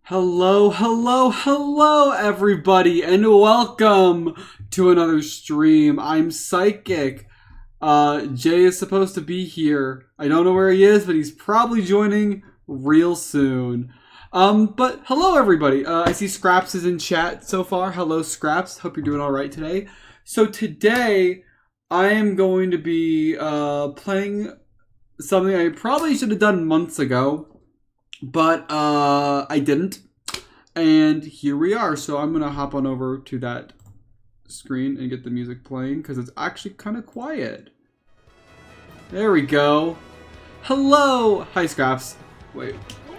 Hello, hello, hello, everybody, and welcome to another stream. I'm Psychic. Jay is supposed to be here. I don't know where he is, but he's probably joining real soon. But hello, everybody. I see Scraps is in chat so far. Hello, Scraps. Hope you're doing all right today. So today, I am going to be playing something I probably should have done months ago. But I didn't, and here we are. So I'm gonna hop on over to that screen and get the music playing because it's actually kind of quiet. There we go. Hello, hi Scraps. Wait,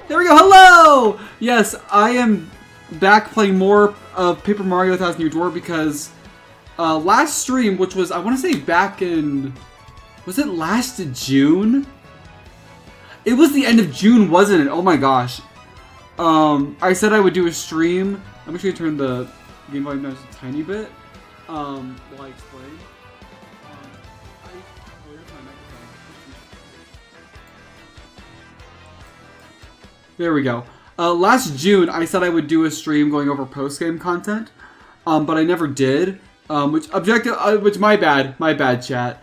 there we go. Hello. Yes, I am back playing more of Paper Mario 1000 Year Door because last stream, which was I want to say back in, was it last June? It was the end of June, wasn't it? Oh my gosh. I said I would do a stream. I'm actually going to turn the game volume down just a tiny bit while I explain. There we go. Last June, I said I would do a stream going over post-game content, but I never did. Which my bad, chat.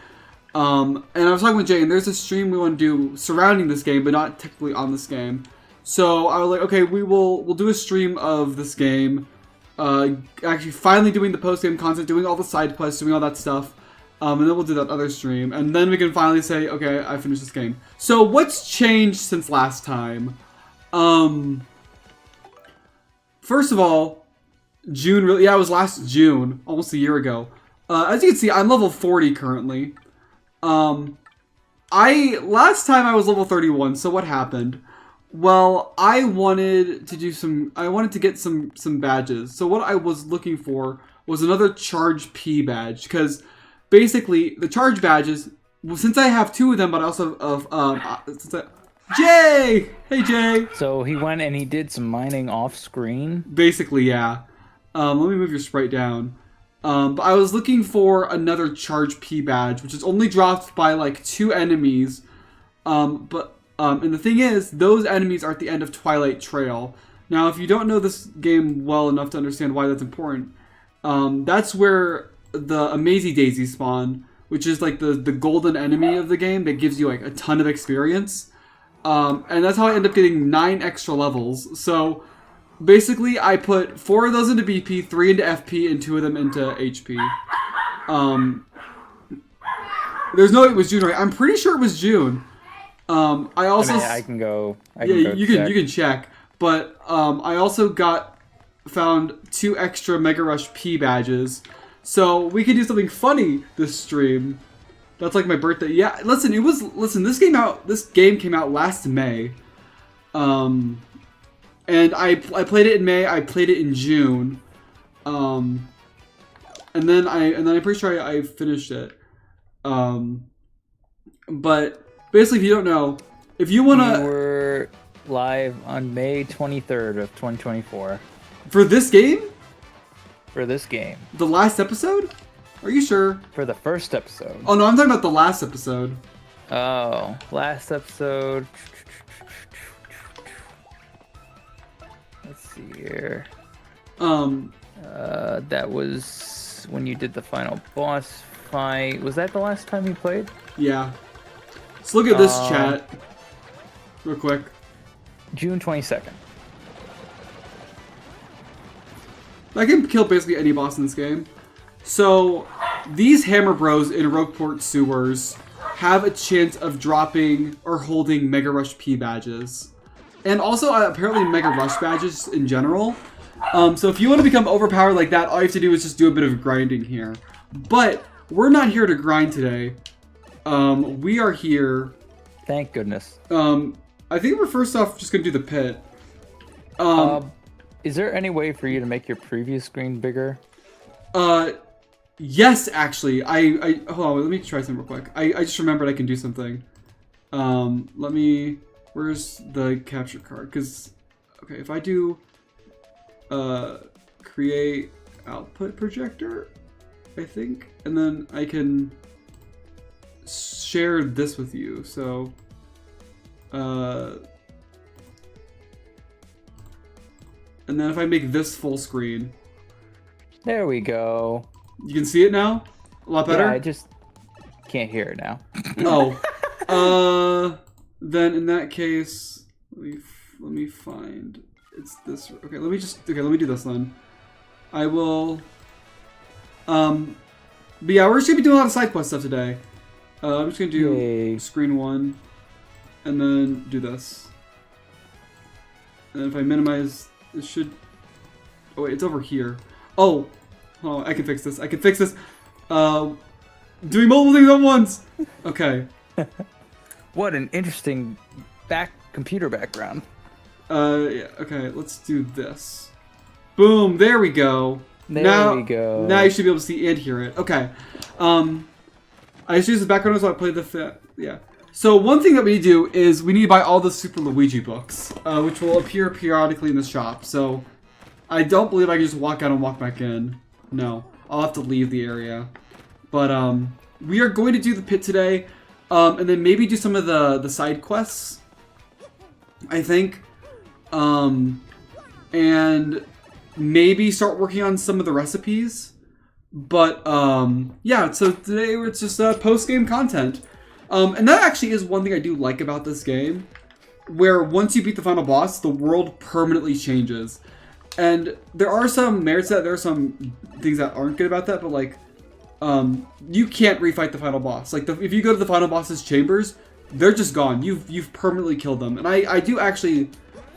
And I was talking with Jay, and there's a stream we want to do surrounding this game, but not technically on this game. So I was like, okay, we'll do a stream of this game, actually finally doing the post-game content, doing all the side quests, doing all that stuff, and then we'll do that other stream, and then we can finally say, okay, I finished this game. So what's changed since last time? First of all, June, it was last June, almost a year ago. As you can see, I'm level 40 currently. Last time I was level 31, so what happened? Well, I wanted to get some badges. So what I was looking for was another Charge P badge, because basically the Charge badges, well, since I have two of them, but I also have, Jay! Hey, Jay! So he went and he did some mining off screen? Basically, yeah. Let me move your sprite down. But I was looking for another Charge P badge, which is only dropped by like 2 enemies. And the thing is, those enemies are at the end of Twilight Trail. Now, if you don't know this game well enough to understand why that's important, that's where the Amazy Daisy spawn, which is like the golden enemy of the game that gives you like a ton of experience. And that's how I end up getting 9 extra levels. So basically, I put 4 of those into BP, 3 into FP, and 2 of them into HP. There's no, it was June, right? I'm pretty sure it was June. I can go. You can check. But I also found 2 extra Mega Rush P badges, so we can do something funny this stream. That's like my birthday. Yeah, listen, this game came out last May. And I played it in May. I played it in June, and then I'm pretty sure I finished it. But basically, if you don't know, if you wanna, we were live on May 23rd of 2024 for this game. For this game. The last episode? Are you sure? For the first episode. Oh no, I'm talking about the last episode. Oh, last episode. Let's see here. That was when you did the final boss fight. Was that the last time you played? Yeah. Let's look at this chat real quick. June 22nd. I can kill basically any boss in this game. So these Hammer Bros in Rogueport Sewers have a chance of dropping or holding Mega Rush P badges. And also, apparently, Mega Rush badges in general. So if you want to become overpowered like that, all you have to do is just do a bit of grinding here. But we're not here to grind today. We are here... Thank goodness. I think we're first off just going to do the pit. Is there any way for you to make your previous screen bigger? Yes, actually. Hold on, let me try something real quick. I just remembered I can do something. Where's the capture card? Because, okay, if I do create output projector, I think, and then I can share this with you. So, And then if I make this full screen. There we go. You can see it now? A lot better? Yeah, I just can't hear it now. Oh. Then in that case, let me find... It's this... Okay, let me do this then. I will... But yeah, we're just gonna be doing a lot of side quest stuff today. I'm just gonna do screen 1. And then do this. And if I minimize... It should... Oh wait, it's over here. Oh, I can fix this. Doing multiple things at once. Okay. What an interesting computer background. Yeah, okay, let's do this. Boom, there we go. There we go. Now you should be able to see and hear it. Okay. I just use the background so I play yeah. So one thing that we do is we need to buy all the Super Luigi books, which will appear periodically in the shop. So I don't believe I can just walk out and walk back in. No, I'll have to leave the area. But we are going to do the pit today, and then maybe do some of the side quests, I think, and maybe start working on some of the recipes. But yeah, so today it's just post-game content. And that actually is one thing I do like about this game, where once you beat the final boss, the world permanently changes. And there are some merits to that, there are some things that aren't good about that, but like, you can't refight the final boss. Like, if you go to the final boss's chambers, they're just gone. You've permanently killed them. And I do actually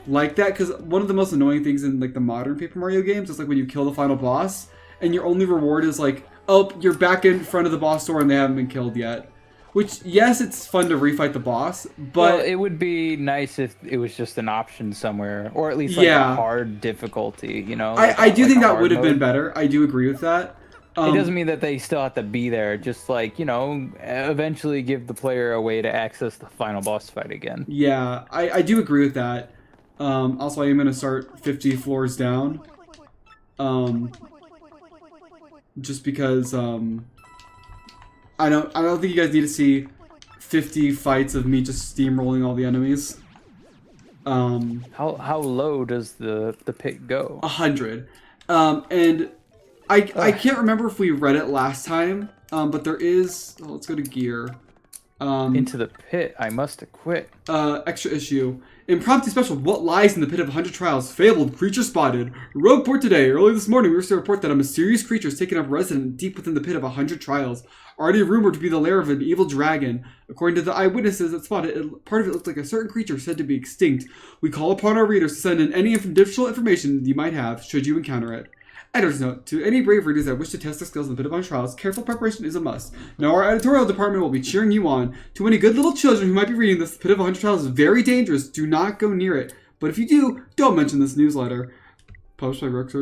like that, because one of the most annoying things in like the modern Paper Mario games is like when you kill the final boss, and your only reward is like, oh, you're back in front of the boss door and they haven't been killed yet. Which, yes, it's fun to refight the boss, but... Well, it would be nice if it was just an option somewhere, or at least like a hard difficulty, you know? I do think that would have been better. I do agree with that. It doesn't mean that they still have to be there, just like, you know, eventually give the player a way to access the final boss fight again. Yeah, I do agree with that. Also, I am going to start 50 floors down. Just because, I don't think you guys need to see 50 fights of me just steamrolling all the enemies. How low does the pit go? 100. And I can't remember if we read it last time, but there is... Oh, let's go to gear. Into the pit, I must acquit. Extra issue. Impromptu special, what lies in the pit of 100 trials? Fabled creature spotted. Rogue report today. Early this morning, we received a report that a mysterious creature has taken up residence deep within the pit of 100 trials. Already rumored to be the lair of an evil dragon. According to the eyewitnesses that spotted it, part of it looked like a certain creature said to be extinct. We call upon our readers to send in any additional information you might have, should you encounter it. Editor's note, to any brave readers that wish to test their skills in the pit of 100 trials, careful preparation is a must. Now our editorial department will be cheering you on. To any good little children who might be reading this, the pit of 100 trials is very dangerous. Do not go near it. But if you do, don't mention this newsletter. Published by Rex.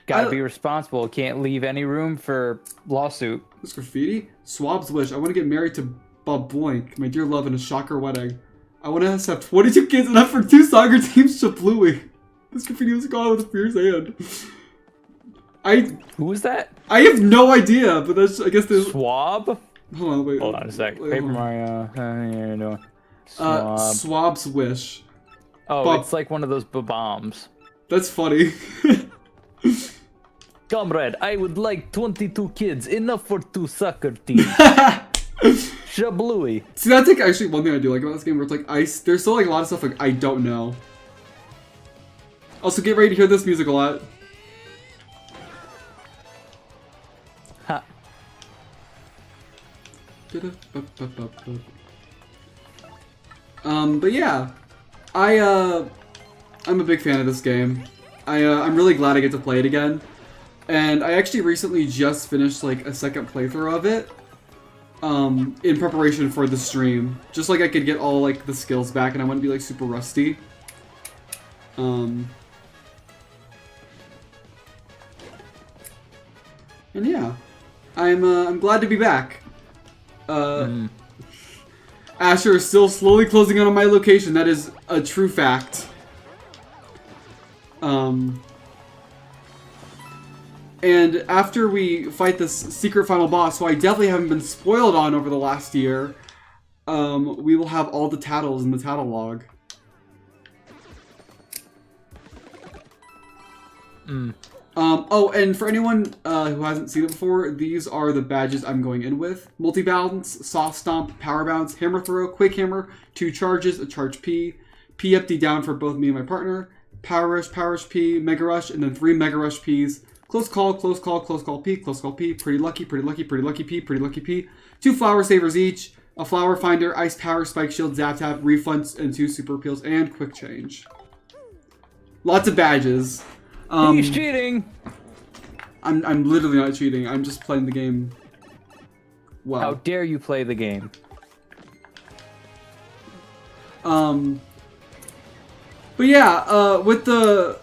Gotta be responsible. Can't leave any room for lawsuit. This graffiti? Swab's wish. I want to get married to Bob Blank, my dear love, in a shocker wedding. I want to have 22 kids enough for 2 soccer teams, Shablooey. This graffiti was gone with a fierce hand. Who was that? I have no idea, but that's, I guess there's... Swab? Hold on, wait. Hold on a sec. Paper Mario. Swab. Swab's wish. Oh, it's like one of those bombs. That's funny. Comrade, I would like 22 kids, enough for 2 soccer teams. Shablooey. See, that's like actually one thing I do like about this game, where it's like there's still like a lot of stuff like I don't know. Also, get ready to hear this music a lot. Ha. But yeah, I'm a big fan of this game. I'm really glad I get to play it again. And I actually recently just finished like a second playthrough of it. In preparation for the stream. Just like I could get all like the skills back and I wouldn't be like super rusty. And yeah, I'm glad to be back. Asher is still slowly closing in on my location. That is a true fact. And after we fight this secret final boss, who I definitely haven't been spoiled on over the last year, we will have all the tattles in the tattle log. Oh, and for anyone who hasn't seen it before, these are the badges I'm going in with. Multi-bounce, soft stomp, power bounce, hammer throw, quick hammer, 2 charges, a charge P, P up, D down for both me and my partner, power rush P, mega rush, and then 3 mega rush Ps. Close call, close call, close call P, close call P, pretty lucky, pretty lucky, pretty lucky P, pretty lucky P. 2 flower savers each, a flower finder, ice power, spike shield, zap tap, refunds, and 2 super appeals, and quick change. Lots of badges. He's cheating! I'm literally not cheating. I'm just playing the game well. How dare you play the game? But yeah, with the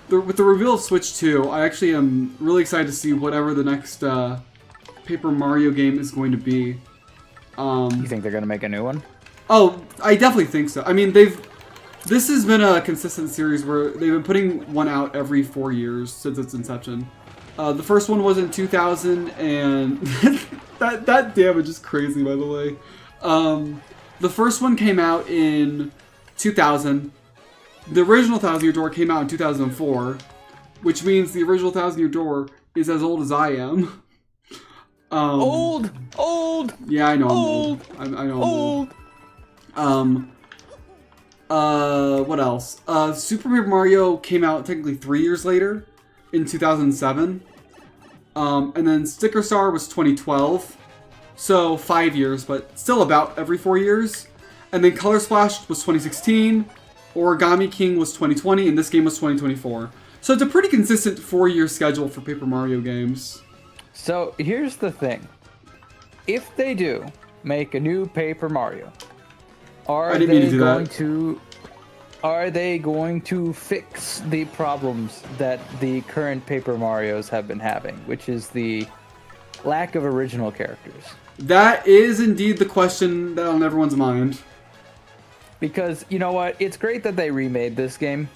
reveal of Switch 2, I actually am really excited to see whatever the next Paper Mario game is going to be. You think they're gonna make a new one? Oh, I definitely think so. I mean, this has been a consistent series where they've been putting one out every 4 years since its inception. The first one was in 2000, and that damage is crazy, by the way. The first one came out in 2000. The original Thousand Year Door came out in 2004, which means the original Thousand Year Door is as old as I am. Old! Yeah, I know Old! I'm old. I know I'm old. What else? Super Paper Mario came out technically 3 years later, in 2007. And then Sticker Star was 2012. So 5 years, but still about every 4 years. And then Color Splash was 2016. Origami King was 2020, and this game was 2024. So it's a pretty consistent 4-year schedule for Paper Mario games. So here's the thing. If they do make a new Paper Mario, are they going to fix the problems that the current Paper Marios have been having, which is the lack of original characters? That is indeed the question that on everyone's mind. Because, you know what, it's great that they remade this game.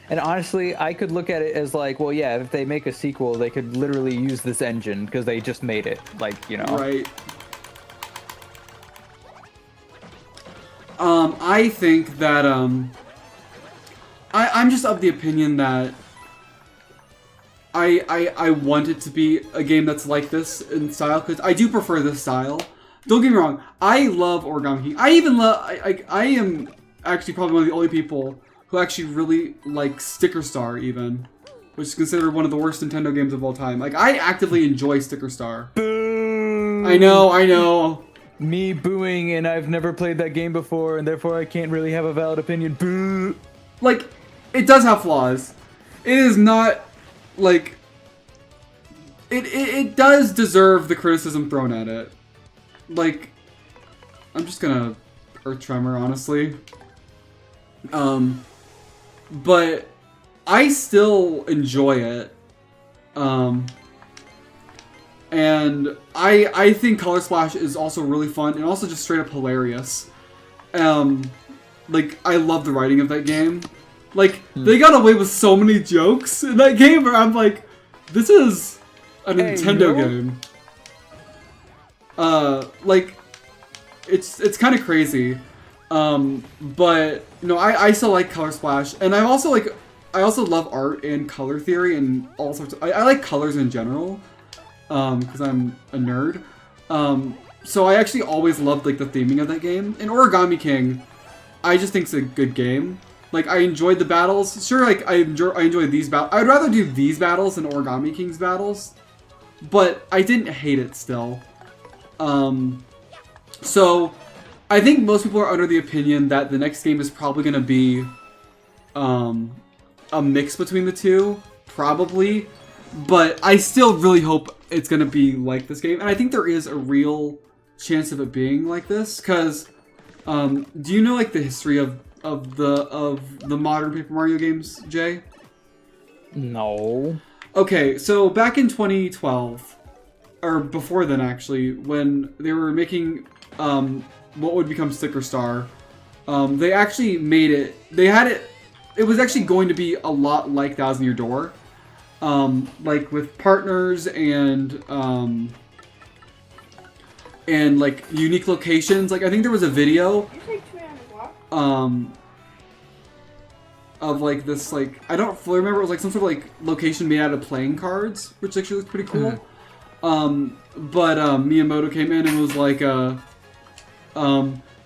And honestly, I could look at it as like, well, yeah, if they make a sequel, they could literally use this engine because they just made it. Like, you know. Right. I think that, I'm just of the opinion that I want it to be a game that's like this in style, because I do prefer this style. Don't get me wrong, I love Origami King. I am actually probably one of the only people who actually really like Sticker Star, even, which is considered one of the worst Nintendo games of all time. Like, I actively enjoy Sticker Star. Boo! I know. Me booing, and I've never played that game before, and therefore I can't really have a valid opinion. Boo! Like, it does have flaws. It is not, like... It does deserve the criticism thrown at it. Like, I'm just gonna Earth Tremor, honestly. But I still enjoy it. And I think Color Splash is also really fun and also just straight up hilarious. Like, I love the writing of that game. Like, they got away with so many jokes in that game where I'm like, this is a Nintendo game. Like, it's kind of crazy. But, you know, I still like Color Splash. And I also love art and color theory and all sorts of... I like colors in general. Because I'm a nerd. So I actually always loved, like, the theming of that game. And Origami King, I just think it's a good game. Like, I enjoyed the battles. Sure, like, I enjoy these battles. I'd rather do these battles than Origami King's battles. But I didn't hate it still. So, I think most people are under the opinion that the next game is probably going to be a mix between the two. Probably. But I still really hope it's going to be like this game. And I think there is a real chance of it being like this. Because, do you know, like, the history of the modern Paper Mario games, Jay? No. Okay, so back in 2012, or before then actually, when they were making what would become Sticker Star, they actually made it, it was actually going to be a lot like Thousand Year Door. Like with partners and like unique locations. Like, I think there was a video. of like this like I don't fully remember. It was like some sort of like location made out of playing cards, which actually looked pretty cool. But Miyamoto came in and was like,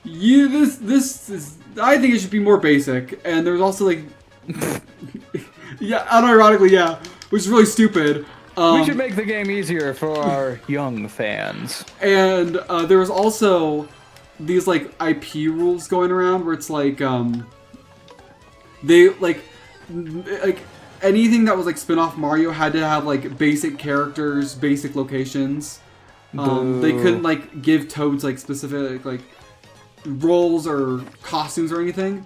this is I think it should be more basic. And there was also like, yeah, unironically, yeah, which is really stupid. We should make the game easier for our young fans. And there was also these like IP rules going around where it's like they like anything that was like spin-off Mario had to have like basic characters, basic locations. They couldn't like give Toads like specific like roles or costumes or anything.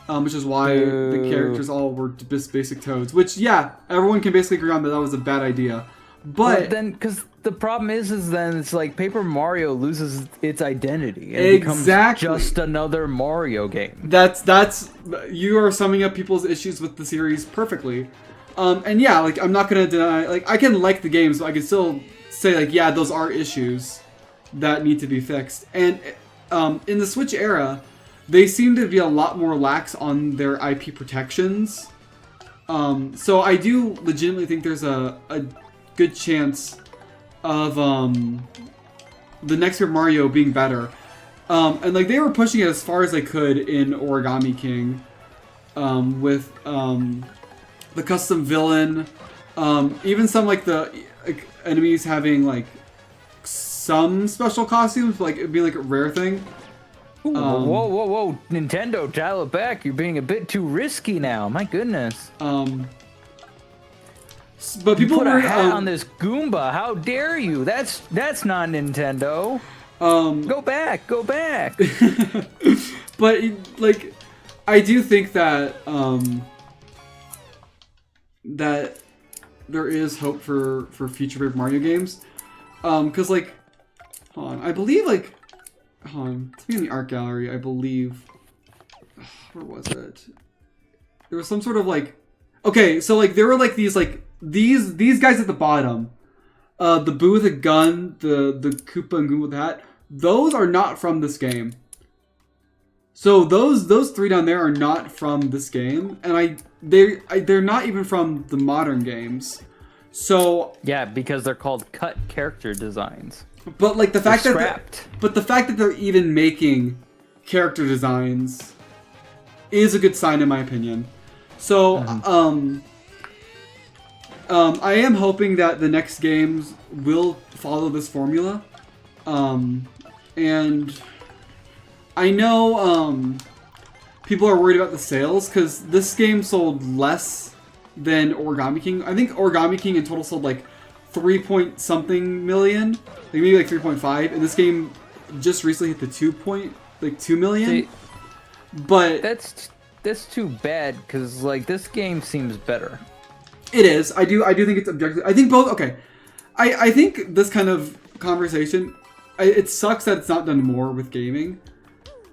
Which is why the characters all were just basic Toads. Which, yeah, everyone can basically agree on that was a bad idea. But then, because the problem is then it's like Paper Mario loses its identity and becomes just another Mario game. That's you are summing up people's issues with the series perfectly. And yeah, like I'm not gonna deny, like I can like the games, but I can still say like yeah, those are issues that need to be fixed. And in the Switch era, they seem to be a lot more lax on their IP protections. So I do legitimately think there's a good chance of the next Super Mario being better. And like they were pushing it as far as they could in Origami King with the custom villain, even some like the enemies having like some special costumes, like it'd be like a rare thing. Ooh, whoa! Nintendo, dial it back. You're being a bit too risky now. My goodness. But people put a hat on this Goomba. How dare you? That's not Nintendo. Go back. But like, I do think that that there is hope for future Paper Mario games. Because like, hold on, I believe like. Hold on, it's in the art gallery, I believe. Where was it? There was some sort of like, okay, so like there were like these guys at the bottom, the Boo with a gun, the Koopa and Goomba with the hat. Those are not from this game. So those three down there are not from this game, and they're not even from the modern games. So yeah, because they're called cut character designs. But like the fact that they're even making character designs is a good sign in my opinion. So I am hoping that the next games will follow this formula. And I know people are worried about the sales because this game sold less than Origami King. I think Origami King in total sold like 3-point-something million, like maybe like 3.5, and this game just recently hit the 2 million. See, but that's too bad because like this game seems better. It is. I do think it's objective. I think both. Okay, I think this kind of conversation. It sucks that it's not done more with gaming.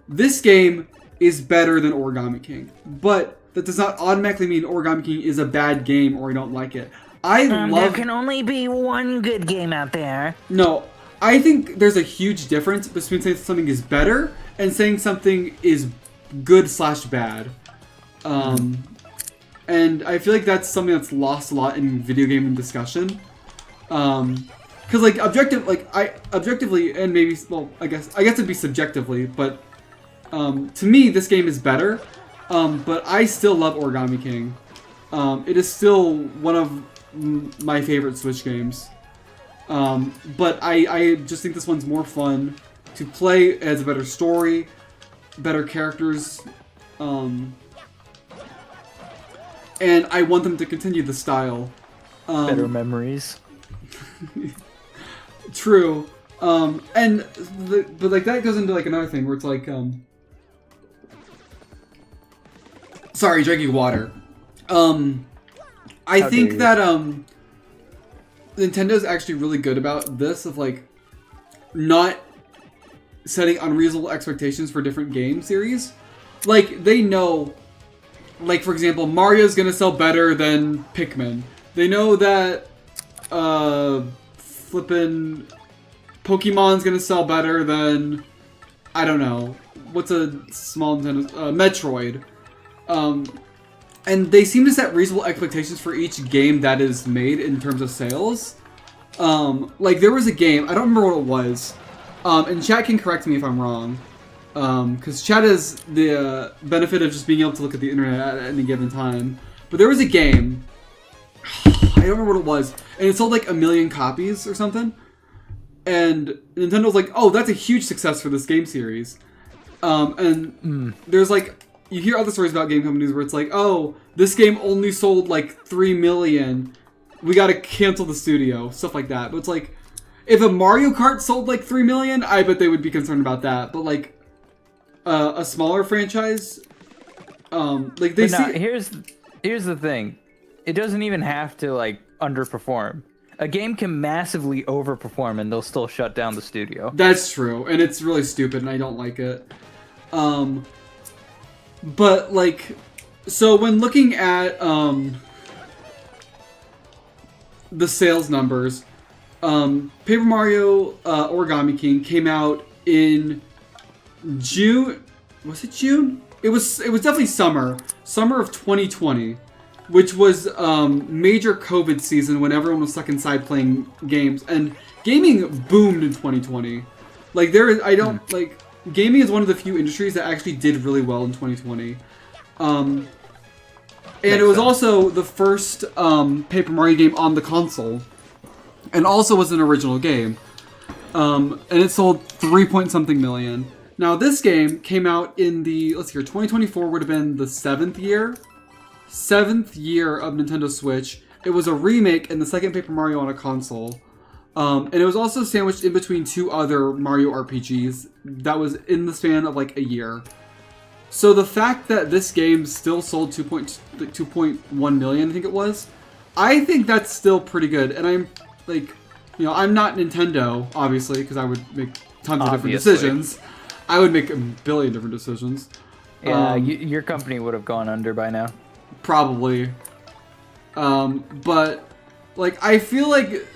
This game is better than Origami King, but that does not automatically mean Origami King is a bad game or I don't like it. There can only be one good game out there. No, I think there's a huge difference between saying something is better and saying something is good/bad. And I feel like that's something that's lost a lot in video game discussion. Because like objectively, and maybe I guess it'd be subjectively, but to me this game is better. But I still love Origami King. It is still one of my favorite Switch games. But I just think this one's more fun to play. It has a better story, better characters, and I want them to continue the style. Better memories. True. But like that goes into like another thing where it's like sorry, drinking water. I think that Nintendo's actually really good about this of like not setting unreasonable expectations for different game series. Like they know, like for example, Mario's gonna sell better than Pikmin. They know that flippin' Pokemon's gonna sell better than, I don't know, what's a small Nintendo, Metroid. and they seem to set reasonable expectations for each game that is made in terms of sales. Like there was a game, I don't remember what it was, and chat can correct me if I'm wrong, because chat has the benefit of just being able to look at the internet at any given time. But there was a game, I don't remember what it was, and it sold like 1 million copies or something. And Nintendo's like, oh, that's a huge success for this game series. There's like, you hear other stories about game companies where it's like, oh, this game only sold like 3 million. We gotta cancel the studio, stuff like that. But it's like, if a Mario Kart sold like 3 million, I bet they would be concerned about that. But like, a smaller franchise, like they see. Here's the thing, it doesn't even have to like underperform. A game can massively overperform and they'll still shut down the studio. That's true, and it's really stupid, and I don't like it. But like, so when looking at the sales numbers, Paper Mario Origami King came out in June. Was it June? It was definitely summer of 2020, which was major COVID season when everyone was stuck inside playing games, and gaming boomed in 2020. Like gaming is one of the few industries that actually did really well in 2020. And it was also the first Paper Mario game on the console, and also was an original game. And it sold 3-point-something million. Now this game came out in the, 2024 would have been the 7th year of Nintendo Switch. It was a remake and the second Paper Mario on a console. And it was also sandwiched in between 2 other Mario RPGs that was in the span of like a year. So the fact that this game still sold 2.1 million, I think it was, I think that's still pretty good. And I'm like, I'm not Nintendo, obviously, because I would make tons of different decisions. I would make a billion different decisions. Yeah, your company would have gone under by now. Probably. But like, I feel like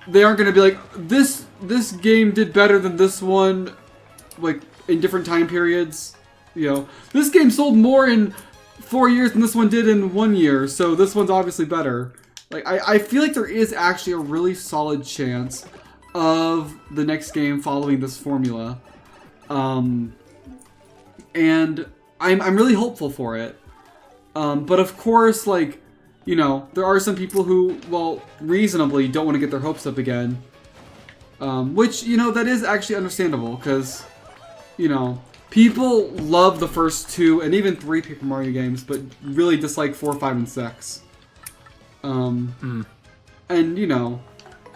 they aren't going to be like, this game did better than this one, like, in different time periods. This game sold more in 4 years than this one did in 1 year, so this one's obviously better. Like, I feel like there is actually a really solid chance of the next game following this formula. And I'm really hopeful for it. But of course, like, there are some people who, well, reasonably don't want to get their hopes up again. Which, that is actually understandable, because, people love the first 2 and even 3 Paper Mario games, but really dislike 4, 5, and 6. And,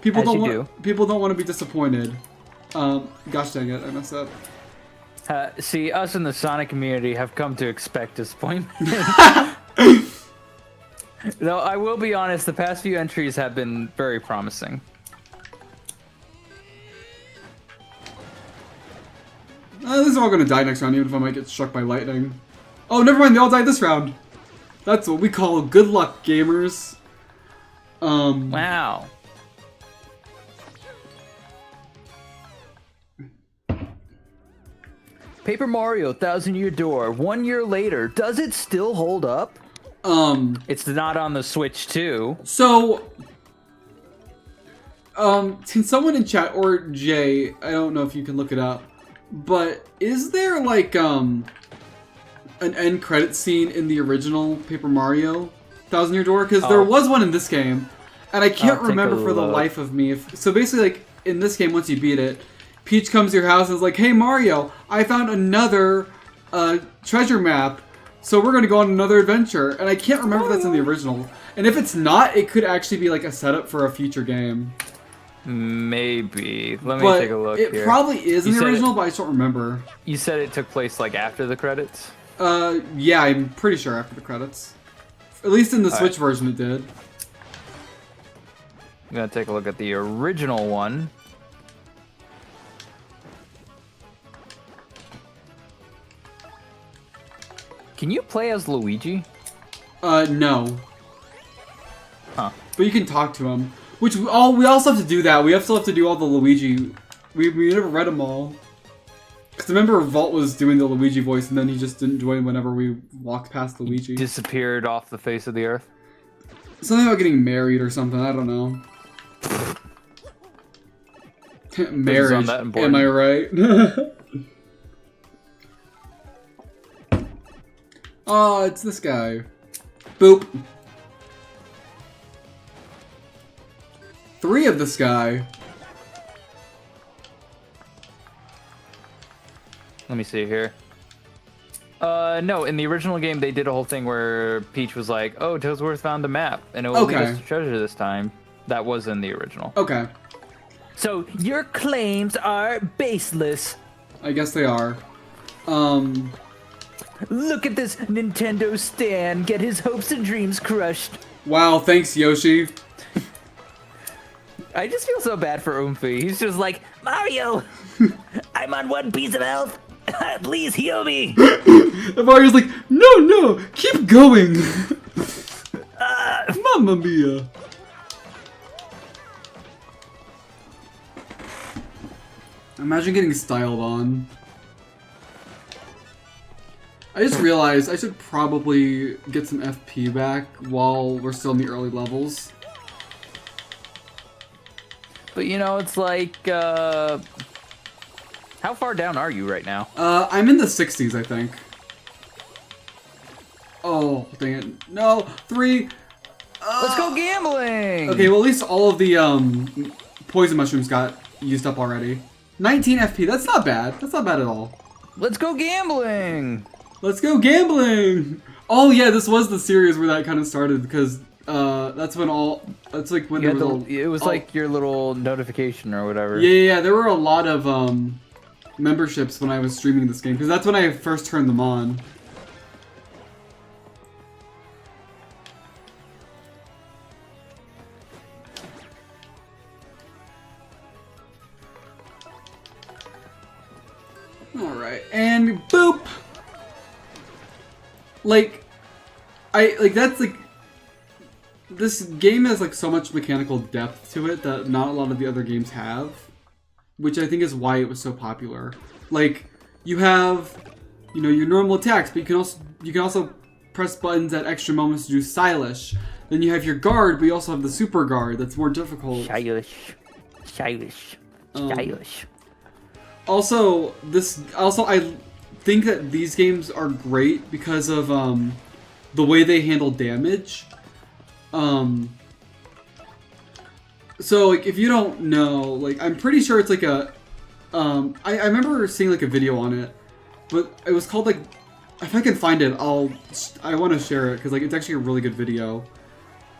people don't want to be disappointed. Gosh dang it, I messed up. See, us in the Sonic community have come to expect disappointment. Though I will be honest, the past few entries have been very promising. This is all going to die next round, even if I might get struck by lightning. Oh, never mind, they all died this round. That's what we call good luck, gamers. Wow. Paper Mario 1000-Year Door, 1 year later, does it still hold up? It's not on the Switch 2. So, can someone in chat, or Jay, I don't know if you can look it up, but is there like, an end credit scene in the original Paper Mario 1000-Year Door? Because there was one in this game, and I can't remember for the life of me. So basically, like, in this game, once you beat it, Peach comes to your house and is like, hey Mario, I found another treasure map, so we're going to go on another adventure. And I can't remember if that's in the original. And if it's not, it could actually be like a setup for a future game. Maybe. Let me take a look here. It probably is in the original, but I just don't remember. You said it took place like after the credits? Yeah, I'm pretty sure after the credits. At least in the Switch version it did. I'm going to take a look at the original one. Can you play as Luigi? No. Huh. But you can talk to him. Which, we also have to do that. We still have to do all the Luigi. We never read them all. Because I remember Vault was doing the Luigi voice, and then he just didn't join whenever we walked past Luigi. Disappeared off the face of the earth. Something about getting married or something. I don't know. Marriage. Am I right? Oh, it's this guy. Boop. 3 of this guy. Let me see here. No, in the original game, they did a whole thing where Peach was like, "Oh, Toadsworth found the map, and it will lead us to treasure this time." That was in the original. Okay. So your claims are baseless. I guess they are. Look at this Nintendo Stan get his hopes and dreams crushed. Wow, thanks, Yoshi. I just feel so bad for Oomphy. He's just like, Mario, I'm on 1 piece of health. Please heal me. And Mario's like, no, keep going. Mamma mia. Imagine getting styled on. I just realized I should probably get some FP back while we're still in the early levels. but you know, it's like, how far down are you right now? I'm in the 60s, I think. Oh, dang it. No, 3. Let's go gambling! Okay, well at least all of the poison mushrooms got used up already. 19 FP, that's not bad. That's not bad at all. Let's go gambling! Let's go gambling! Oh yeah, this was the series where that kind of started because that's when that's like when there was it was like your little notification or whatever. Yeah, there were a lot of memberships when I was streaming this game because that's when I first turned them on. Alright, and boop! That's like... This game has like so much mechanical depth to it that not a lot of the other games have. Which I think is why it was so popular. Like, you have, you know, your normal attacks, but you can also press buttons at extra moments to do stylish. Then you have your guard, but you also have the super guard that's more difficult. Stylish. Also, I think that these games are great because of the way they handle damage. So like if you don't know, like I'm pretty sure it's like a I remember seeing like a video on it, but it was called like, if I can find it, I want to share it because like it's actually a really good video.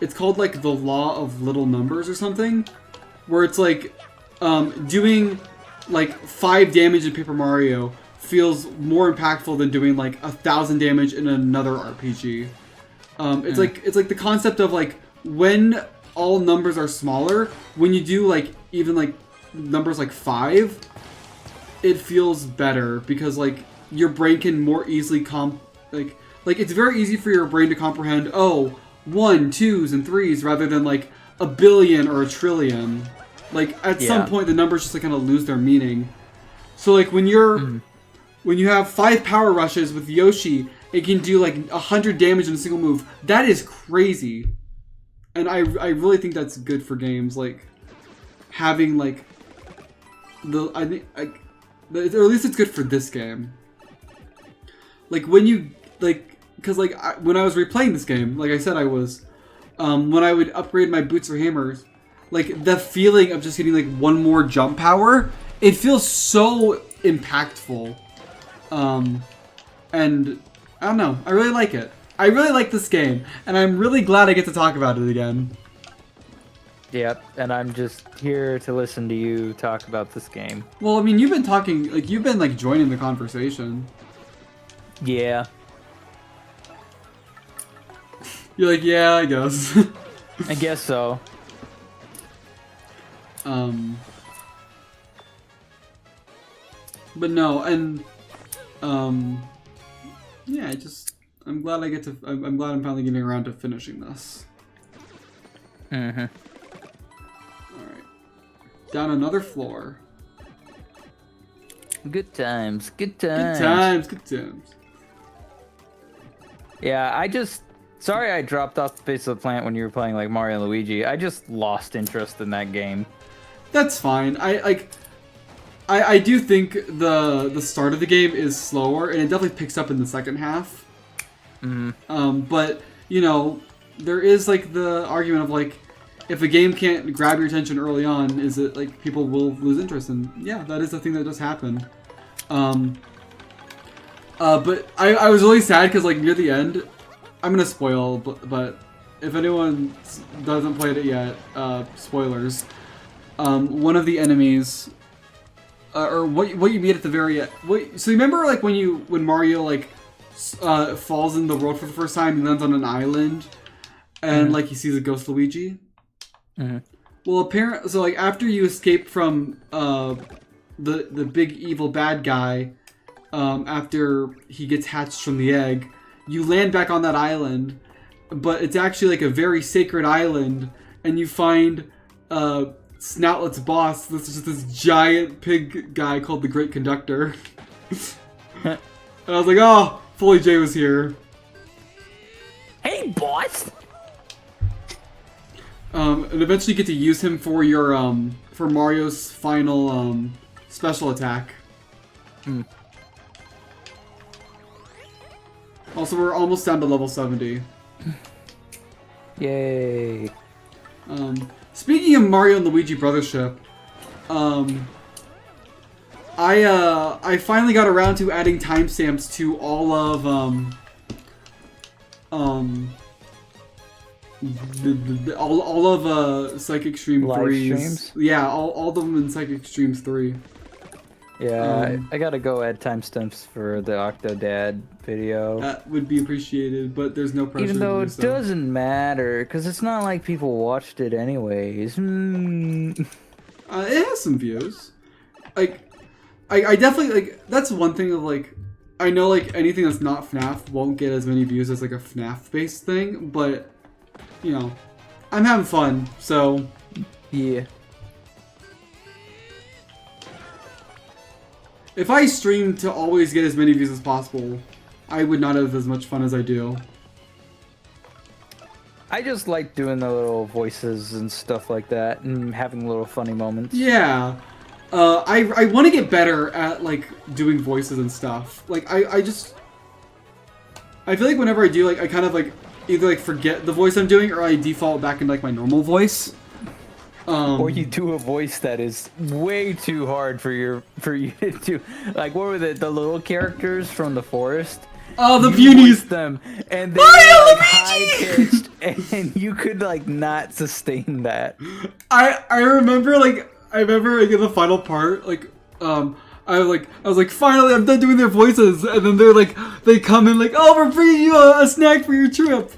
It's called like the Law of Little Numbers or something, where it's like doing like 5 damage in Paper Mario feels more impactful than doing like 1,000 damage in another RPG. It's like the concept of like when all numbers are smaller, when you do like even like numbers like 5, it feels better because like your brain can more easily like it's very easy for your brain to comprehend 1, 2s, and 3s rather than like a billion or a trillion. Like at some point the numbers just like kind of lose their meaning. So like when you have 5 power rushes with Yoshi, it can do like 100 damage in a single move. That is crazy. And I really think that's good for games, like having like or at least it's good for this game. Like when you because when I was replaying this game, like I said I was, when I would upgrade my boots or hammers, like the feeling of just getting like 1 more jump power, it feels so impactful. And I don't know, I really like it. I really like this game, and I'm really glad I get to talk about it again. Yep, and I'm just here to listen to you talk about this game. Well, I mean, you've been talking, like, you've been, like, joining the conversation. Yeah. You're like, yeah, I guess. I guess so. But no, and, yeah, I'm glad I'm glad I'm finally getting around to finishing this. Mm-hmm. Alright. Down another floor. Good times. Good Good times. times, good times. Yeah, sorry I dropped off the face of the planet when you were playing like Mario and Luigi. I just lost interest in that game. That's fine. I do think the start of the game is slower, and it definitely picks up in the second half. But you know, there is like the argument of like, if a game can't grab your attention early on, is it like people will lose interest? And yeah, that is a thing that does happen. But I was really sad because like near the end, I'm gonna spoil, but if anyone doesn't play it yet, spoilers. One of the enemies, or what you meet at the very end. So you remember like when Mario like falls in the world for the first time and lands on an island, and like he sees a ghost Luigi. Well, apparently, so like after you escape from the big evil bad guy, after he gets hatched from the egg, you land back on that island, but it's actually like a very sacred island, and you find Snoutlet's boss. This is just this giant pig guy called the Great Conductor. And I was like, oh, Fully J was here. Hey, boss! And eventually you get to use him for your for Mario's final special attack. Also, we're almost down to level 70. Yay. Speaking of Mario and Luigi Brothership, I finally got around to adding timestamps to all of all of Psychic Stream Live 3's. streams? Yeah, all of them in Psychic Streams 3. Yeah, I gotta go add timestamps for the Octodad video. That would be appreciated, but there's no pressure. Even though to it do so. doesn't matter, because it's not like people watched it anyways. It has some views. Like, I definitely, like, that's one thing of, like, I know, like, anything that's not FNAF won't get as many views as, like, a FNAF-based thing, but, you know, I'm having fun, so... Yeah. If I streamed to always get as many views as possible, I would not have as much fun as I do. I just like doing the little voices and stuff like that, and having little funny moments. Yeah. I want to get better at, like, doing voices and stuff. Like, I feel like whenever I do, like, I kind of, like, either, like, forget the voice I'm doing, or I default back into, like, my normal voice. Or you do a voice that is way too hard for you to do. Like, what were the little characters from the forest? Oh, the You Punies! voiced them, and they were like high-pitched, and you could, like, not sustain that. I remember like in the final part, like I was like finally I'm done doing their voices, and then they come in like, oh, we're bringing you a snack for your trip.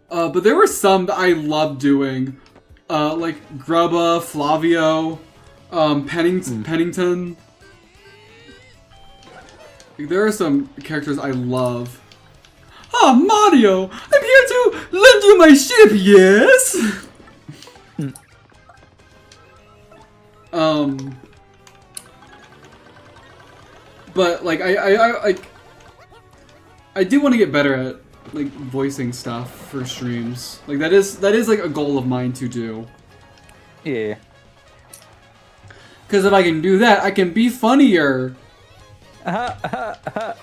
But there were some that I loved doing, like Grubba, Flavio, Pennington. Like, there are some characters I love. Ah, Mario! I'm here to lend you my ship, yes? But like I do want to get better at like voicing stuff for streams. Like that is like a goal of mine to do. Yeah. Because if I can do that, I can be funnier. Well, I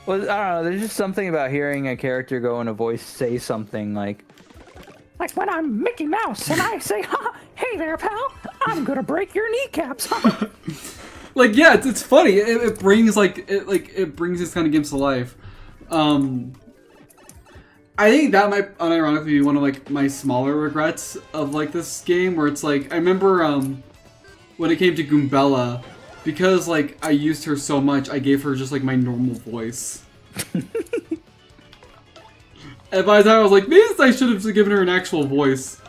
don't know. There's just something about hearing a character go in a voice say something like when I'm Mickey Mouse and I say, "Ha, hey there, pal! I'm gonna break your kneecaps." Like, yeah, it's funny. It brings it brings these kind of games to life. I think that might unironically be one of like my smaller regrets of like this game, where it's like I remember when it came to Goombella, because like I used her so much, I gave her just like my normal voice. And by the time I was like, maybe I should have given her an actual voice.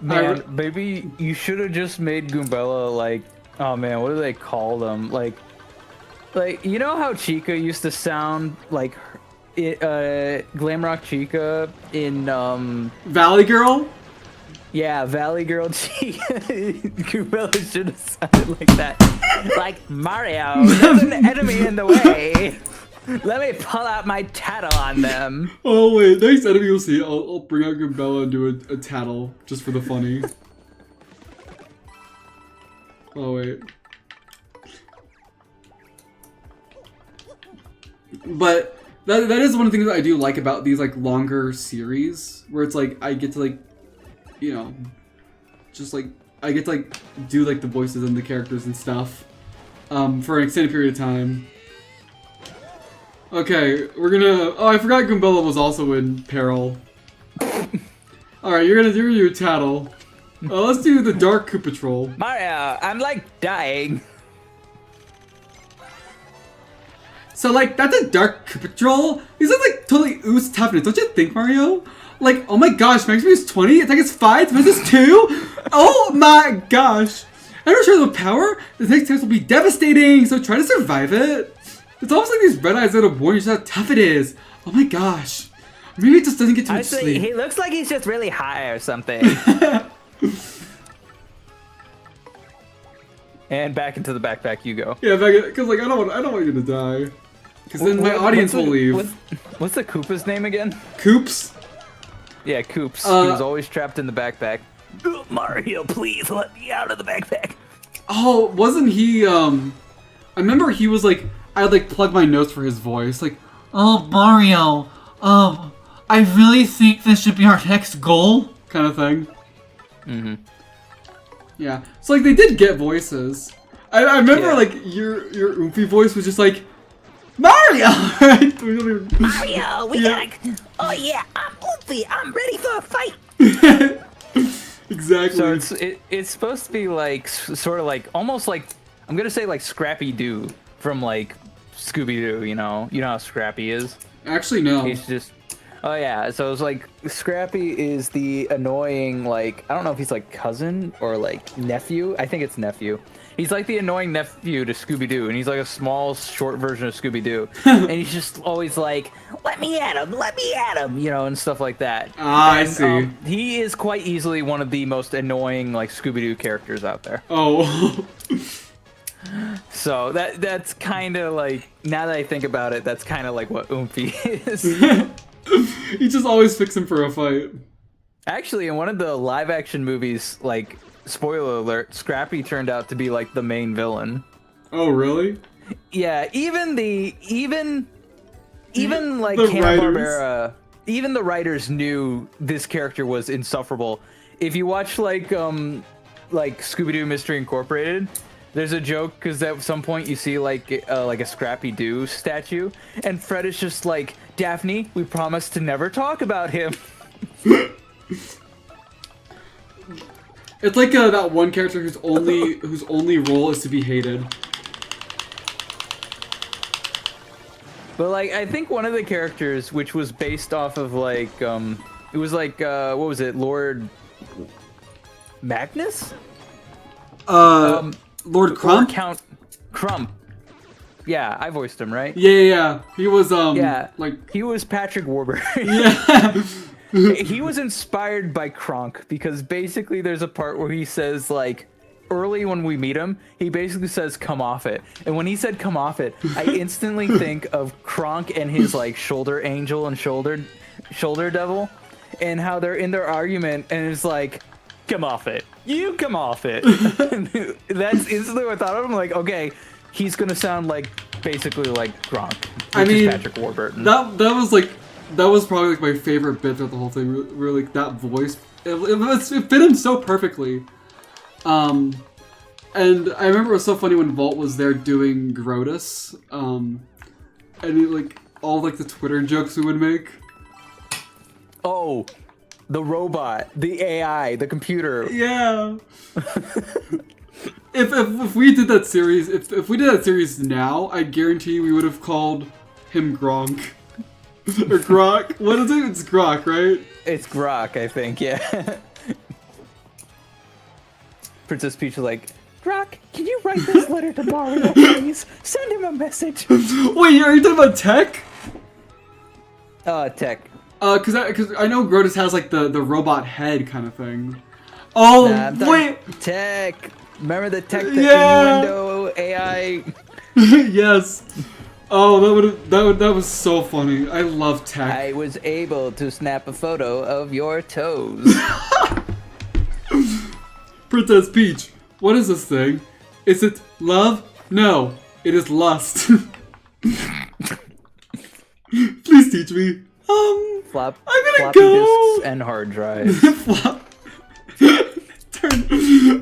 Man, maybe you should have just made Goombella like, oh man, what do they call them? Like you know how Chica used to sound like Glamrock Chica in Valley Girl? Yeah, Valley Girl G. Goomba should have sounded like that. Like, Mario, there's an enemy in the way. Let me pull out my tattle on them. Oh wait, next enemy you'll see, I'll bring out Goombella and do a tattle, just for the funny. Oh wait. But that is one of the things that I do like about these like longer series, where it's like I get to like, you know, just like I get to like do like the voices and the characters and stuff for an extended period of time. Okay, we're gonna. Oh, I forgot Goombella was also in Peril. All right, you're gonna do your tattle. Let's do the Dark Koopa Troll. Mario, I'm like dying. So like that's a Dark Koopa Troll. These are like totally ooze toughness, don't you think, Mario? Like, oh my gosh, max speed is 20, attack is 5, defense is 2. Oh my gosh! After sure the power, the next attacks will be devastating. So try to survive it. It's almost like these red eyes that have warned you how tough it is. Oh my gosh. Maybe it just doesn't get too much sleep. He looks like he's just really high or something. And back into the backpack you go. Yeah, because like I don't want you to die. Because then my audience will leave. What's the Koopa's name again? Koops? Yeah, Koops. He was always trapped in the backpack. Mario, please let me out of the backpack. Oh, wasn't he, I remember he was like, I would like plug my notes for his voice, like, oh, Mario, I really think this should be our next goal, kind of thing. Mm-hmm. Yeah, so like they did get voices. I remember like your Oomphy voice was just like, Mario! Mario, we gotta... Oh yeah, I'm Oopie, I'm ready for a fight! Exactly. So it's supposed to be like, sort of like, almost like, I'm gonna say like Scrappy Doo from like Scooby-Doo, you know how Scrappy is? Actually, no. He's just... Oh yeah, so it's like, Scrappy is the annoying, like, I don't know if he's like cousin or like nephew. I think it's nephew. He's like the annoying nephew to Scooby-Doo, and he's like a small, short version of Scooby-Doo. And he's just always like, let me at him, you know, and stuff like that. Ah, and, I see. He is quite easily one of the most annoying, like, Scooby-Doo characters out there. Oh. So that's kind of like, now that I think about it, that's kind of like what Oomphy is. He just always fix him for a fight. Actually, in one of the live-action movies, like, spoiler alert, Scrappy turned out to be like the main villain. Oh, really? Yeah, even like The Hanna-Barbera, even the writers knew this character was insufferable. If you watch like Scooby-Doo Mystery Incorporated, there's a joke because at some point you see like a Scrappy Doo statue, and Fred is just like, Daphne, we promised to never talk about him. It's like that one character whose only role is to be hated. But like, I think one of the characters, which was based off of like, it was like, what was it, Lord Magnus? Lord Crump? Count Crump. Yeah, I voiced him, right? Yeah. He was Yeah, like he was Patrick Warburton. yeah. He was inspired by Kronk because basically there's a part where he says like, early when we meet him, he basically says come off it, and when he said come off it, I instantly think of Kronk and his like shoulder angel and shoulder devil, and how they're in their argument, and it's like, come off it, you come off it. That's instantly what I thought of him. Like, okay, he's gonna sound like basically like Kronk, which is Patrick Warburton. That was probably like my favorite bit of the whole thing. Really, that voice, it fit him so perfectly. And I remember it was so funny when Vault was there doing Grotus, and like all like the Twitter jokes we would make. Oh, the robot, the AI, the computer. Yeah. If we did that series, if we did that series now, I guarantee we would have called him Gronk. Or Grok. What is it? It's Grok, right? It's Grok, I think, yeah. Princess Peach is like, Grok, can you write this letter to Mario, please? Send him a message. Wait, are you talking about Tech? Tech. Cause I know Grotus has like the robot head kind of thing. Oh, Nah, I'm talking wait! tech. Remember the tech that Yeah. innuendo AI? Yes. Oh, that was so funny. I love tech. I was able to snap a photo of your toes. Princess Peach, what is this thing? Is it love? No, it is lust. Please teach me. I'm gonna Floppy go. disks and hard drives. Flop.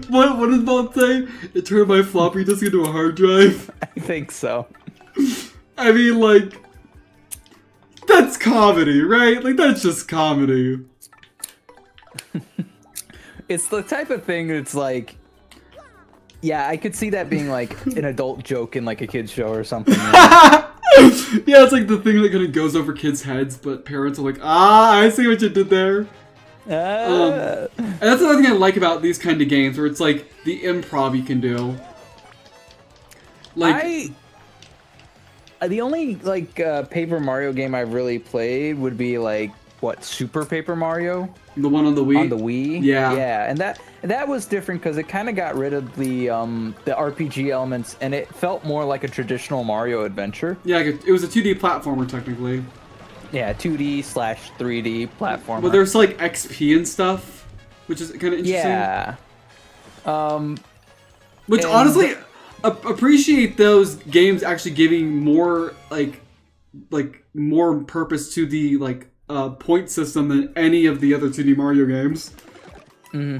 What does Bolt say? It turned my floppy disk into a hard drive. I think so. I mean, like, that's comedy, right? Like, that's just comedy. It's the type of thing that's like, yeah, I could see that being like an adult joke in like a kid's show or something. Yeah, it's like the thing that kind of goes over kids' heads, but parents are like, ah, I see what you did there. And that's another thing I like about these kind of games, where it's like the improv you can do. Like, the only like Paper Mario game I've really played would be like Super Paper Mario the one on the Wii. on the Wii. Yeah. and that was different because it kind of got rid of the RPG elements, and it felt more like a traditional Mario adventure. Yeah, it was a 2D platformer technically. Yeah, 2D/3D platformer. But there's like XP and stuff, which is kind of interesting. Yeah. Which and honestly, appreciate those games actually giving more like more purpose to the point system than any of the other 2D Mario games. Mm-hmm.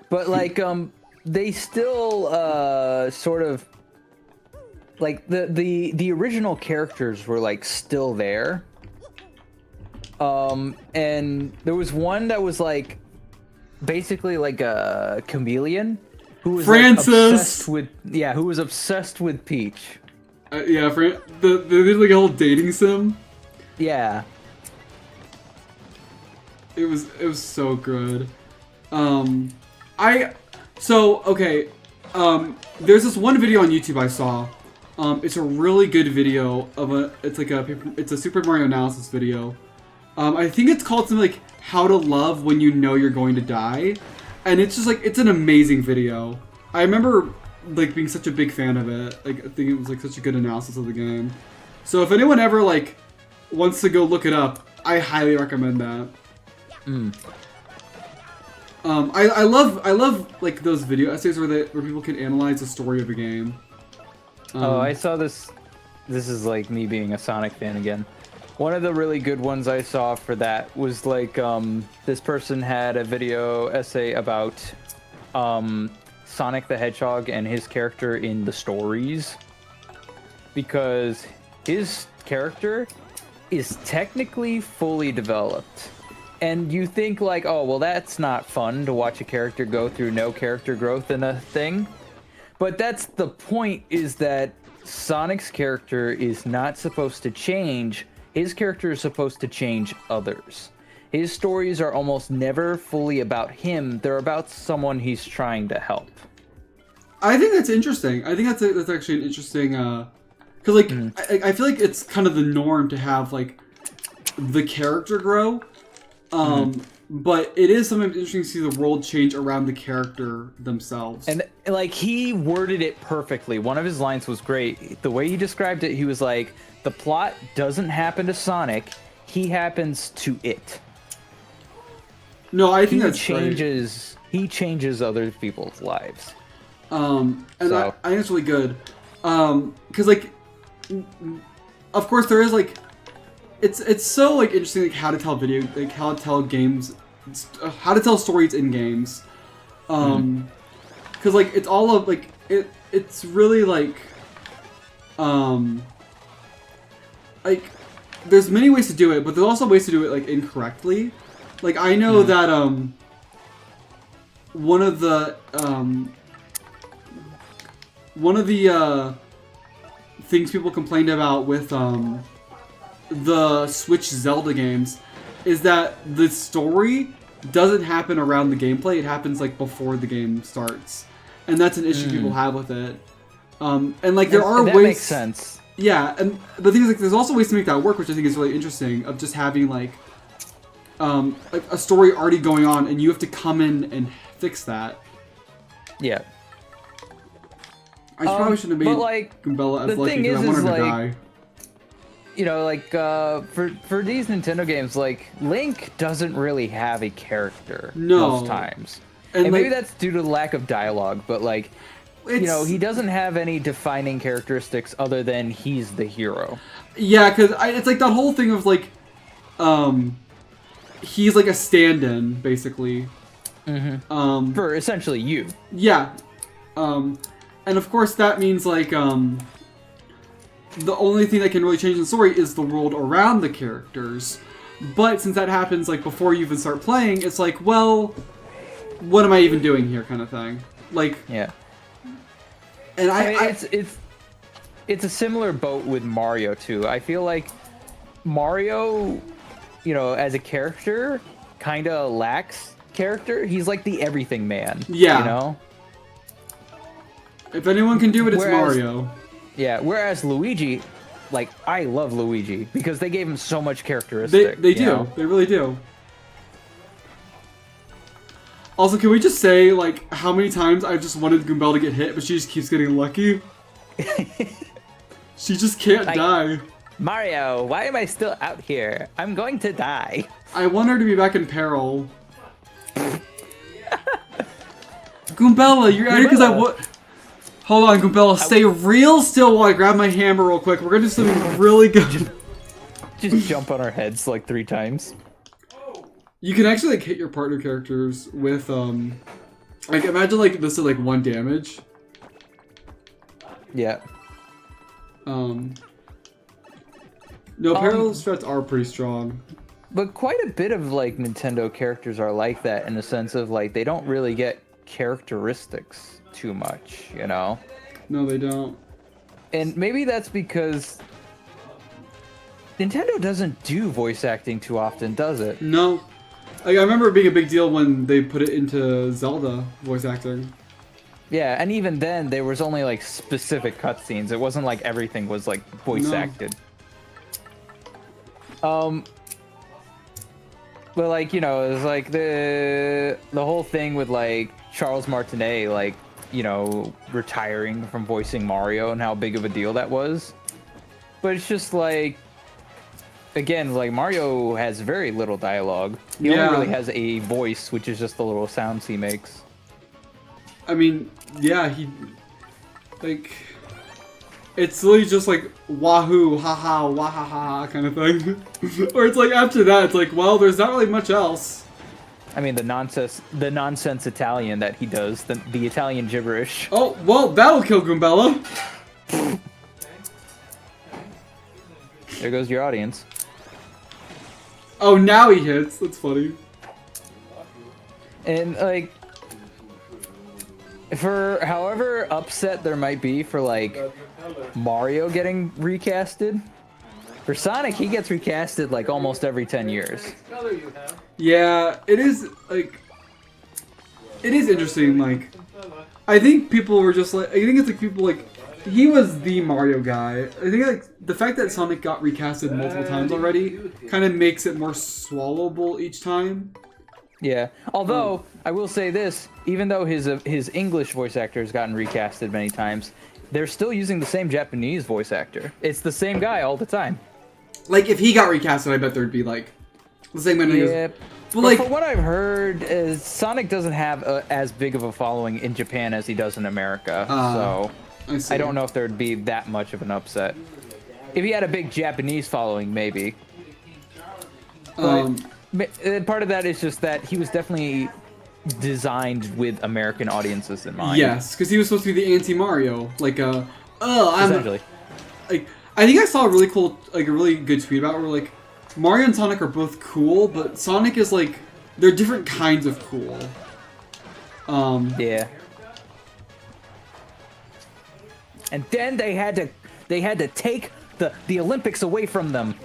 But like they still sort of like the original characters were like still there. And there was one that was like basically like a chameleon who was Francis. Like, obsessed with who was obsessed with Peach. Yeah, there's like a whole dating sim. Yeah. It was so good. There's this one video on YouTube I saw. It's a really good video of it's a Super Mario analysis video. I think it's called something like How to Love When You Know You're Going to Die. And it's just like, it's an amazing video. I remember like being such a big fan of it. Like, I think it was like such a good analysis of the game. So if anyone ever like wants to go look it up, I highly recommend that. I love like those video essays where people can analyze the story of a game. I saw this. This is like me being a Sonic fan again. One of the really good ones I saw for that was like this person had a video essay about Sonic the Hedgehog and his character in the stories, because his character is technically fully developed. And you think like, oh, well, that's not fun to watch a character go through no character growth in a thing. But that's the point, is that Sonic's character is not supposed to change. His character is supposed to change others. His stories are almost never fully about him. They're about someone he's trying to help. I think that's interesting. I think that's actually an interesting, because like I feel like it's kind of the norm to have like the character grow, but it is sometimes interesting to see the world change around the character themselves. And like he worded it perfectly. One of his lines was great. The way he described it, he was like, the plot doesn't happen to Sonic, he happens to it. No, I think that's great. He changes other people's lives. And so. I think it's really good. Because like, of course there is like, it's so like interesting like how to tell how to tell games, how to tell stories in games. Because like it's all of like it's really like there's many ways to do it, but there's also ways to do it like incorrectly. Like I know that one of the things people complained about with the Switch Zelda games is that the story doesn't happen around the gameplay. It happens like before the game starts, and that's an issue people have with it. And like there are ways. That makes sense. Yeah, and the thing is like there's also ways to make that work, which I think is really interesting. Of just having like a story already going on, and you have to come in and fix that. Yeah. I probably should have made but, like, Goombella as the lucky thing because I is, want her to like, die. You know, like, for these Nintendo games, like, Link doesn't really have a character most times. And like, maybe that's due to the lack of dialogue, but, like, you know, he doesn't have any defining characteristics other than he's the hero. Yeah, because it's like that whole thing of, like, he's like a stand-in, basically. Mm-hmm. For essentially you. Yeah. And of course that means, like, the only thing that can really change the story is the world around the characters. But since that happens, like, before you even start playing, it's like, well, what am I even doing here, kind of thing. Like, yeah. And I mean, it's a similar boat with Mario too. I feel like Mario, you know, as a character, kind of lacks character. He's like the everything man. Yeah. You know. If anyone can do it, it's Mario. Yeah. Whereas Luigi, like, I love Luigi because they gave him so much characteristic. They do. Know? They really do. Also, can we just say, like, how many times I've just wanted Goombella to get hit, but she just keeps getting lucky? She just can't die. Mario, why am I still out here? I'm going to die. I want her to be back in peril. Goombella, you're out here because I would. Hold on, Goombella, stay real still while I grab my hammer real quick. We're gonna do something really good. Just jump on our heads like 3 times. You can actually, like, hit your partner characters with, like, imagine, like, this is, like, 1 damage. Yeah. No, parallel strats are pretty strong. But quite a bit of, like, Nintendo characters are like that in the sense of, like, they don't really get characteristics too much, you know? No, they don't. And maybe that's because Nintendo doesn't do voice acting too often, does it? No. Like, I remember it being a big deal when they put it into Zelda voice acting. Yeah, and even then, there was only, like, specific cutscenes. It wasn't like everything was, like, voice acted. But, like, you know, it was like the whole thing with, like, Charles Martinet, like, you know, retiring from voicing Mario and how big of a deal that was. But it's just like, again, like, Mario has very little dialogue. He only really has a voice, which is just the little sounds he makes. I mean, yeah, like, it's literally just like, wahoo, haha, wahaha kind of thing. Or it's like, after that, it's like, well, there's not really much else. I mean, the nonsense Italian that he does, the Italian gibberish. Oh, well, that'll kill Goombella. There goes your audience. Oh, now he hits. That's funny. And, like, for however upset there might be for, like, Mario getting recasted, for Sonic, he gets recasted, like, almost every 10 years. Yeah, it is, like, it is interesting, like, I think people were just like, I think it's like people, like, he was the Mario guy. I think, like, the fact that Sonic got recasted multiple times already kind of makes it more swallowable each time. Yeah, although, I will say this, even though his English voice actor has gotten recasted many times, they're still using the same Japanese voice actor. It's the same guy all the time. Like, if he got recasted, I bet there'd be, like, the same many. Yeah, but like, for what I've heard, is Sonic doesn't have as big of a following in Japan as he does in America, so I don't know if there'd be that much of an upset. If he had a big Japanese following, maybe. But part of that is just that he was definitely designed with American audiences in mind. Yes, because he was supposed to be the anti-Mario, like essentially. Like, I think I saw a really cool, like, a really good tweet about it where, like, Mario and Sonic are both cool, but Sonic is, like, they're different kinds of cool. Yeah. And then they had to take the Olympics away from them.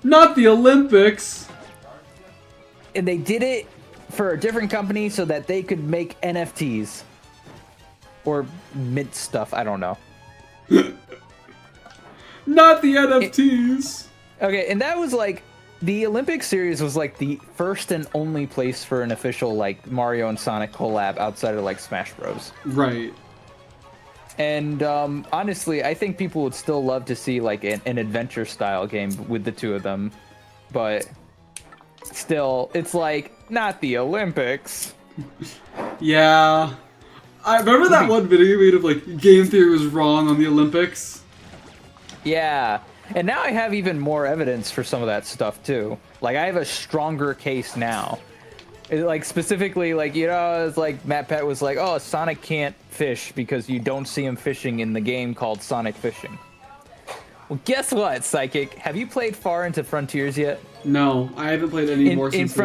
Not the Olympics. And they did it for a different company so that they could make NFTs or mint stuff. I don't know. Not the NFTs. Okay, and that was like the Olympic series was like the first and only place for an official like Mario and Sonic collab outside of like Smash Bros. Right. And honestly, I think people would still love to see like an adventure style game with the two of them, but still, it's like not the Olympics. Yeah. I remember that one video you made of like game theory was wrong on the Olympics. Yeah. And now I have even more evidence for some of that stuff too. Like I have a stronger case now. Like specifically, like, you know, it's like Matt Pett was like, oh, Sonic can't fish because you don't see him fishing in the game called Sonic Fishing. Well, guess what, Psychic? Have you played far into Frontiers yet? No, I haven't played any more since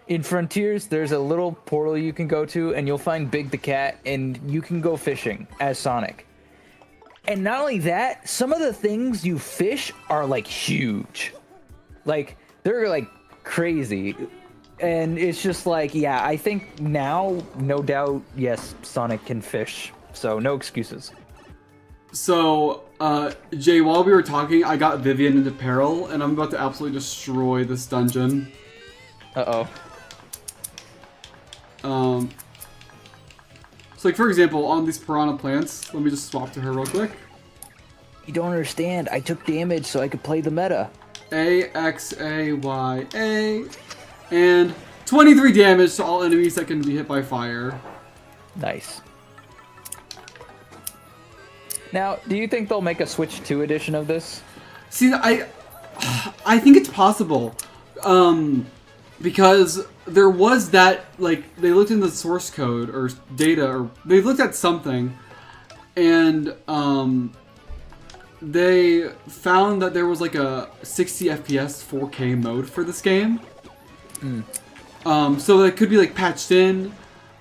In Frontiers, there's a little portal you can go to, and you'll find Big the Cat, and you can go fishing as Sonic. And not only that, some of the things you fish are like huge. Like, they're like crazy. And it's just like, yeah, I think now, no doubt, yes, Sonic can fish. So no excuses. So, Jay, while we were talking, I got Vivian into peril, and I'm about to absolutely destroy this dungeon. Uh-oh. So, like, for example, on these piranha plants, let me just swap to her real quick. You don't understand. I took damage so I could play the meta. A-X-A-Y-A. And 23 damage to all enemies that can be hit by fire. Nice. Now, do you think they'll make a Switch 2 edition of this? See, I think it's possible. Because there was that, like, they looked in the source code or data, or they looked at something, and they found that there was like a 60 FPS 4K mode for this game. So that could be like patched in.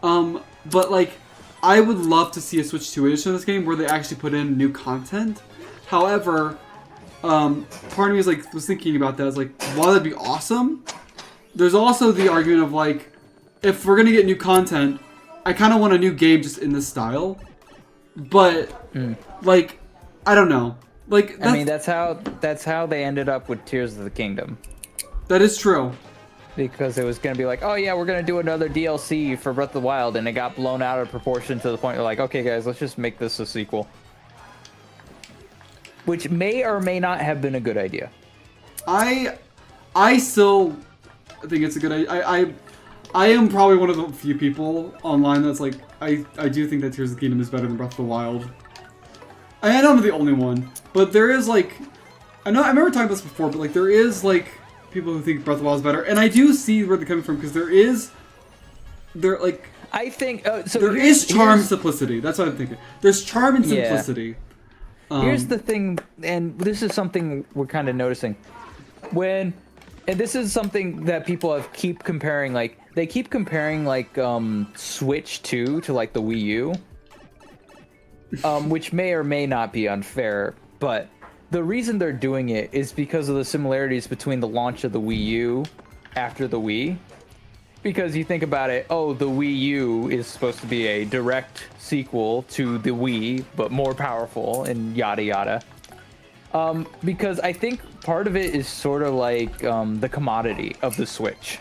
But like, I would love to see a Switch 2 edition of this game where they actually put in new content. However, part of me was thinking about that. I was like, while that'd be awesome, there's also the argument of like, if we're gonna get new content, I kind of want a new game just in this style. But like, I don't know. Like, I mean, that's how they ended up with Tears of the Kingdom. That is true. Because it was going to be like, oh yeah, we're going to do another DLC for Breath of the Wild, and it got blown out of proportion to the point where like, okay guys, let's just make this a sequel. Which may or may not have been a good idea. I still think it's a good idea. I am probably one of the few people online that's like, I do think that Tears of the Kingdom is better than Breath of the Wild. I know I'm the only one, but there is like, I remember talking about this before, but like there is like people who think Breath of the Wild is better, and I do see where they're coming from because there is charm and simplicity. That's what I'm thinking. There's charm and simplicity. Here's the thing, and this is something we're kind of noticing. And this is something that people keep comparing, like, they keep comparing, like, Switch 2 to, like, the Wii U. Which may or may not be unfair, but the reason they're doing it is because of the similarities between the launch of the Wii U after the Wii. Because you think about it, oh, the Wii U is supposed to be a direct sequel to the Wii, but more powerful and yada yada. Because I think part of it is sort of like the commodity of the Switch.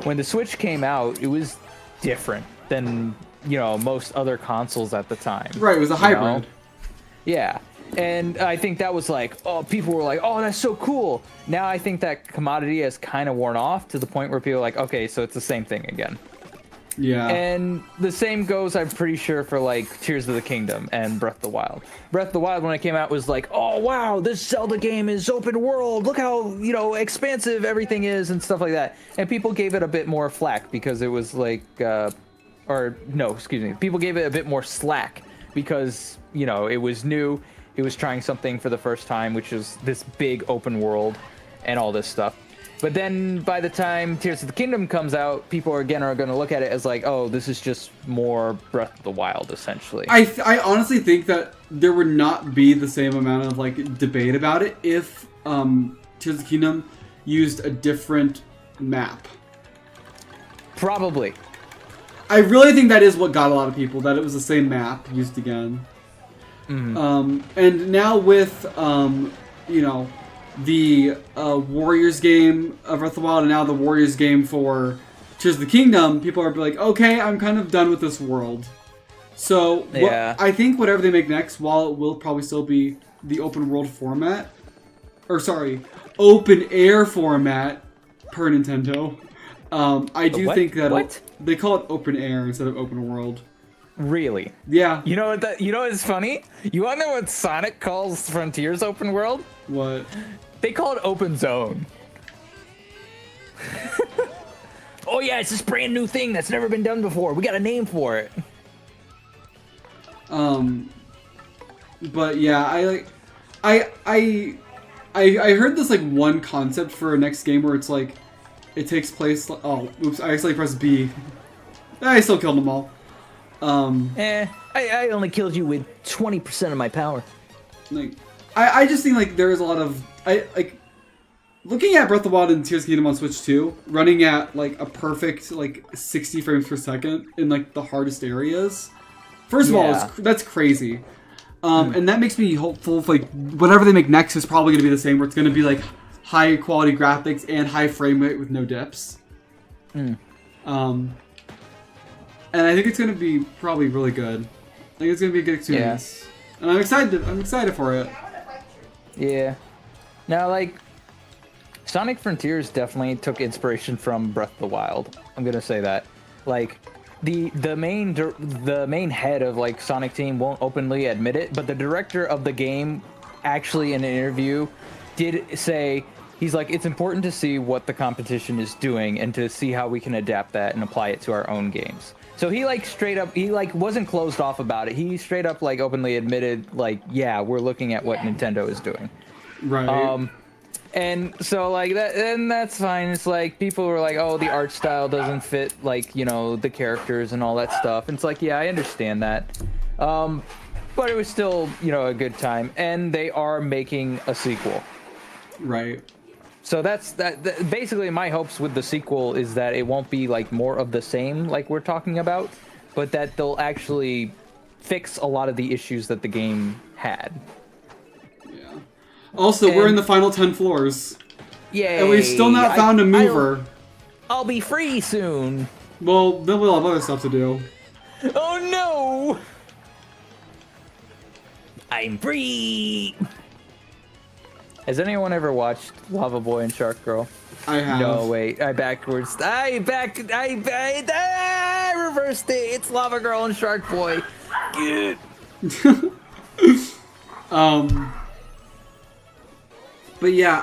When the Switch came out, it was different than, you know, most other consoles at the time. Right, it was a hybrid. Know? Yeah. And I think that was like, oh, people were like, oh, that's so cool. Now I think that commodity has kind of worn off to the point where people are like, okay, so it's the same thing again. Yeah. And the same goes, I'm pretty sure, for like Tears of the Kingdom and Breath of the Wild. Breath of the Wild, when it came out, was like, oh, wow, this Zelda game is open world. Look how, you know, expansive everything is and stuff like that. And people gave it a bit more flack because it was like, people gave it a bit more slack because, you know, it was new. It was trying something for the first time, which is this big open world and all this stuff. But then by the time Tears of the Kingdom comes out, people are going to look at it as like, oh, this is just more Breath of the Wild, essentially. I honestly think that there would not be the same amount of like debate about it if Tears of the Kingdom used a different map. Probably. I really think that is what got a lot of people, that it was the same map used again. Mm-hmm. And now with, you know, the Warriors game of Breath of the Wild and now the Warriors game for Tears of the Kingdom, people are like, okay, I'm kind of done with this world. So I think whatever they make next, while it will probably still be the open world format, or sorry, open air format per Nintendo, I do think that they call it open air instead of open world. Really? Yeah. You know what's funny? You wanna know what Sonic calls Frontiers open world? What? They call it open zone. Oh yeah, it's this brand new thing that's never been done before. We got a name for it. But yeah, I heard this like one concept for a next game where it's like it takes place. Oh, oops! I accidentally pressed B. I still killed them all. I only killed you with 20% of my power. Like, I just think like there is a lot of looking at Breath of the Wild and Tears of the Kingdom on Switch 2, running at like a perfect like 60 frames per second in like the hardest areas. First of all, that's crazy. And that makes me hopeful for, like, whatever they make next is probably going to be the same, where it's going to be like high quality graphics and high frame rate with no dips. And I think it's going to be probably really good. I think it's going to be a good experience. Yeah. And I'm excited for it. Yeah. Now, like, Sonic Frontiers definitely took inspiration from Breath of the Wild. I'm going to say that. Like, the main head of like Sonic Team won't openly admit it, but the director of the game actually in an interview did say, he's like, it's important to see what the competition is doing and to see how we can adapt that and apply it to our own games. So he like straight up, he like wasn't closed off about it. He straight up like openly admitted like, yeah, we're looking at what Nintendo is doing. Right. And so, like, and that's fine. It's like, people were like, oh, the art style doesn't fit, like, you know, the characters and all that stuff. And it's like, yeah, I understand that. But it was still, you know, a good time. And they are making a sequel. Right. So that's basically my hopes with the sequel is that it won't be, like, more of the same, like we're talking about, but that they'll actually fix a lot of the issues that the game had. Also, we're in the final 10 floors. Yay! And we've still not found a mover. I'll be free soon. Well, then we'll have other stuff to do. Oh no! I'm free. Has anyone ever watched Lava Boy and Shark Girl? I have. No, wait. I reversed it. It's Lava Girl and Shark Boy. Good. But yeah,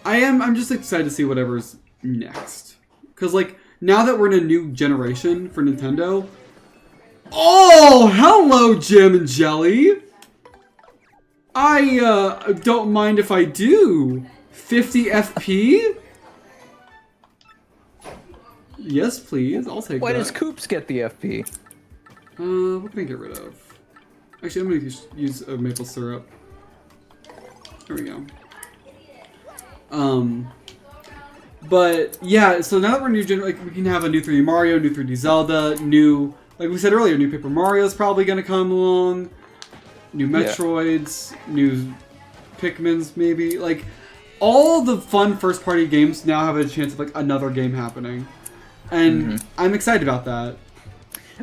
I'm just excited to see whatever's next. Cause like now that we're in a new generation for Nintendo. Oh, hello, Jim and Jelly. I don't mind if I do. 50 FP? Yes, please. I'll take Why that. does Koops get the FP? What can I get rid of? Actually, I'm gonna use maple syrup. There we go. But yeah, so now that we're new gen, like we can have a new 3D Mario, new 3D Zelda, new, like we said earlier, new Paper Mario is probably gonna come along, new Metroids, new Pikmins maybe. Like all the fun first-party games now have a chance of like another game happening, and I'm excited about that.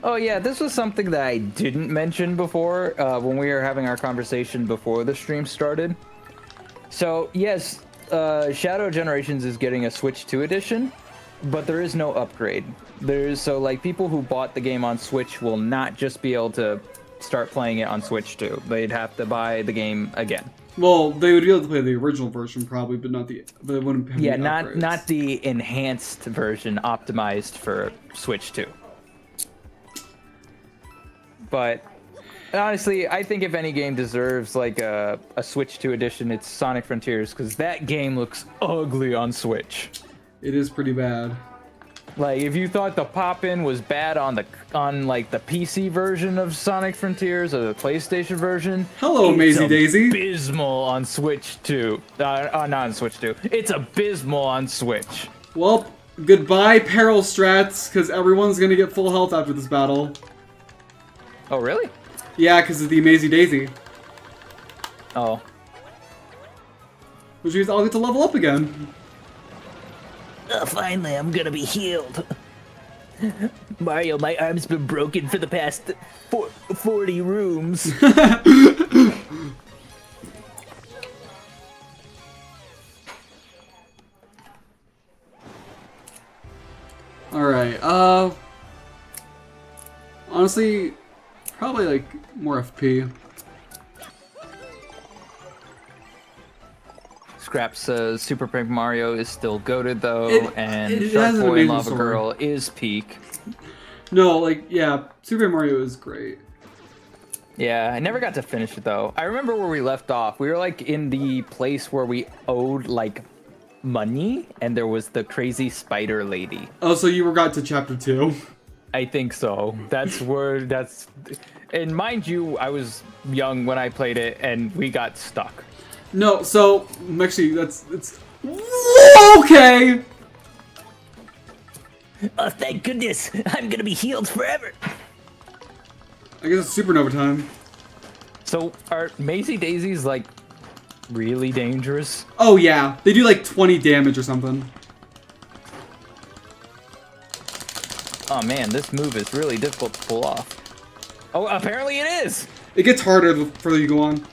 Oh yeah, this was something that I didn't mention before when we were having our conversation before the stream started. So yes, Shadow Generations is getting a Switch 2 edition, but there is no upgrade. So like people who bought the game on Switch will not just be able to start playing it on Switch 2. They'd have to buy the game again. Well, they would be able to play the original version probably, but they wouldn't have any not upgrades. not the enhanced version optimized for Switch 2. But honestly, I think if any game deserves like a Switch 2 edition, it's Sonic Frontiers, because that game looks ugly on Switch. It is pretty bad. Like if you thought the pop-in was bad on like the PC version of Sonic Frontiers or the PlayStation version, hello, Maisie Daisy. Abysmal on Switch 2. Not on Switch 2. It's abysmal on Switch. Well, goodbye, Peril Strats, because everyone's gonna get full health after this battle. Oh really? Yeah, because of the Maisie Daisy. Oh. which means I'll get to level up again. Finally, I'm gonna be healed. Mario, my arm's been broken for the past 40 rooms. Alright, honestly, probably like more FP. Scrap says Super Paper Mario is still goated though, and it Shark has an Boy and amazing Lava story. Girl is peak. No, like, yeah, Super Mario is great. Yeah, I never got to finish it though. I remember where we left off. We were like in the place where we owed like money, and there was the crazy spider lady. Oh, so you got to chapter 2. I think so. That's where that's. And mind you, I was young when I played it, and we got stuck. No, so actually, it's okay. Oh, thank goodness. I'm gonna be healed forever. I guess it's supernova time. So are Maisie Daisies like really dangerous? Oh yeah, they do like 20 damage or something. Oh man, this move is really difficult to pull off. Oh, apparently it is! It gets harder the further you go on.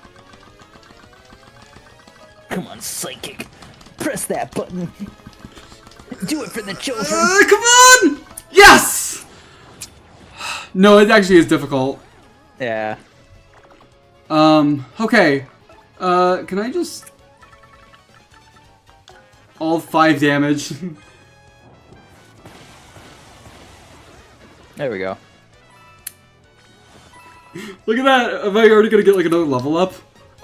Come on, Psychic. Press that button. Do it for the children. Come on! Yes! No, it actually is difficult. Yeah. Okay. Can I just... All 5 damage. There we go. Look at that! Am I already gonna get like another level up?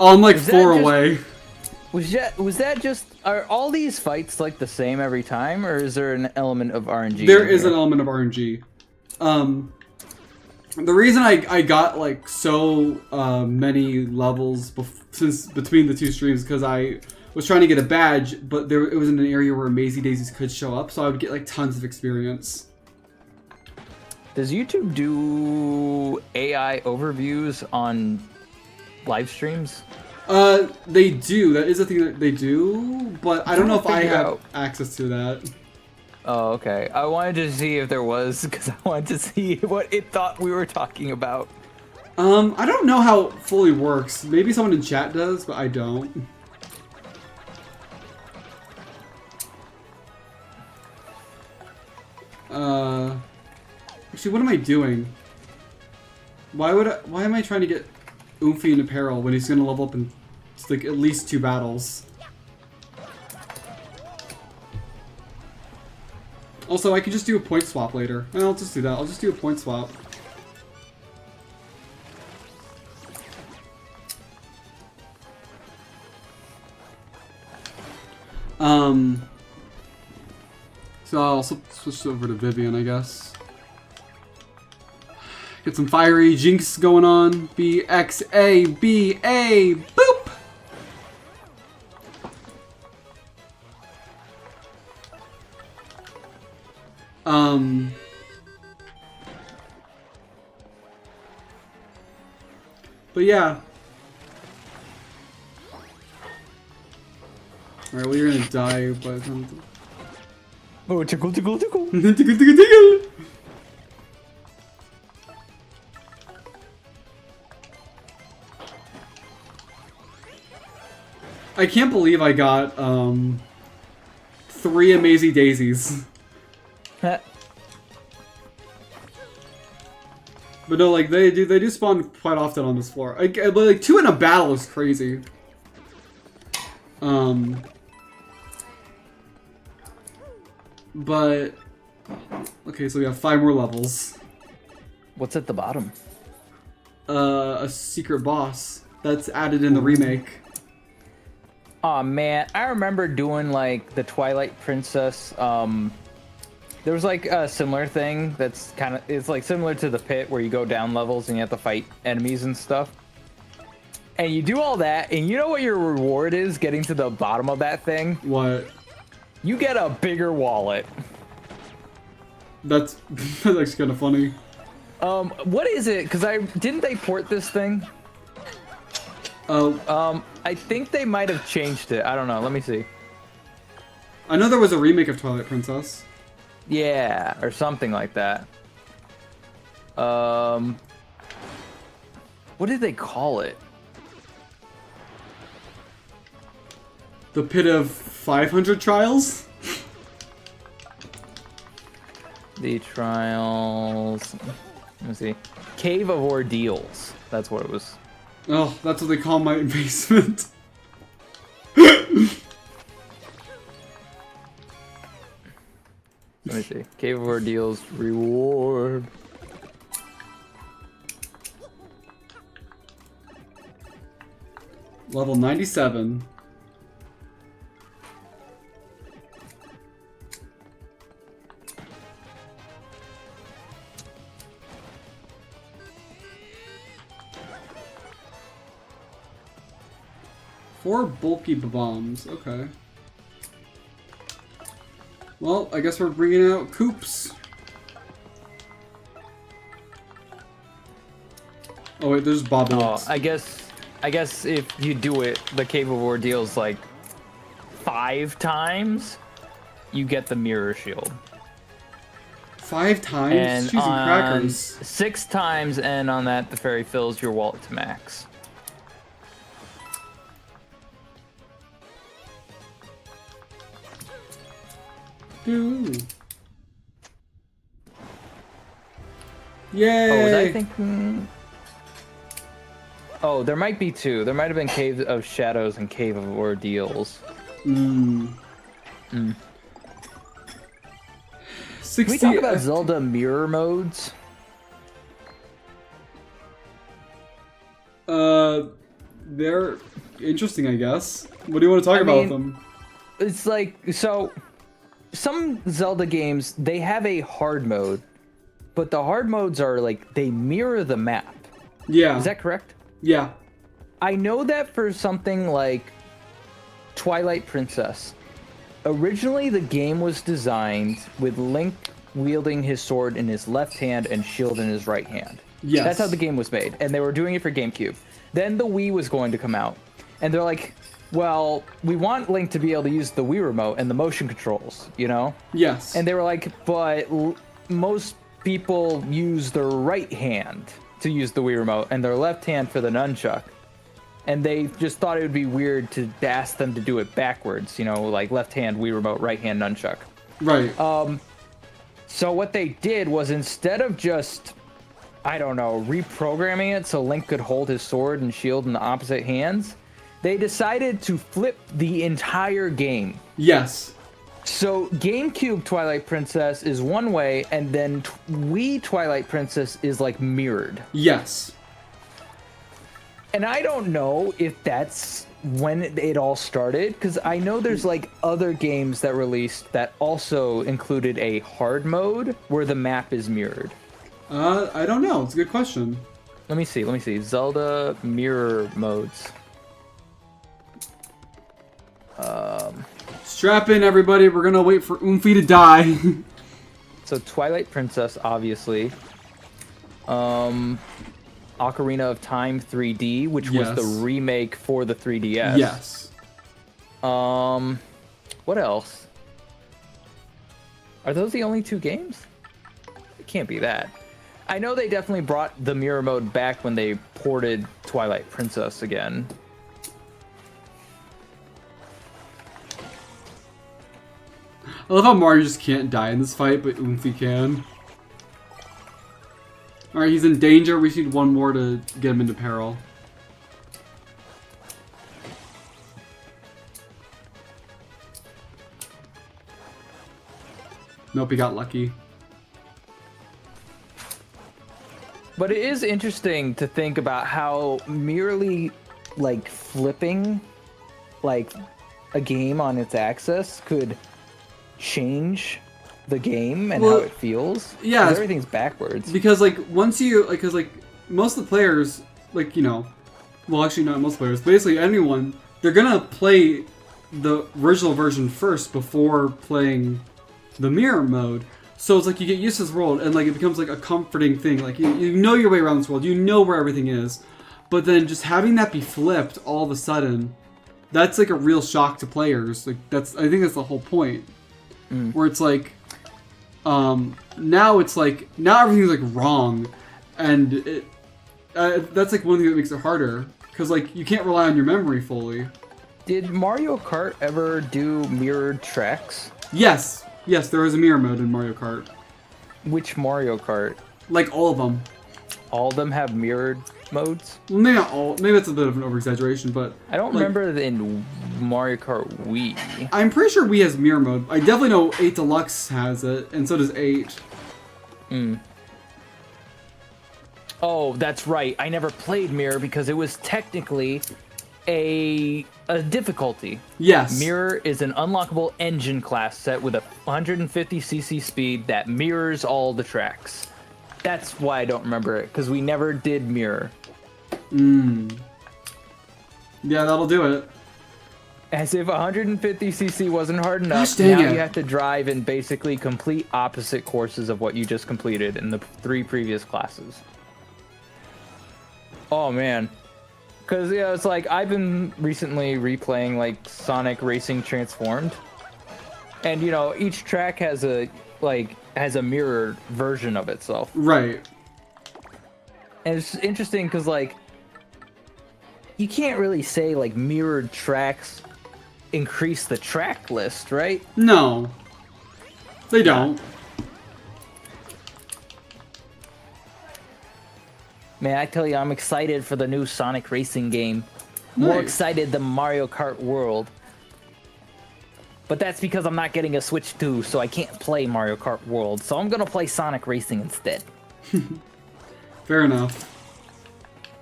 Oh, I'm like Was that 4 just- away. Was that just... Are all these fights like the same every time, or is there an element of RNG? There is an element of RNG. The reason I got like so many levels since between the 2 streams because I was trying to get a badge, but it was in an area where Maisie Daisies could show up, so I would get like tons of experience. Does YouTube do AI overviews on live streams? They do. That is a thing that they do, but I don't know if I figure have out. access to that. Oh, okay. I wanted to see if there was, because I wanted to see what it thought we were talking about. I don't know how it fully works. Maybe someone in chat does, but I don't. Actually, what am I doing? Why am I trying to get Oomphy in apparel when he's gonna level up in like at least 2 battles? Also, I could just do a point swap later. I'll just do that. I'll just do a point swap. So I'll switch over to Vivian, I guess. Get some fiery jinx going on. B-X-A-B-A, boop! But yeah. Alright, well, you're gonna die by the time. Oh, tickle, tickle, tickle. Tickle, tickle, tickle! I can't believe I got 3 Amazing Daisies. But no, like they do spawn quite often on this floor. Like 2 in a battle is crazy. But okay, so we have 5 more levels. What's at the bottom? A secret boss that's added in the remake. Oh man, I remember doing like the Twilight Princess. There was like a similar thing that's it's like similar to the pit where you go down levels and you have to fight enemies and stuff. And you do all that, and you know what your reward is getting to the bottom of that thing? What? You get a bigger wallet. That's actually kind of funny. What is it? Because didn't they port this thing? Oh, I think they might have changed it. I don't know. Let me see. I know there was a remake of Twilight Princess. Yeah, or something like that. What did they call it? The Pit of 500 Trials? The Trials. Let me see. Cave of Ordeals. That's what it was. Oh, that's what they call my basement. Let me see. Cave of Ordeals reward. Level 97. Four bulky bombs. Okay. Well, I guess we're bringing out Coops. Oh wait, there's Bobbleheads. Oh, I guess if you do it, the Cave of Ordeals like 5 times, you get the mirror shield. 5 times? And Cheese and on crackers. 6 times, and on that, the fairy fills your wallet to max. Ooh. Yay! Oh, was I thinking? Oh, there might be 2. There might have been Cave of Shadows and Cave of Ordeals. Hmm. 60 Can we talk about Zelda mirror modes? They're interesting, I guess. What do you want to talk about with them? It's like, so, some Zelda games, they have a hard mode, but the hard modes are like, they mirror the map. Yeah. Is that correct? Yeah. I know that for something like Twilight Princess, originally the game was designed with Link wielding his sword in his left hand and shield in his right hand. Yes. That's how the game was made, and they were doing it for GameCube. Then the Wii was going to come out, and they're like, well, we want Link to be able to use the Wii remote and the motion controls, you know? Yes. And they were like, but most people use their right hand to use the Wii remote and their left hand for the nunchuck. And they just thought it would be weird to ask them to do it backwards, you know, like left hand Wii remote, right hand nunchuck. Right. So what they did was, instead of just, I don't know, reprogramming it so Link could hold his sword and shield in the opposite hands, they decided to flip the entire game. Yes. So GameCube Twilight Princess is one way, and then Wii Twilight Princess is like mirrored. Yes. And I don't know if that's when it all started, because I know there's like other games that released that also included a hard mode where the map is mirrored. I don't know. It's a good question. Let me see. Zelda mirror modes. Strap in, everybody. We're gonna wait for Oomphy to die. So Twilight Princess, obviously. Ocarina of Time 3D, which was the remake for the 3DS. Yes. What else? Are those the only 2 games? It can't be that. I know they definitely brought the mirror mode back when they ported Twilight Princess again. I love how Mario just can't die in this fight, but Oomphy can. Alright, he's in danger. We just need one more to get him into peril. Nope, he got lucky. But it is interesting to think about how merely, like, flipping, like, a game on its axis could change the game and how it feels. Yeah, 'cause everything's backwards. Because like once you like, because like most of the players, like, you know, well, actually not most players, basically anyone, they're gonna play the original version first before playing the mirror mode. So it's like you get used to this world, and like it becomes like a comforting thing. Like you know your way around this world, you know where everything is. But then just having that be flipped all of a sudden, that's like a real shock to players. Like I think that's the whole point. Where it's like, now everything's like wrong, and that's like one thing that makes it harder because like you can't rely on your memory fully. Did Mario Kart ever do mirrored tracks? Yes, there is a mirror mode in Mario Kart. Which Mario Kart? Like all of them. All of them have mirrored modes? Well, maybe not all. Maybe that's a bit of an over-exaggeration, but I don't remember in Mario Kart Wii. I'm pretty sure Wii has mirror mode. I definitely know 8 Deluxe has it, and so does 8. Oh, that's right. I never played Mirror because it was technically a difficulty. Yes. Mirror is an unlockable engine class set with a 150cc speed that mirrors all the tracks. That's why I don't remember it, because we never did Mirror. Yeah, that'll do it. As if 150cc wasn't hard enough, Gosh, dang now it. you have to drive in basically complete opposite courses of what you just completed in the 3 previous classes. Oh, man. Because, yeah, it's like, I've been recently replaying, like, Sonic Racing Transformed. And, you know, each track has a mirrored version of itself. Right. And it's interesting because, like, you can't really say, like, mirrored tracks increase the track list, right? No. They don't. Man, I tell you, I'm excited for the new Sonic Racing game. More Nice. excited than Mario Kart World. But that's because I'm not getting a Switch 2, so I can't play Mario Kart World. So I'm gonna play Sonic Racing instead. Fair enough.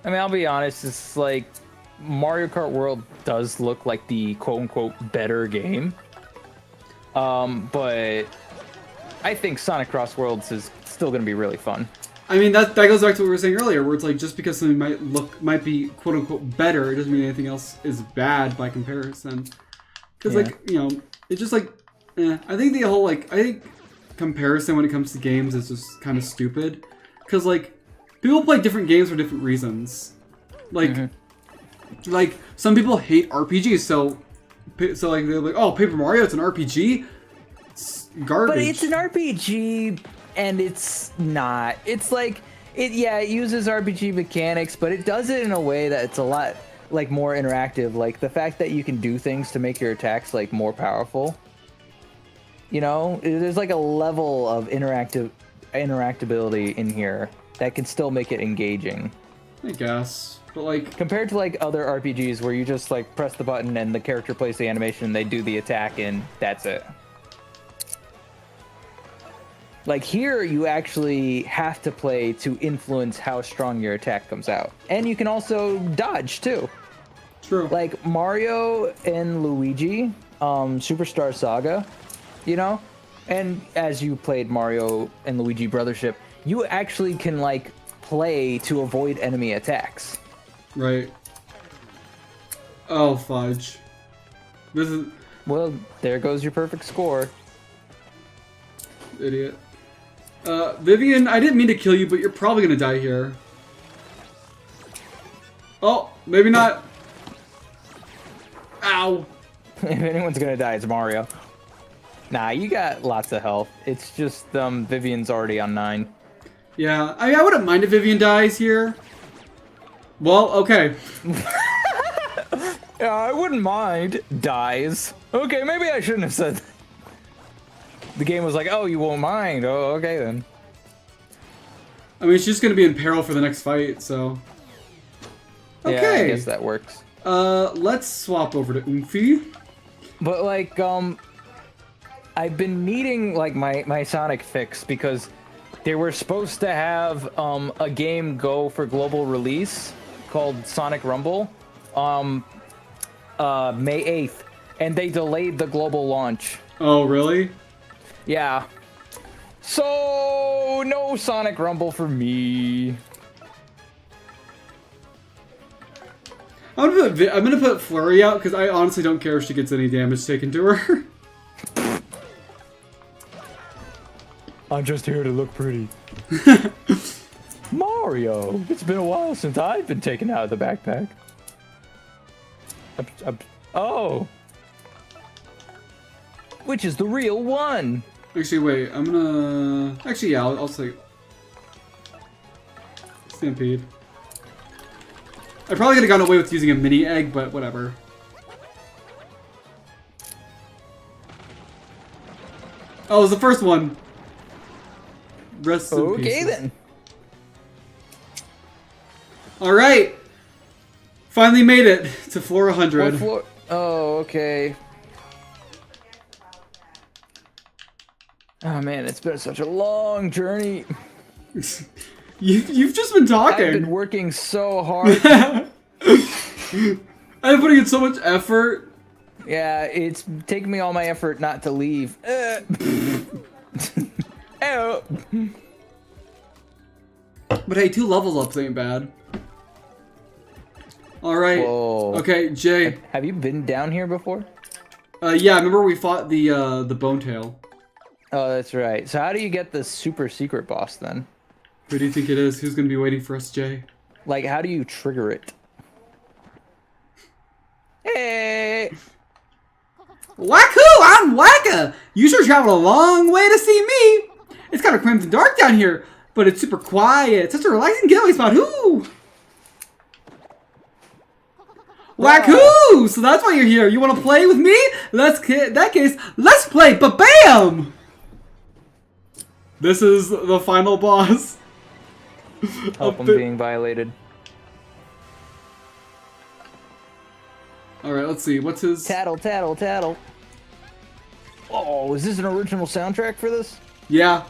I mean, I'll be honest, it's like, Mario Kart World does look like the quote-unquote better game. But I think Sonic Cross Worlds is still going to be really fun. I mean, that goes back to what we were saying earlier, where it's like, just because something might be quote-unquote better, it doesn't mean anything else is bad by comparison. Because, Yeah. like, you know, it's just like, I think the whole, like, I think comparison when it comes to games is just kind of stupid. Because, like, people play different games for different reasons. Like, like, some people hate RPGs, so like, they're like, oh, Paper Mario, it's an RPG? It's garbage. But it's an RPG, and it's not. It's like, it uses RPG mechanics, but it does it in a way that it's a lot, like, more interactive. Like, the fact that you can do things to make your attacks, like, more powerful. You know? There's, like, a level of interactability in here that can still make it engaging. I guess. But, like, Compared to, like, other RPGs where you just, like, press the button and the character plays the animation and they do the attack and that's it. Like, here you actually have to play to influence how strong your attack comes out. And you can also dodge, too. true. Like, Mario and Luigi, Superstar Saga, you know? And as you played Mario and Luigi Brothership, you actually can, like, play to avoid enemy attacks. Right. Oh, fudge. This is... Well, there goes your perfect score. Idiot. Vivian, I didn't mean to kill you, but you're probably gonna die here. Oh, maybe not. Ow. If anyone's gonna die, it's Mario. Nah, you got lots of health. It's just, Vivian's already on 9. Yeah, I mean, I wouldn't mind if Vivian dies here. Well, okay. Yeah, I wouldn't mind. Dies. Okay, maybe I shouldn't have said that. The game was like, oh, you won't mind. Oh, okay then. I mean, she's gonna be in peril for the next fight, so... Yeah, I Okay. guess that works. Let's swap over to Oomphy. But, like, I've been needing, like, my Sonic fix because they were supposed to have a game go for global release called Sonic Rumble May 8th, and they delayed the global launch. Oh, really? Yeah. So, no Sonic Rumble for me. I'm gonna put Flurry out because I honestly don't care if she gets any damage taken to her. I'm just here to look pretty. Mario, it's been a while since I've been taken out of the backpack. Oh. Which is the real one? Actually, wait. I'm gonna. Actually, yeah. I'll say. Stampede. I probably could have gotten away with using a mini egg, but whatever. Oh, it was the first one. Rest in Okay pieces. then. All right. Finally made it to floor 100. What floor? Oh, okay. Oh man, it's been such a long journey. You've just been talking. I've been working so hard. I'm putting in so much effort. Yeah, it's taken me all my effort not to leave. Oh. But hey, 2 levels up ain't bad. All right. Whoa. Okay, Jay. Have you been down here before? Yeah, remember we fought the bone tail. Oh, that's right. So how do you get the super secret boss then? Who do you think it is? Who's gonna be waiting for us, Jay? Like, how do you trigger it? Hey! Wacko! I'm Wacka! You sure traveled a long way to see me! It's kind of crimson dark down here, but it's super quiet. Such a relaxing getaway spot. Whoo! Wacko! So that's why you're here. You want to play with me? In that case, let's play. Ba-bam! This is the final boss. Help, I'm being violated. Alright, let's see. What's his... Tattle, tattle, tattle. Oh, is this an original soundtrack for this? Yeah.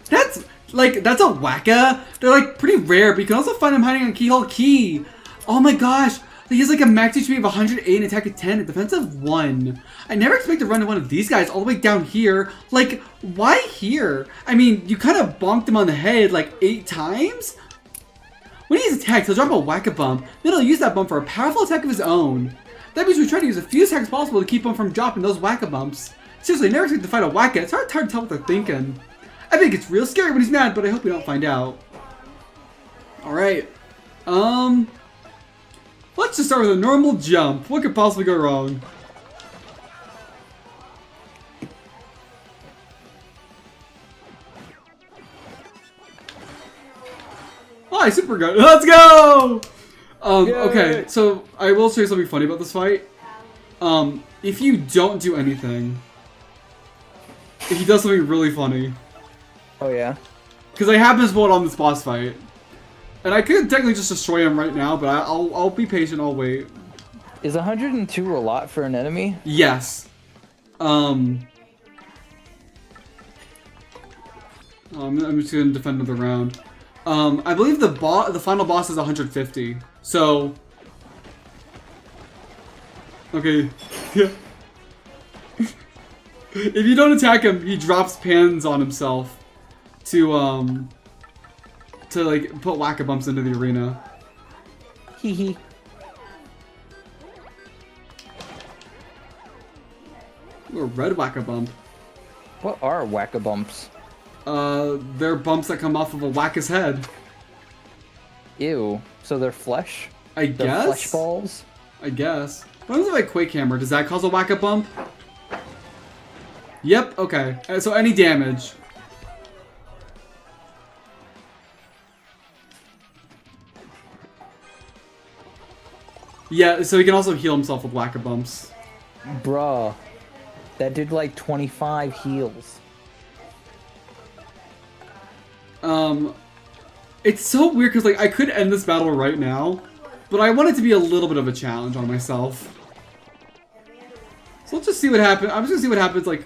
That's a Wacka. They're like pretty rare, but you can also find them hiding on Keyhole Key. Oh my gosh. He has like a max HP of 108 and attack of 10 and defense of 1. I never expect to run into one of these guys all the way down here. Like, why here? I mean, you kind of bonked him on the head like 8 times? When he's attacked, he'll drop a Wacka bump, then he'll use that bump for a powerful attack of his own. That means we try to use a few attacks possible to keep him from dropping those Wacka bumps. Seriously, I never expect to fight a Wacka. It's hard to tell what they're thinking. I think it's real scary when he's mad, but I hope we don't find out. Alright. Let's just start with a normal jump. What could possibly go wrong? Hi, super good. Let's go! Okay, so I will say something funny about this fight. If you don't do anything, he does something really funny. Oh yeah? Because I have this one on this boss fight. And I could technically just destroy him right now, but I'll be patient, I'll wait. Is 102 a lot for an enemy? Yes. I'm just gonna defend another round. I believe the final boss is 150. So okay. Yeah. If you don't attack him, he drops pans on himself to like put Wacka bumps into the arena. Hee hee. Ooh, a red Wacka bump. What are Wacka bumps? They're bumps that come off of a Wacka's head. Ew. So they're flesh? I They're guess. flesh balls? I guess. What is it like Quake Hammer? Does that cause a Wacka bump? Yep. Okay. So any damage. Yeah, so he can also heal himself with Wacka bumps. Bruh. That did like 25 heals. It's so weird because like I could end this battle right now, but I want it to be a little bit of a challenge on myself. So let's just see what happens. I'm just gonna see what happens. Like,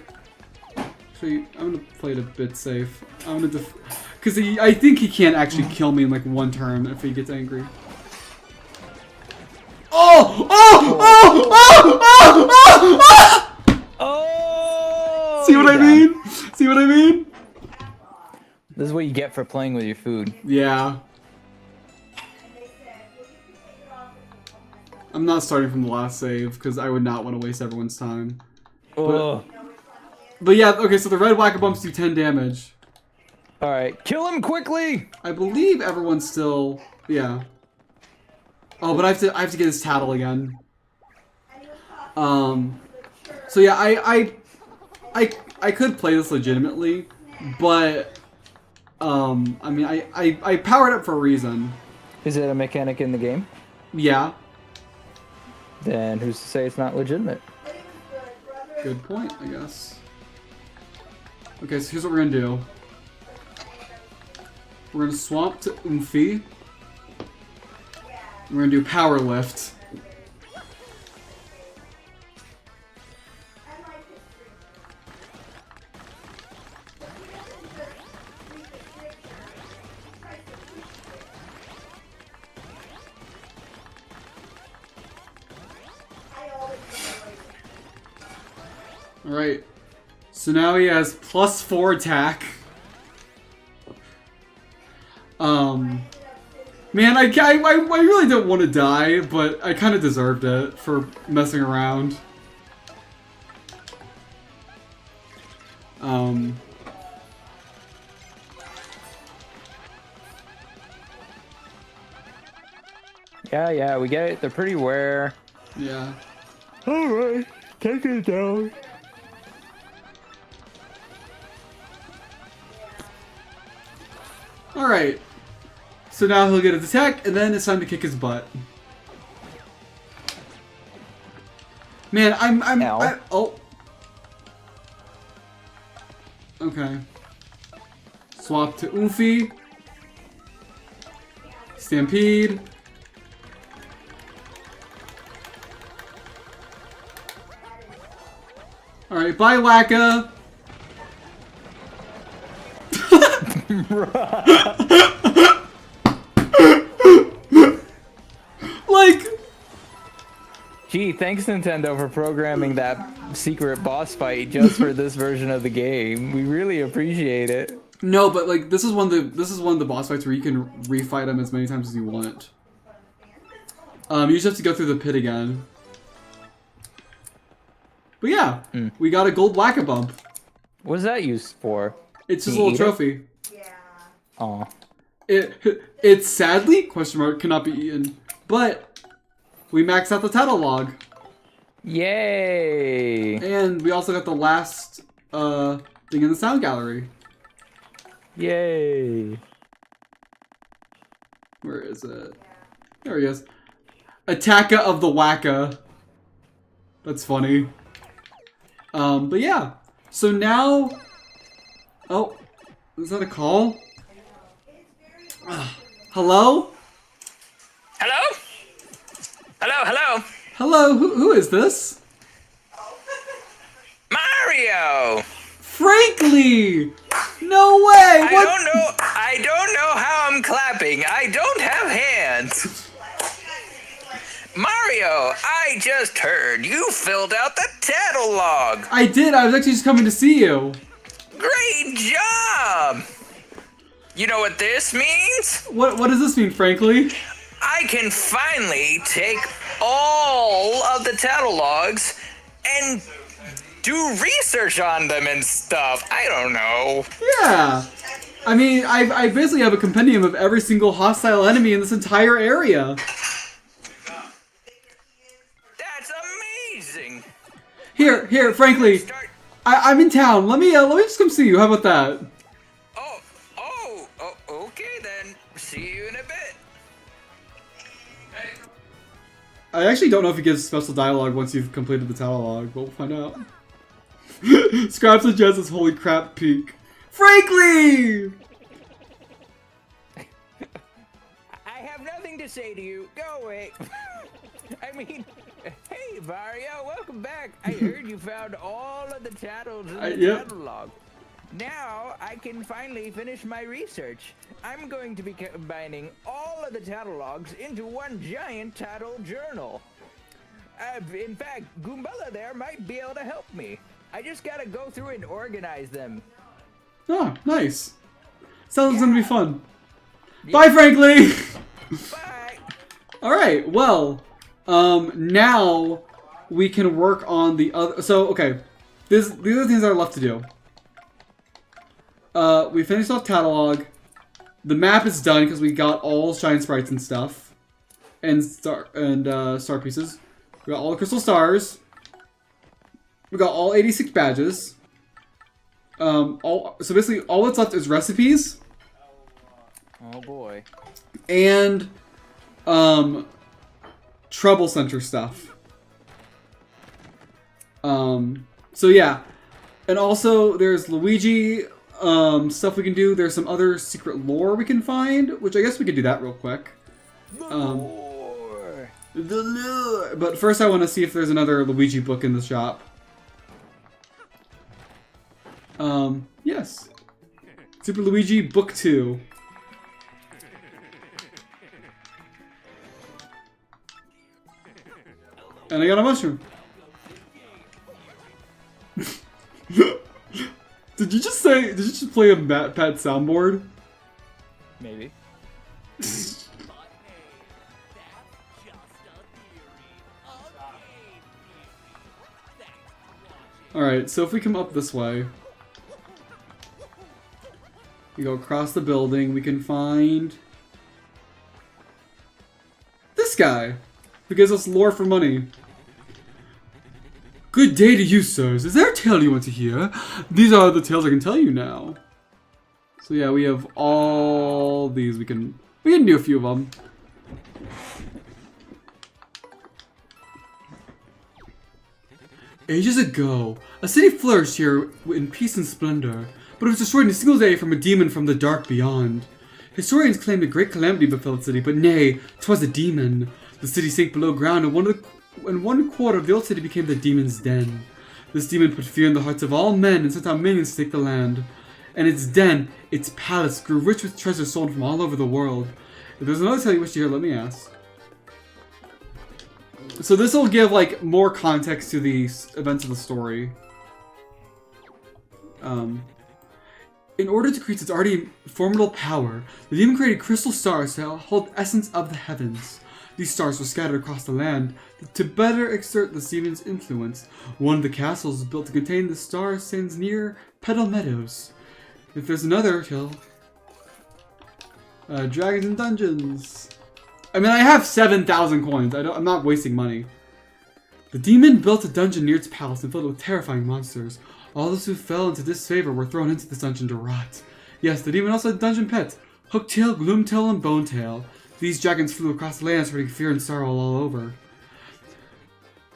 actually, I'm gonna play it a bit safe. I'm gonna because I think he can't actually kill me in like one turn if he gets angry. Oh! Oh! Oh! Oh! Oh! Oh! Oh! See what I mean? See what I mean? This is what you get for playing with your food. Yeah. I'm not starting from the last save because I would not want to waste everyone's time. But yeah, okay, so the red Wacka bumps do 10 damage. All right, kill him quickly. I believe everyone's still, yeah. Oh, but I have to get his tattle again. So yeah, I could play this legitimately, but I mean, I powered up for a reason. Is it a mechanic in the game? Yeah. Then who's to say it's not legitimate? Good point, I guess. Okay, so here's what we're gonna do. We're gonna swap to Oomphy. We're gonna do power lift. Alright, so now he has +4 attack. Man, I really don't want to die, but I kind of deserved it for messing around. Yeah, we get it. They're pretty rare. Yeah. Alright, take it down. Alright. So now he'll get his attack, and then it's time to kick his butt. Man, oh. Okay. Swap to Oomphy. Stampede. Alright, bye Wacka. Like, gee, thanks Nintendo for programming that secret boss fight just for this version of the game. We really appreciate it. no, but like this is one of the boss fights where you can refight him as many times as you want. You just have to go through the pit again. But yeah, we got a gold Wacka bump. What's that used for? It's just Can a you little eat it? trophy. Aw. It sadly cannot be eaten, but we maxed out the title log, Yay! and we also got the last thing in the sound gallery. Yay! Where is it? There he is. Attacka of the Wacka. That's funny. But yeah. So now, oh, is that a call? Hello? Hello? Hello? Hello, who is this? Mario! Frankly! No way! What? I don't know how I'm clapping. I don't have hands. Mario, I just heard you filled out the tattle log. I did, I was actually just coming to see you. Great job! You know what this means? What does this mean, frankly? I can finally take all of the tattle logs and do research on them and stuff. I don't know. Yeah. I mean, I basically have a compendium of every single hostile enemy in this entire area. That's amazing. Here, frankly, I'm in town. Let me just come see you. How about that? Okay then. See you in a bit. I actually don't know if he gives special dialogue once you've completed the catalog, but we'll find out. Scraps and Jess's holy crap peak. Frankly! I have nothing to say to you. Go away. I mean, hey, Mario, welcome back. I heard you found all of the tattles in the Yep. catalog. Now I can finally finish my research. I'm going to be combining all of the tattle logs into one giant tattle journal. In fact, Goombella there might be able to help me. I just gotta go through and organize them. Oh, nice. Sounds gonna be fun. Bye, frankly! Bye! Alright, well, now we can work on the other. So, okay, these are the things that are left to do. we finished off catalog. The map is done because we got all shine sprites and stuff, and star pieces. We got all the crystal stars. We got all 86 badges. So basically, all that's left is recipes. Oh boy. And trouble center stuff. So yeah, and also there's Luigi stuff we can do. There's some other secret lore we can find, which I guess we could do that real quick. The lore. But first, I want to see if there's another Luigi book in the shop. Yes. Super Luigi Book 2. And I got a mushroom. Did you just play a MatPat soundboard? Maybe. Alright, so if we come up this way, we go across the building, we can find this guy, who gives us lore for money. Good day to you, sirs. Is there a tale you want to hear? These are the tales I can tell you now. So yeah, we have all these. We can do a few of them. Ages ago, a city flourished here in peace and splendor, but it was destroyed in a single day from a demon from the dark beyond. Historians claim a great calamity befell the city, but nay, 'twas a demon. The city sank below ground, and one quarter of the old city became the demon's den. This demon put fear in the hearts of all men and sent out minions to take the land. And its den, its palace, grew rich with treasures stolen from all over the world. If there's another tale you wish to hear, let me ask. So this will give like more context to the events of the story. In order to create its already formidable power, the demon created crystal stars to hold the essence of the heavens. These stars were scattered across the land to better exert the demon's influence. One of the castles built to contain the star stands near Petal Meadows. If there's another tale, Dragons and Dungeons. I mean, I have 7,000 coins. I'm not wasting money. The demon built a dungeon near its palace and filled it with terrifying monsters. All those who fell into disfavor were thrown into this dungeon to rot. Yes, the demon also had dungeon pets: Hooktail, Gloomtail, and Bonetail. These dragons flew across the land, spreading fear and sorrow all over.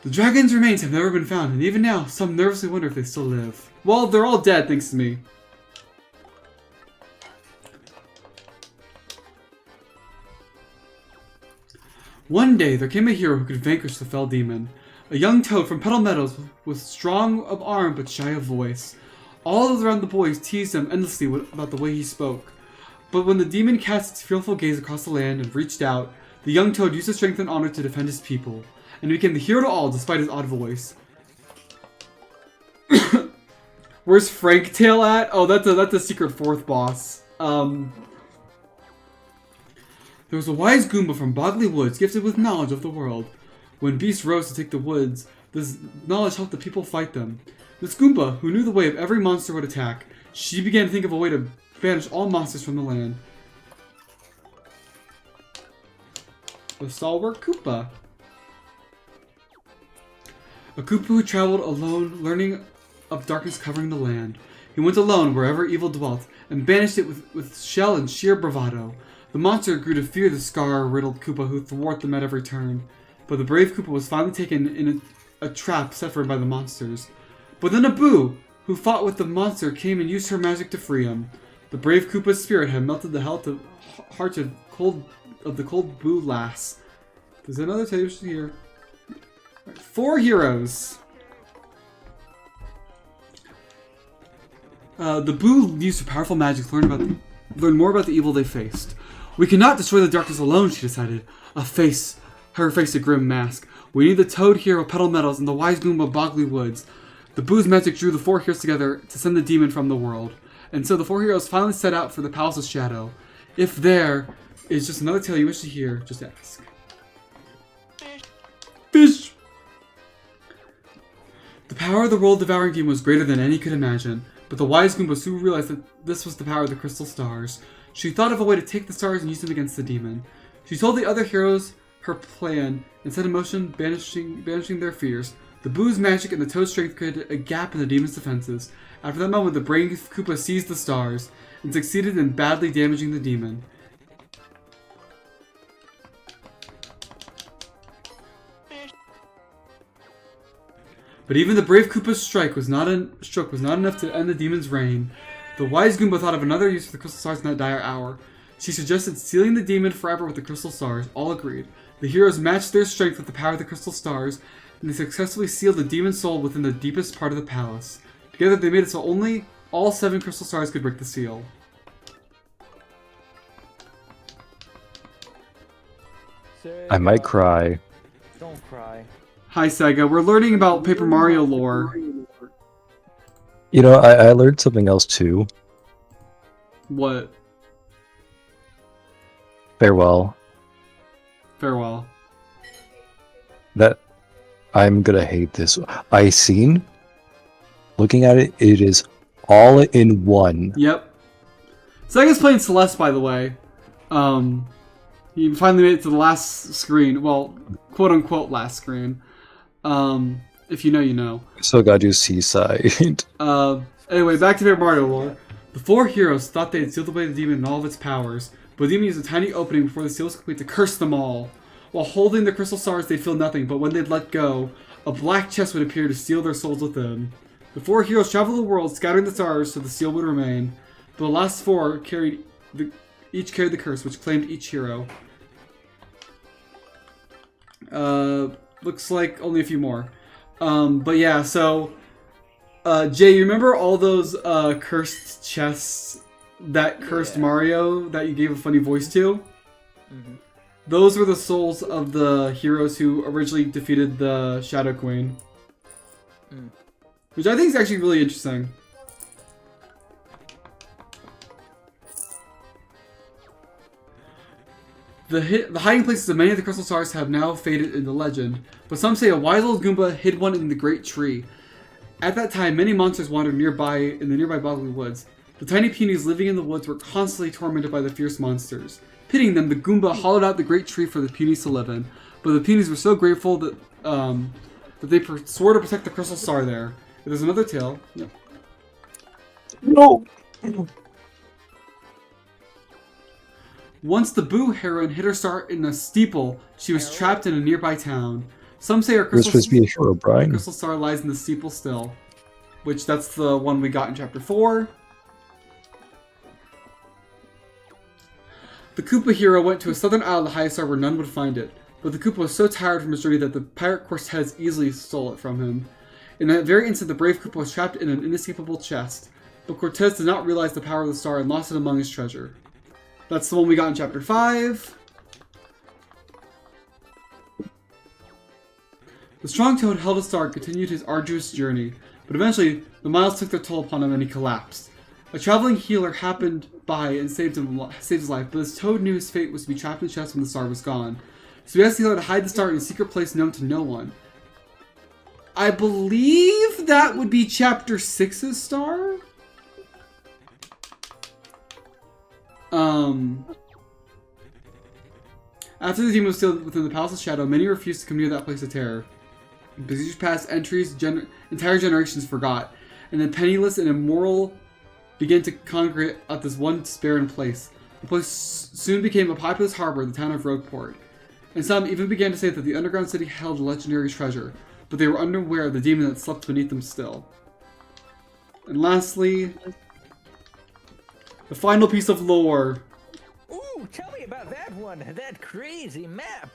The dragons' remains have never been found, and even now, some nervously wonder if they still live. Well, they're all dead, thanks to me. One day, there came a hero who could vanquish the fell demon. A young toad from Petal Meadows was strong of arm but shy of voice. All those around the boys teased him endlessly about the way he spoke. But when the demon cast its fearful gaze across the land and reached out, the young toad used his strength and honor to defend his people, and became the hero to all despite his odd voice. Where's Frank Tail at? Oh, that's a secret fourth boss. There was a wise Goomba from Bogley Woods, gifted with knowledge of the world. When beasts rose to take the woods, this knowledge helped the people fight them. This Goomba, who knew the way of every monster would attack, she began to think of a way to banish all monsters from the land. The stalwart Koopa. A Koopa who traveled alone, learning of darkness covering the land. He went alone wherever evil dwelt, and banished it with shell and sheer bravado. The monster grew to fear the scar-riddled Koopa who thwarted them at every turn. But the brave Koopa was finally taken in a trap set for him by the monsters. But then a Boo, who fought with the monster, came and used her magic to free him. The brave Koopa's spirit had melted the heart of the cold Boo lass. There's another tale here. Right, 4 heroes. The Boo used her powerful magic to learn more about the evil they faced. We cannot destroy the darkness alone, she decided. Her face a grim mask. We need the Toad Hero Petal Meadows and the Wise Goomba Bogley Woods. The Boo's magic drew the 4 heroes together to send the demon from the world. And so the 4 heroes finally set out for the Palace's shadow. If there is just another tale you wish to hear, just ask. Fish! The power of the world-devouring demon was greater than any could imagine. But the wise Goomba soon realized that this was the power of the crystal stars. She thought of a way to take the stars and use them against the demon. She told the other heroes her plan and set in motion, banishing their fears. The Boo's magic and the Toad's strength created a gap in the demon's defenses. After that moment, the brave Koopa seized the stars and succeeded in badly damaging the demon. But even the brave Koopa's stroke was not enough to end the demon's reign. The wise Goomba thought of another use for the crystal stars in that dire hour. She suggested sealing the demon forever with the crystal stars. All agreed. The heroes matched their strength with the power of the crystal stars, and they successfully sealed the demon's soul within the deepest part of the palace. Together they made it so only all 7 crystal stars could break the seal. I might cry. Don't cry. Hi Sega, we're learning about Paper Mario lore. You know, I learned something else too. What? Farewell. Farewell. That I'm gonna hate this. I seen. Looking at it, it is all in one. Yep. Sega's playing Celeste, by the way. He finally made it to the last screen. Well, quote unquote last screen. If you know, you know. So gotta do Seaside. Anyway, back to Paper Mario lore. The 4 heroes thought they had sealed away the demon and all of its powers, but the demon used a tiny opening before the seal was complete to curse them all. While holding the crystal stars, they'd feel nothing, but when they'd let go, a black chest would appear to seal their souls within. The 4 heroes traveled the world, scattering the stars so the seal would remain, but the last 4 each carried the curse, which claimed each hero. Looks like only a few more. But yeah, so Jay, you remember all those cursed chests that cursed Mario that you gave a funny voice to? Mm-hmm. Those were the souls of the heroes who originally defeated the Shadow Queen. Mm. Which I think is actually really interesting. The hiding places of many of the crystal stars have now faded into legend, but some say a wise old Goomba hid one in the Great Tree. At that time, many monsters wandered nearby in the nearby boggy woods. The tiny puny living in the woods were constantly tormented by the fierce monsters. Pitying them, the Goomba hollowed out the Great Tree for the punies to live in, but the punies were so grateful that they swore to protect the crystal star there. If there's another tale. Yep. No. Once the Boo heroine hid her star in a steeple, she was trapped in a nearby town. Some say her This was be a hero, Brian. crystal star lies in the steeple still. Which, that's the one we got in Chapter 4. The Koopa hero went to a southern isle of the highest star where none would find it. But the Koopa was so tired from his journey that the pirate Cortez easily stole it from him. In that very instant, the brave Koopa was trapped in an inescapable chest. But Cortez did not realize the power of the star and lost it among his treasure. That's the one we got in Chapter 5. The strong Toad held his star and continued his arduous journey, but eventually the miles took their toll upon him and he collapsed. A traveling healer happened by and saved his life, but as Toad knew his fate was to be trapped in the chest when the star was gone. So he asked the healer to hide the star in a secret place known to no one. I believe that would be Chapter 6's star? After the demon was sealed within the Palace's shadow, many refused to come near that place of terror. Besieged past entries, entire generations forgot, and the penniless and immoral began to congregate at this one barren place. The place soon became a populous harbor, the town of Rogueport. And some even began to say that the underground city held legendary treasure, but they were unaware of the demon that slept beneath them still. And lastly, the final piece of lore. Ooh, tell me about that one. That crazy map.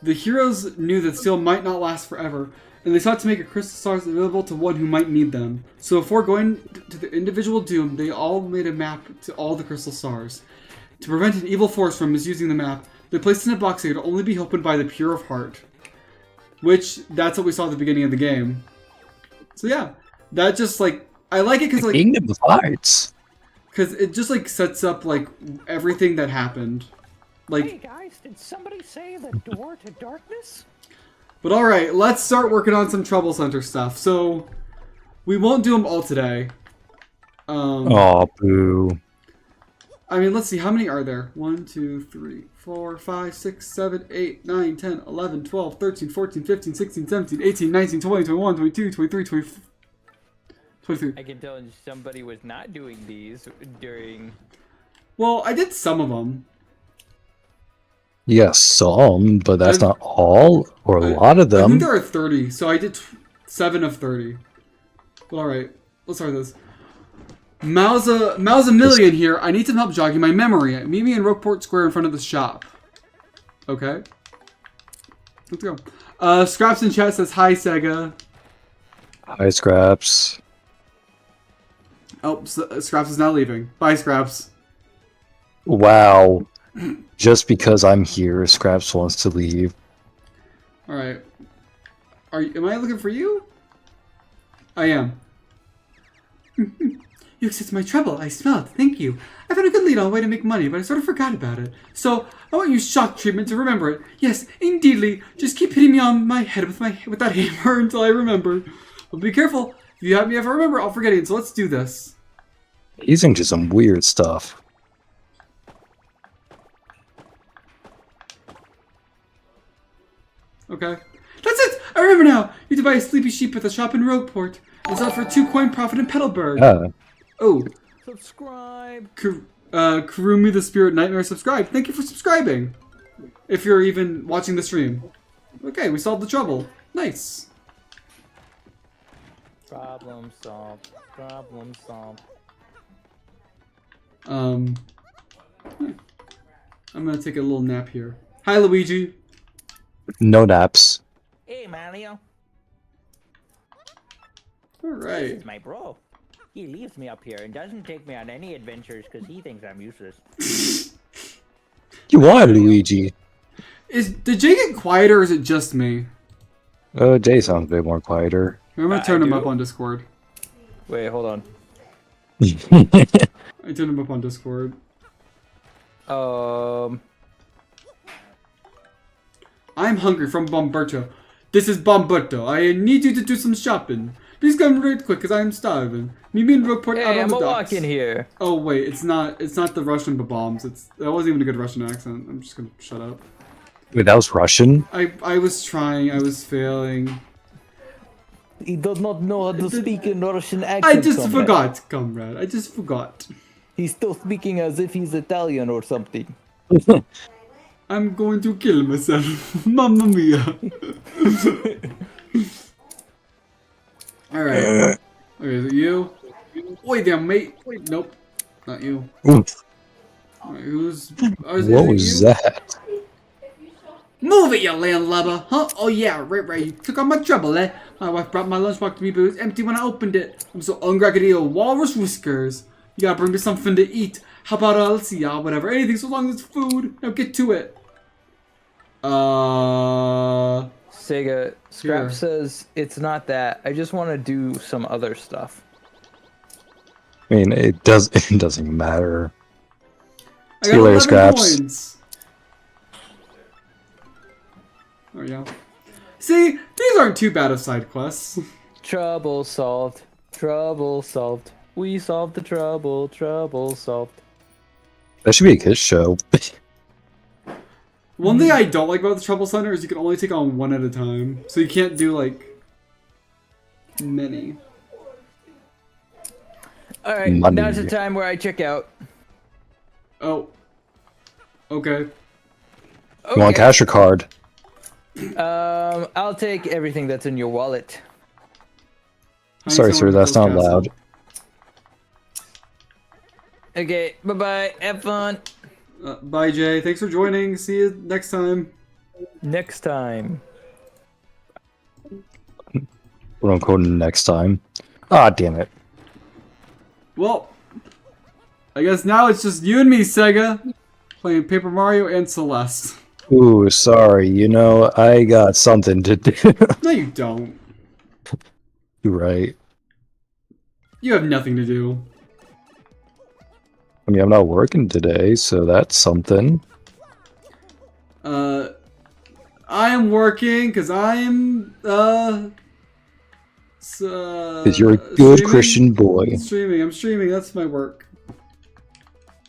The heroes knew that steel might not last forever, and they sought to make a crystal stars available to one who might need them. So before going to their individual doom, they all made a map to all the crystal stars. To prevent an evil force from misusing the map, they placed it in a box that could only be opened by the pure of heart. Which, that's what we saw at the beginning of the game. So yeah, that just like, I like it because like... Kingdom of Hearts. Because it just like sets up like everything that happened. Like, Hey guys, did somebody say the door to darkness? but alright, let's start working on some Trouble Center stuff. So, we won't do them all today. Oh, boo. I mean, let's see. How many are there? 1, 2, 3, 4, 5, 6, 7, 8, 9, 10, 11, 12, 13, 14, 15, 16, 17, 18, 19, 20, 21, 22, 23, 24, 23. I can tell somebody was not doing these during. Well, I did some of them. Yes, some, but that's not all or a lot of I think them. there are 30, so I did 7 of 30. But alright, let's start this. Mauza Million here. I need some help jogging my memory. Meet me in Rockport Square in front of the shop. Okay. Let's go. Scraps in chat says, hi, Sega. Hi, Scraps. Oh, Scraps is now leaving. Bye, Scraps. Wow. Just because I'm here, Scraps wants to leave. Alright. Am I looking for you? I am. You accepted my trouble. I smelled. Thank you. I found a good lead on a way to make money, but I sort of forgot about it. So, I want you shock treatment to remember it. Yes, indeedly. Just keep hitting me on my head with that hammer until I remember. But be careful. If you have me ever remember, I'll forget it. So let's do this. He's into some weird stuff. Okay. That's it! I remember now! You need to buy a sleepy sheep at the shop in Rogueport. And sell it for 2 coin profit in Petalburg. Yeah. Oh. Subscribe. Kurumi the Spirit Nightmare subscribe. Thank you for subscribing. If you're even watching the stream. Okay, we solved the trouble. Nice. Problem solved. Problem solved. I'm gonna take a little nap here. Hi, Luigi. No naps. Hey, Mario. All This right. is my bro. He leaves me up here and doesn't take me on any adventures because he thinks I'm useless. You are Luigi. Did Jay get quieter, or is it just me? Jay sounds a bit more quieter. I'm gonna turn him up on Discord. Wait, hold on. I turned him up on Discord. I'm hungry from Bomberto. This is Bomberto. I need you to do some shopping. Please come right quick, cause I am starving. Meet me in Rockport out on the docks. walking here. Oh wait, it's not the Russian bombs. That wasn't even a good Russian accent. I'm just gonna shut up. Wait, that was Russian? I was trying. I was failing. He does not know how to speak in Russian accent. I just forgot, comrade. I just forgot. He's still speaking as if he's Italian or something. I'm going to kill myself. Mamma mia. Alright. Okay, is it you? Wait there, mate. Nope. Not you. Oof. Alright, is What it was you? that? Move it, you landlubber! Huh? Oh yeah, right. You took on my trouble, eh? My wife brought my lunchbox to me, but it was empty when I opened it. I'm so hungry I could eat a walrus whiskers. You gotta bring me something to eat. How about, let's see, whatever. Anything so long as it's food. Now get to it. Sega, Scrap Here. says it's not that. I just want to do some other stuff. I mean, it doesn't matter. I See got you later, 11 Scraps. coins. There we go. See, these aren't too bad of side quests. Trouble solved. Trouble solved. We solved the trouble. Trouble solved. That should be a kid's show. One thing I don't like about the Trouble Center is you can only take on one at a time. So you can't do, like, many. Alright, Money. now's the time where I check out. Oh. Okay. You want cash or card? I'll take everything that's in your wallet. Sorry, sir, that's not Castle. loud. Okay, bye-bye. Have fun. Bye, Jay. Thanks for joining. See you next time. Next time. Quote unquote next time. Ah, damn it. Well, I guess now it's just you and me, Sega, playing Paper Mario and Celeste. Ooh, sorry. You know, I got something to do. No, you don't. You're right. You have nothing to do. I mean, I'm not working today, so that's something. I am working because I'm, Because you're a good streaming? Christian boy. I'm streaming. That's my work.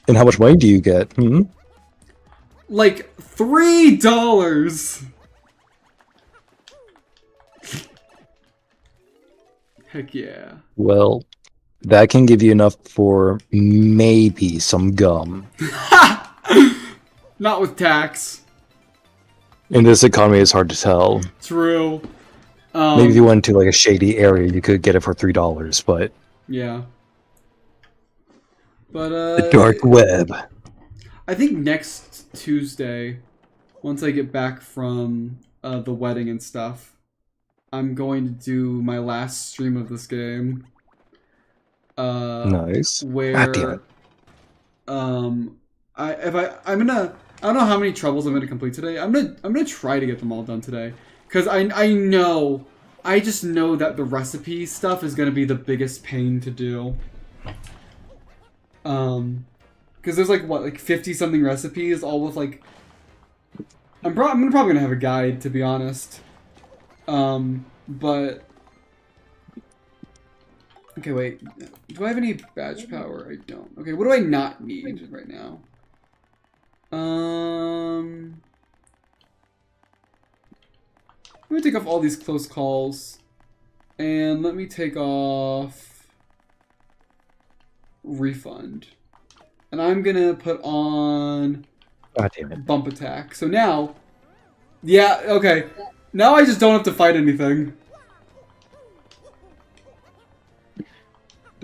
And how much money do you get? Hmm? Like $3. Heck yeah. Well, that can give you enough for maybe some gum. Not with tax. In this economy, it's hard to tell. True. Maybe if you went to like a shady area, you could get it for $3, but Yeah. But the dark web. I think next Tuesday, once I get back from the wedding and stuff, I'm going to do my last stream of this game. Nice. Where God damn it. I don't know how many troubles I'm gonna complete today. I'm gonna try to get them all done today. Cause I just know that the recipe stuff is gonna be the biggest pain to do. Cause there's like 50 something recipes, all with like. I'm probably gonna have a guide, to be honest. But okay, wait. Do I have any badge power? I don't. Okay, what do I not need right now? Let me take off all these close calls, and let me take off refund, and I'm gonna put on God damn it. bump attack. So now, yeah, okay. Now I just don't have to fight anything.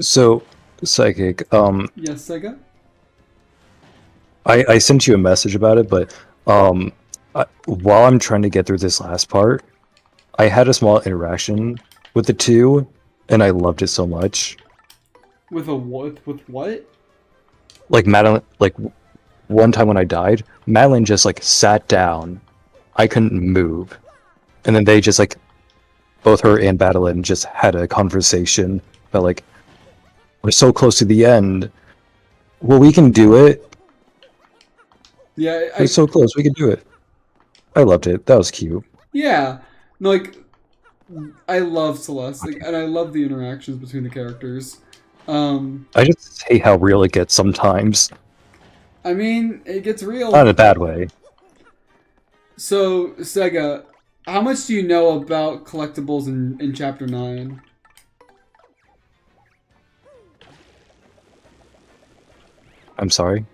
So, Psychic, Yes, Sega? I sent you a message about it, but while I'm trying to get through this last part, I had a small interaction with the two, and I loved it so much. With a what? With what? Like Madeline, like one time when I died, Madeline just like sat down. I couldn't move, and then they just like, both her and Madeline just had a conversation about like, we're so close to the end. Well, we can do it. Yeah, We're so close. We can do it. I loved it. That was cute. yeah. No, like, I love Celeste, like, and I love the interactions between the characters. I just hate how real it gets sometimes. I mean, it gets real. Not in a bad way. So, Sega, how much do you know about collectibles in Chapter 9? I'm sorry.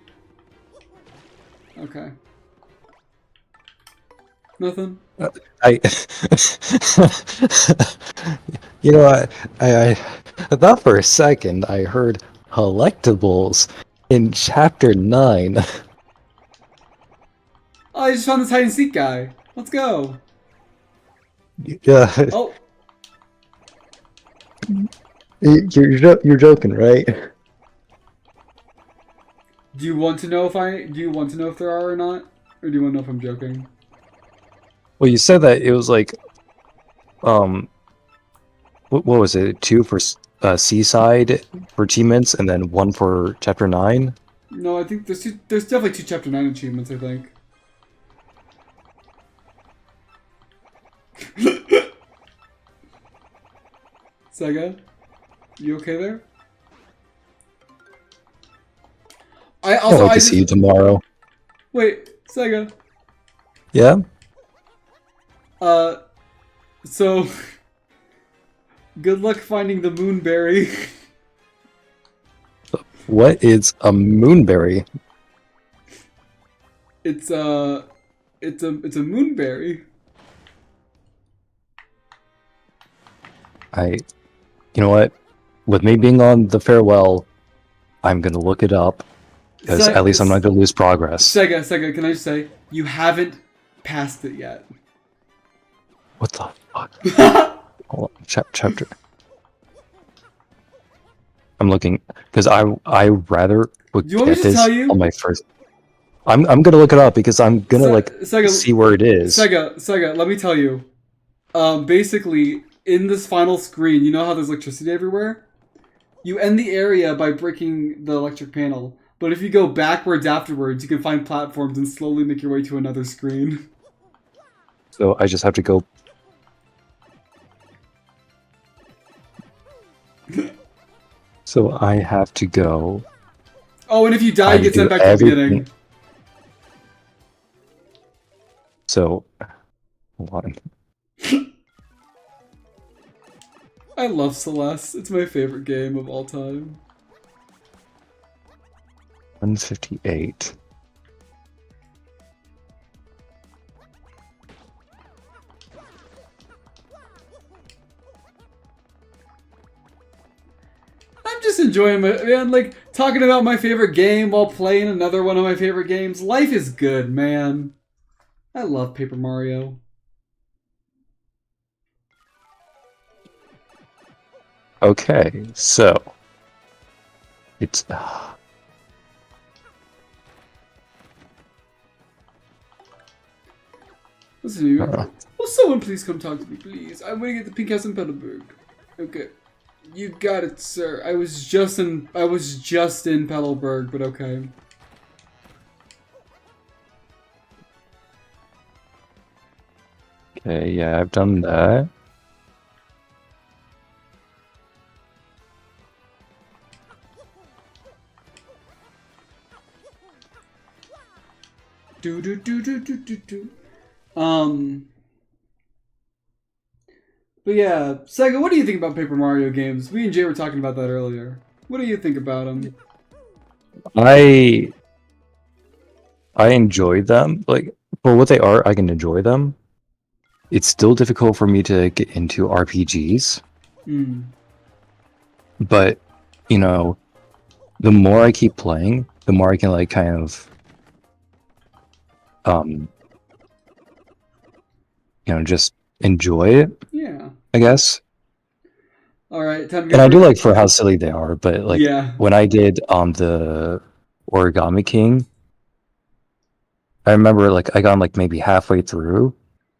Okay. Nothing? I you know, I thought for a second I heard collectibles in chapter 9. Oh, I just found this hide and seek guy. Let's go. Yeah, Oh, you're joking, right? do you want to know if there are or not? Or do you want to know if I'm joking? Well, you said that it was like, what was it? 2 for Seaside for achievements, and then 1 for chapter 9. No, I think there's definitely 2 Chapter 9 achievements, I think. Sega? You okay there? I I'd like to see you tomorrow. Wait, Sega. Yeah? So good luck finding the moonberry. What is a moonberry? It's a moonberry. You know what? With me being on the farewell, I'm gonna look it up, because at least I'm not gonna lose progress. Sega, can I just say, you haven't passed it yet. What the fuck? Hold on, chapter. I'm looking, because I rather would Do you want me get to this tell you? on my first. I'm gonna look it up because I'm gonna Sega, see where it is. Sega, let me tell you. Basically, in this final screen, you know how there's electricity everywhere? You end the area by breaking the electric panel. But if you go backwards afterwards, you can find platforms and slowly make your way to another screen. So I just have to go. So I have to go. Oh, and if you die, I you get sent do back to the everything. beginning. So, hold on. I love Celeste. It's my favorite game of all time. 158. I'm just enjoying my man, like talking about my favorite game while playing another one of my favorite games. Life is good, man. I love Paper Mario. Okay, so it's Listen to you. Uh-oh. Will someone please come talk to me, please? I'm waiting at the Pink House in Petalburg. Okay. You got it, sir. I was just in Petalburg, but okay. okay. Yeah, I've done that. Do. But yeah, Sega, what do you think about Paper Mario games? We and Jay were talking about that earlier. What do you think about them? I enjoy them. Like for what they are, I can enjoy them. It's still difficult for me to get into RPGs, but you know, the more I keep playing, the more I can like kind of just enjoy it, Yeah. I guess. Alright, time to And I do like for how silly they are, but like yeah. when I did the Origami King, I remember like I got like maybe halfway through,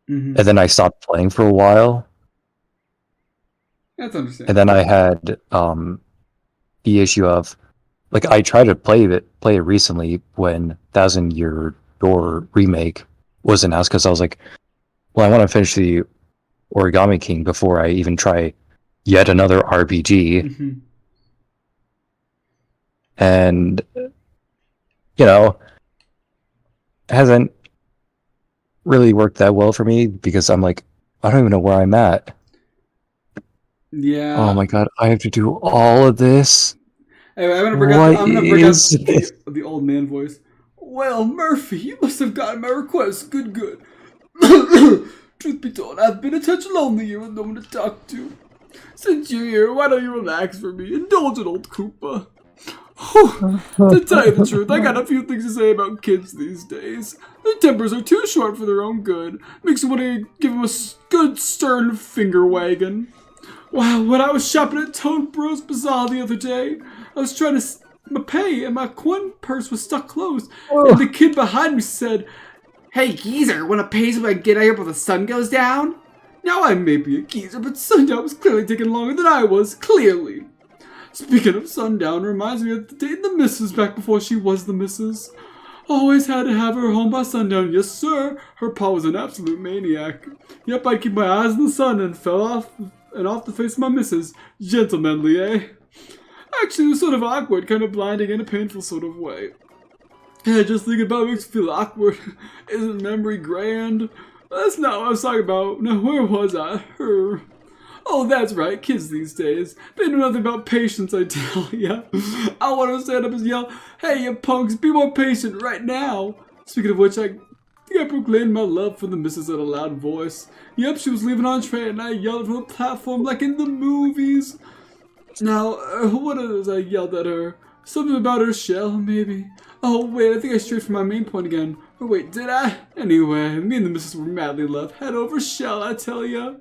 Mm-hmm. and then I stopped playing for a while, That's understandable. and then I had the issue of like I tried to play it recently when Thousand Year Door remake was announced because I was like, well, I want to finish the Origami King before I even try yet another RPG. Mm-hmm. And you know, it hasn't really worked that well for me because I'm like, I don't even know where I'm at. Yeah. Oh my god, I have to do all of this. Anyway, I'm gonna bring out the old man voice. Well, Murphy, you must have gotten my request. Good. Truth be told, I've been a touch lonely here with no one to talk to. Since you're here, why don't you relax for me? Indulge in old Koopa. To tell you the truth, I got a few things to say about kids these days. Their tempers are too short for their own good. Makes me want to give them a good stern finger wagging. Wow, when I was shopping at Toad Bros Bazaar the other day, I was trying to pay and my coin purse was stuck closed. And the kid behind me said, "Hey geezer, wanna pay so I can get out here before the sun goes down?" Now I may be a geezer, but sundown was clearly taking longer than I was, clearly. Speaking of sundown, reminds me of the day the missus back before she was the missus. Always had to have her home by sundown, yes sir. Her pa was an absolute maniac. Yep, I'd keep my eyes in the sun and fell off the face of my missus. Gentlemanly, eh? Actually, it was sort of awkward, kind of blinding in a painful sort of way. Yeah, just thinking about it makes me feel awkward. Isn't memory grand? That's not what I was talking about. Now, where was I? Her. Oh, that's right, kids these days. They know nothing about patience, I tell ya. I want to stand up and yell, "Hey, you punks, be more patient right now." Speaking of which, I proclaimed my love for the missus at a loud voice. Yep, she was leaving on train and I yelled from the platform like in the movies. Now, what is I yelled at her? Something about her shell, maybe. Oh, wait, I think I strayed from my main point again. Or wait, did I? Anyway, me and the missus were madly in love. Head over shell, I tell ya.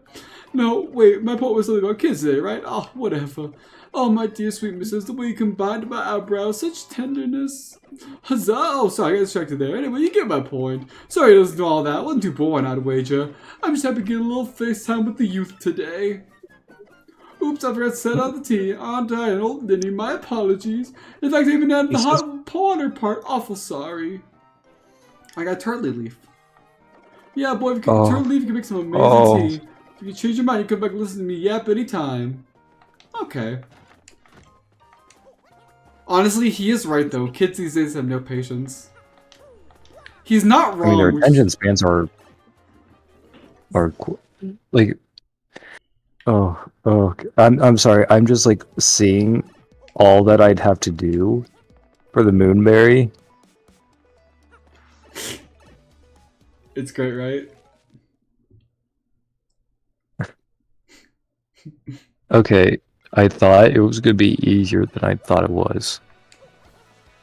No, wait, my point was something about kids today, right? Oh, whatever. Oh, my dear sweet missus, the way you combined my eyebrows, such tenderness. Huzzah! Oh, sorry, I got distracted there. Anyway, you get my point. Sorry to listen to all that. Wasn't too boring, I'd wager. I'm just happy to get a little FaceTime with the youth today. Oops, I forgot to set out the tea. Aren't I an old ninny? My apologies. In fact, I even added the hot water part. Awful sorry. I got turtley leaf. Yeah, boy, if you can turtley leaf, you can make some amazing tea. If you change your mind, you come back and listen to me yap anytime. Okay. Honestly, he is right though. Kids these days have no patience. He's not wrong. I mean, their which- attention spans are like, I'm sorry. I'm just like seeing all that I'd have to do for the Moonberry. It's great, right? Okay, I thought it was gonna be easier than I thought it was.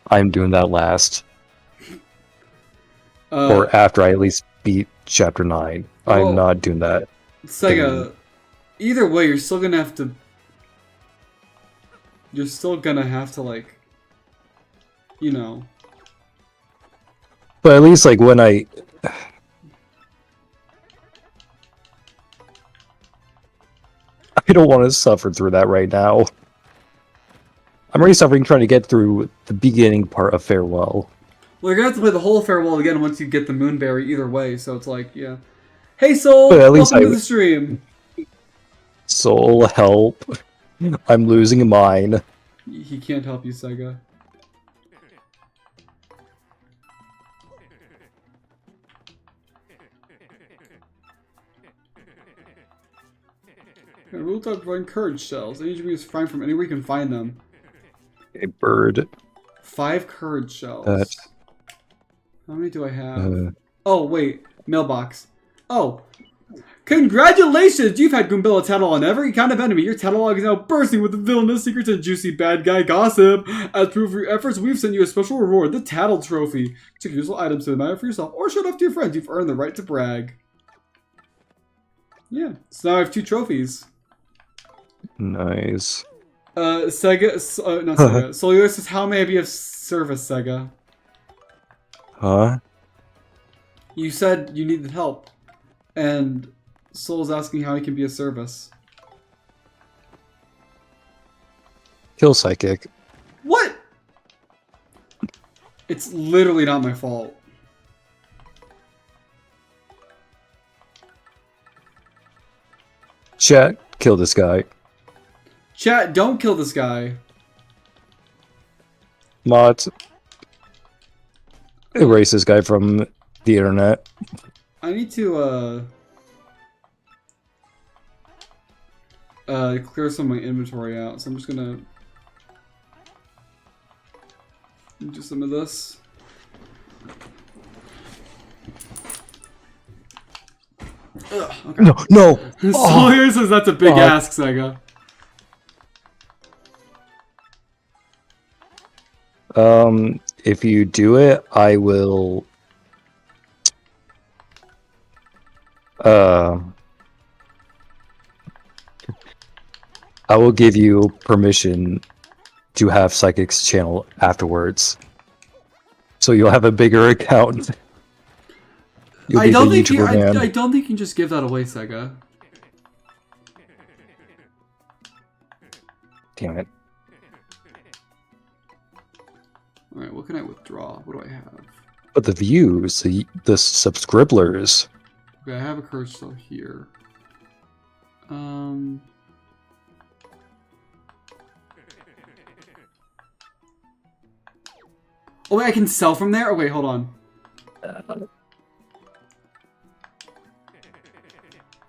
I'm doing that last, or after I at least beat chapter 9. well, I'm not doing that. Sega, either way, you're still gonna have to. You're still gonna have to, like, you know. But at least like when I don't want to suffer through that right now. I'm already suffering trying to get through the beginning part of Farewell. Well, you're gonna have to play the whole Farewell again once you get the Moonberry either way, so it's like, yeah. Hey, Soul! But at least Welcome to the stream! Soul, help. I'm losing mine. He can't help you, Sega. Rule top run courage shells. Any to be find from anywhere you can find them. A bird. 5 courage shells. How many do I have? Oh, wait. Mailbox. Oh. Congratulations! You've had Goombella tattle on every kind of enemy. Your catalog is now bursting with the villainous secrets and juicy bad guy gossip. As proof of your efforts, we've sent you a special reward, the Tattle Trophy. Check useful items to admire for yourself or show it off to your friends. You've earned the right to brag. Yeah. So now I have 2 trophies. Nice. Sega, not Sega. Solio says, how may I be of service, Sega? Huh? You said you needed help. And Soul's asking how he can be of service. Kill Psychic. What? It's literally not my fault. Chat, kill this guy. Chat, don't kill this guy. Mods. Erase this guy from the internet. I need to, clear some of my inventory out, so I'm just gonna do some of this. Ugh, okay. No! Sawyer says that's a big ask, Sega. If you do it, I will... I will give you permission to have Psychic's channel afterwards. So you'll have a bigger account. You'll I be don't the think YouTuber man. I don't think you can just give that away, Sega. Damn it. Alright, what can I withdraw? What do I have? But the views, the subscriblers. Okay, I have a curse still here. Oh wait, I can sell from there? Oh wait, hold on.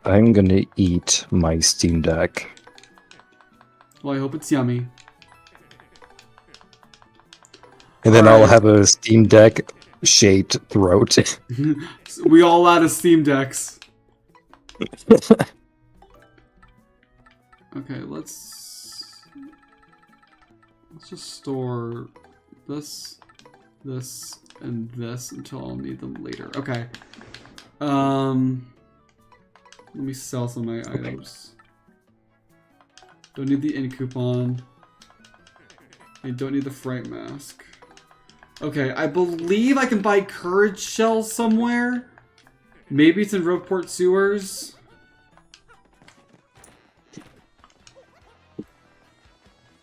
I'm gonna eat my Steam Deck. Well, I hope it's yummy. And then Alright. I'll have a Steam Deck shaped throat. We all out of Steam Decks. Okay, let's just store this, and this until I'll need them later. Okay. Let me sell some of my items. Don't need the in coupon. I don't need the fright mask. Okay, I believe I can buy courage shells somewhere. Maybe it's in Rogueport Sewers.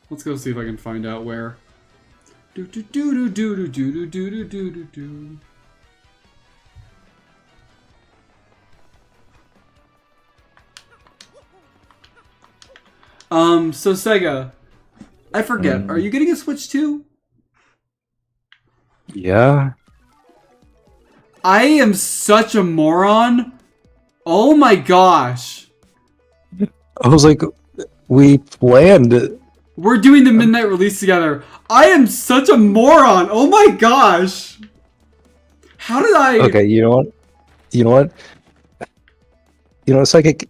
Let's go see if I can find out where. Do do do do do do do do do do do. So Sega, I forget. Are you getting a Switch too? Yeah. I am such a moron. Oh my gosh. I was like, we planned. We're doing the midnight release together. I am such a moron. Oh my gosh. How did I? Okay, you know what? You know what? You know, Psychic.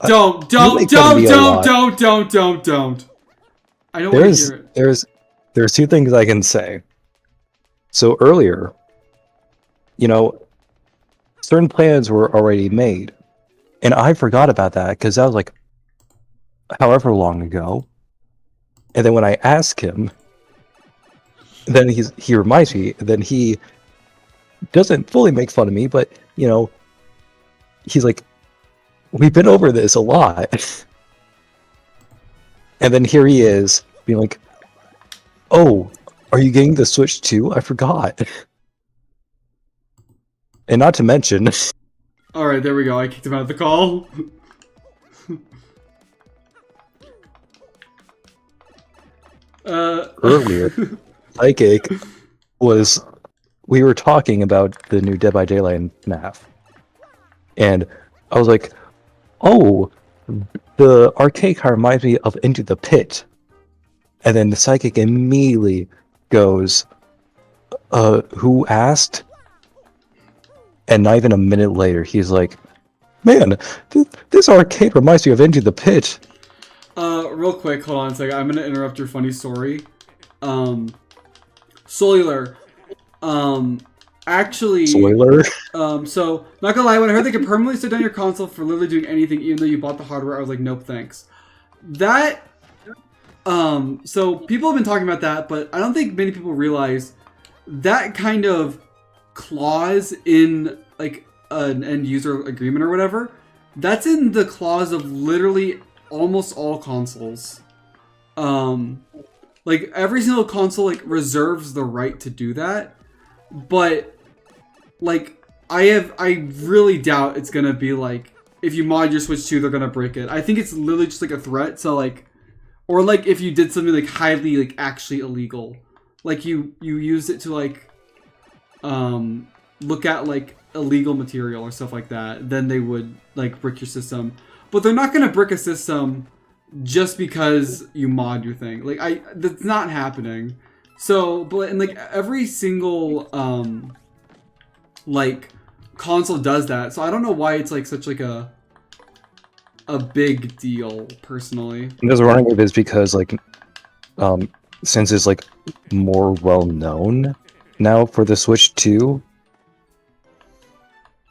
Don't. I don't want to hear it. There's two things I can say. So earlier, you know, certain plans were already made, and I forgot about that because that was like however long ago. And then when I ask him, then he reminds me. Then he doesn't fully make fun of me, but you know, he's like, we've been over this a lot. And then here he is being like, oh, are you getting the Switch too? I forgot. And not to mention... Alright, there we go. I kicked him out of the call. Earlier, Psychic was... We were talking about the new Dead by Daylight FNAF. And I was like, oh, the arcade car reminds me of Into the Pit. And then the Psychic immediately goes, who asked? And not even a minute later, he's like, man, this arcade reminds me of Into the Pit. Real quick, hold on a second. I'm gonna interrupt your funny story. Cellular. Actually... Spoiler? So, not gonna lie, when I heard they could permanently sit down your console for literally doing anything, even though you bought the hardware, I was like, nope, thanks. That... So people have been talking about that, but I don't think many people realize that kind of clause in, like, an end-user agreement or whatever, that's in the clause of literally almost all consoles. Like, every single console, like, reserves the right to do that, but, like, I really doubt it's gonna be, like, if you mod your Switch 2, they're gonna break it. I think it's literally just, like, a threat, so, like, or, like, if you did something, like, highly, like, actually illegal. Like, you used it to, like, look at, like, illegal material or stuff like that, then they would, like, brick your system. But they're not gonna brick a system just because you mod your thing. Like, that's not happening. So, but, and, like, every single, like, console does that. So I don't know why it's, like, such, like, a big deal, personally. There's a running with is because, like, since it's, like, more well-known now for the Switch 2,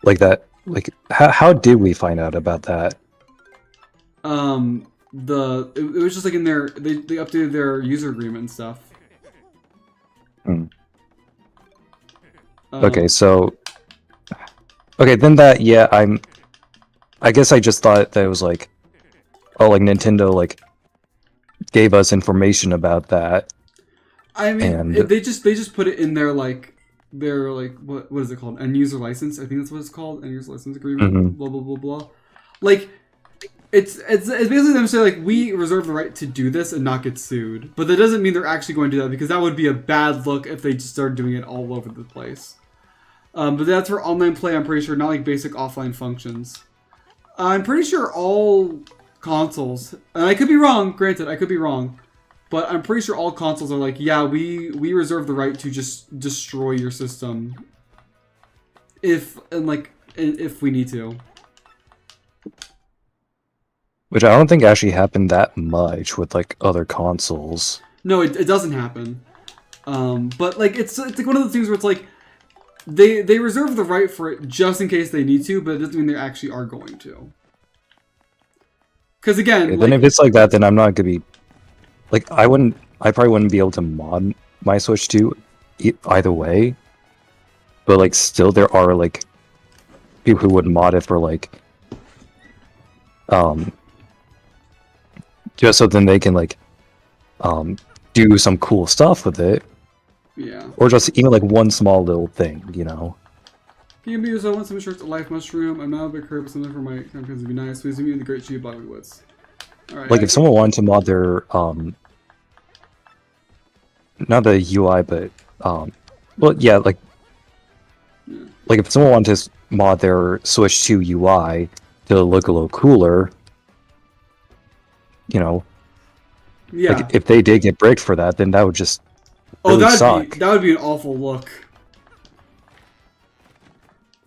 like that, like, how did we find out about that? It was just, like, in their, they updated their user agreement and stuff. Okay, so... Okay, then that, yeah, I guess I just thought that it was like, oh, like Nintendo like gave us information about that. I mean, and... they just put it in their what is it called? End user license. I think that's what it's called. End user license agreement. Mm-hmm. Blah blah blah blah. Like, it's basically them saying, like, we reserve the right to do this and not get sued. But that doesn't mean they're actually going to do that, because that would be a bad look if they just started doing it all over the place. But that's for online play. I'm pretty sure, not like basic offline functions. I'm pretty sure all consoles, and I could be wrong, granted, I could be wrong, but I'm pretty sure all consoles are like, yeah, we reserve the right to just destroy your system if we need to. Which I don't think actually happened that much with like other consoles. No, it doesn't happen. But like it's like one of those things where it's like they reserve the right for it just in case they need to, but it doesn't mean they actually are going to. Because again, okay, then if it's like that, then I'm not gonna be like I probably wouldn't be able to mod my Switch 2 either way. But like still, there are like people who would mod it for like just so then they can like do some cool stuff with it. Yeah. Or just even like one small little thing, you know. Can you use I want some shirts, a life mushroom. I'm not a big hurt, but something for my campaigns would be nice. Please meet me in the Great Tree of Bodywoods. All right. Like if someone wanted to mod their not the UI, but well, yeah, like if someone wanted to mod their Switch 2 UI to look a little cooler, you know, Yeah. like if they did get bricked for that, then that would just Oh, really suck. that would be an awful look.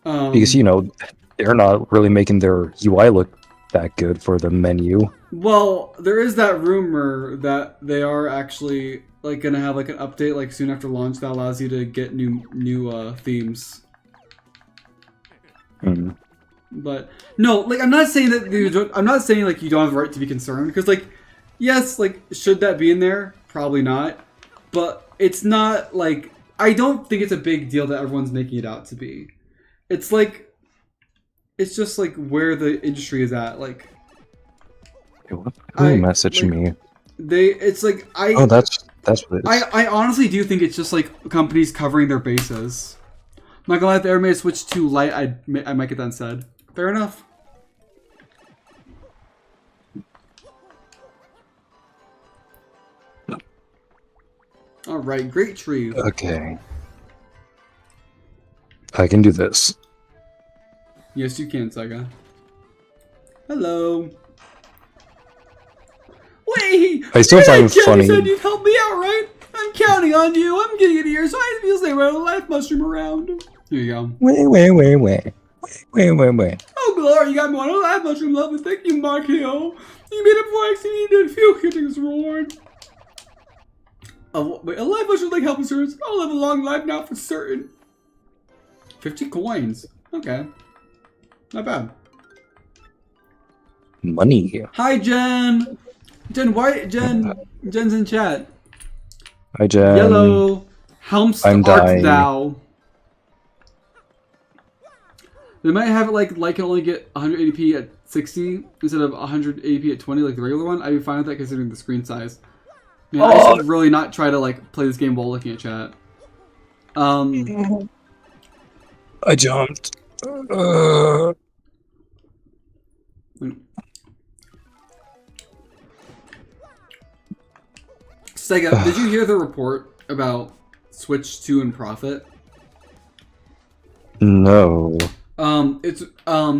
Because you know they're not really making their UI look that good for the menu. Well, there is that rumor that they are actually like gonna have like an update like soon after launch that allows you to get new themes. Mm. But no, like I'm not saying that I'm not saying like you don't have the right to be concerned because like yes, like should that be in there? Probably not. But it's not like I don't think it's a big deal that everyone's making it out to be. It's like it's just like where the industry is at. Like Who messaged me? It's like Oh, that's what it is. I honestly do think it's just like companies covering their bases. I'm not gonna lie, if they ever made a Switch 2 Lite, I might get that instead. Fair enough. Alright, great tree. Okay. I can do this. Yes, you can, Sega. Hello. Wait! I still find it Jenny funny. said you'd help me out, right? I'm counting on you. I'm getting it here, so I feel stay around a life mushroom around. Here you go. Wait. Oh, Glory, you got me on a life mushroom, lovely. Thank you, Mark Hill. You made it before I exceeded a few hitting reward. Wait, a life mushroom like health insurance. I'll live a long life now for certain. 50 coins. Okay. Not bad. Money. Hi, Jen. Jen's in chat. Hi, Jen. Yellow. Helmst I'm art dying. thou. They might have it like can only get 180p at 60 instead of 180p at 20 like the regular one. I'd be fine with that considering the screen size. Man, I should really not try to like play this game while looking at chat. I jumped. Sega, did you hear the report about Switch 2 and profit? No. It's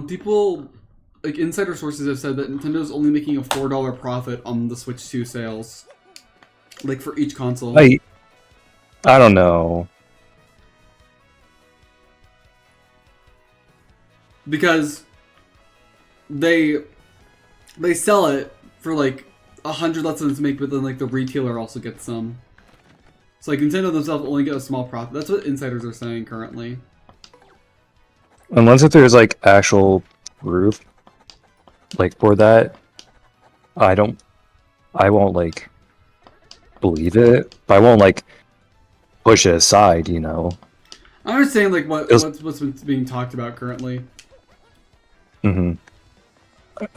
people like insider sources have said that Nintendo's only making a $4 profit on the Switch 2 sales, like for each console. I don't know. Because they sell it for like 100 less than it's make, but then like the retailer also gets some. So like Nintendo themselves only get a small profit. That's what insiders are saying currently. Unless if there's like actual proof, like for that, I won't like believe it, but I won't like push it aside, you know. I'm just saying like what's been being talked about currently. I'm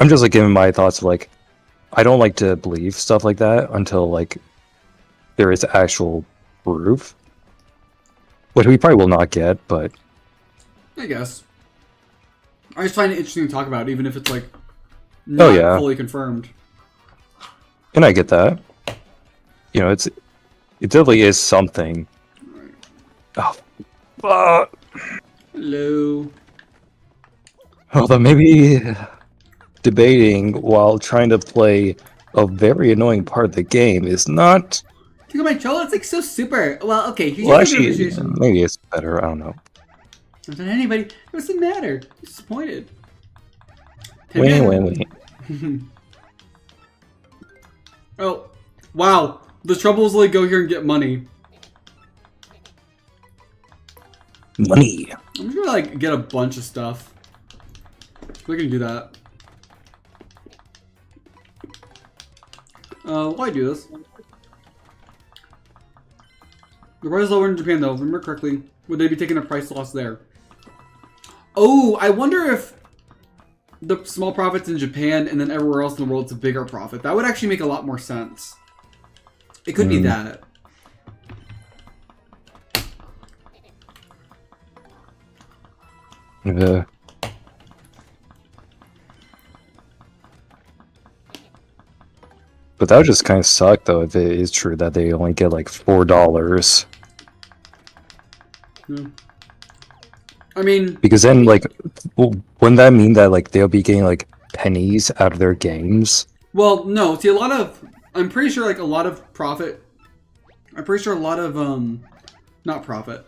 just like giving my thoughts of like, I don't like to believe stuff like that until like there is actual proof, which we probably will not get, but I guess. I just find it interesting to talk about, even if it's like not fully confirmed. And I get that. You know, it definitely is something. Right. Oh, Hello. although maybe debating while trying to play a very annoying part of the game is not. Look at my troll. It's like so super. Well, okay. Here's Well, your actually, appreciation. maybe it's better. I don't know. Not to anybody. It doesn't matter. I'm disappointed. Wait. Oh, wow. The trouble is like go here and get money. Money. I'm just gonna like get a bunch of stuff. We can do that. Why do this? The price is lower in Japan though, if I remember correctly. Would they be taking a price loss there? Oh, I wonder if the small profits in Japan and then everywhere else in the world it's a bigger profit. That would actually make a lot more sense. It could be that. that would just kind of suck, though, if it is true that they only get like $4. Yeah. I mean, Because then, like, wouldn't that mean that like they'll be getting like pennies out of their games? well, no. See, I'm pretty sure like a lot of profit. I'm pretty sure a lot of not profit.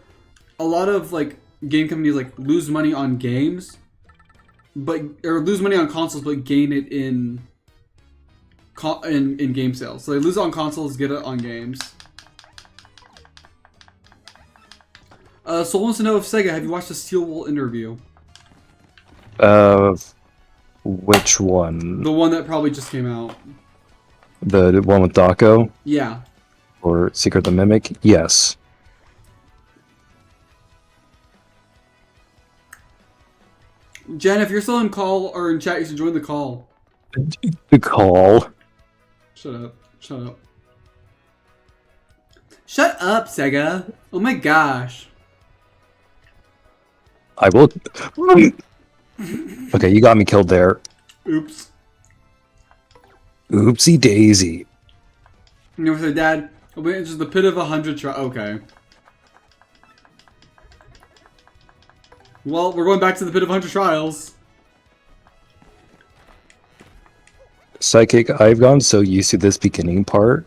A lot of like game companies like lose money on games, or lose money on consoles, but gain it in game sales. So they lose it on consoles, get it on games. Soul wants to know if Sega, have you watched the Steel Wool interview? Which one? The one that probably just came out. The one with Dako Yeah. or Secret the Mimic? Yes. Jen, if you're still in call or in chat, you should join the call. The call. Shut up. Shut up. Shut up, Sega. Oh my gosh. I will. Okay, you got me killed there. Oops. Oopsie daisy. You know, say, Dad, it's just the pit of 100 try. Okay. Well, we're going back to the pit of 100 trials. Psychic, I've gotten so used to this beginning part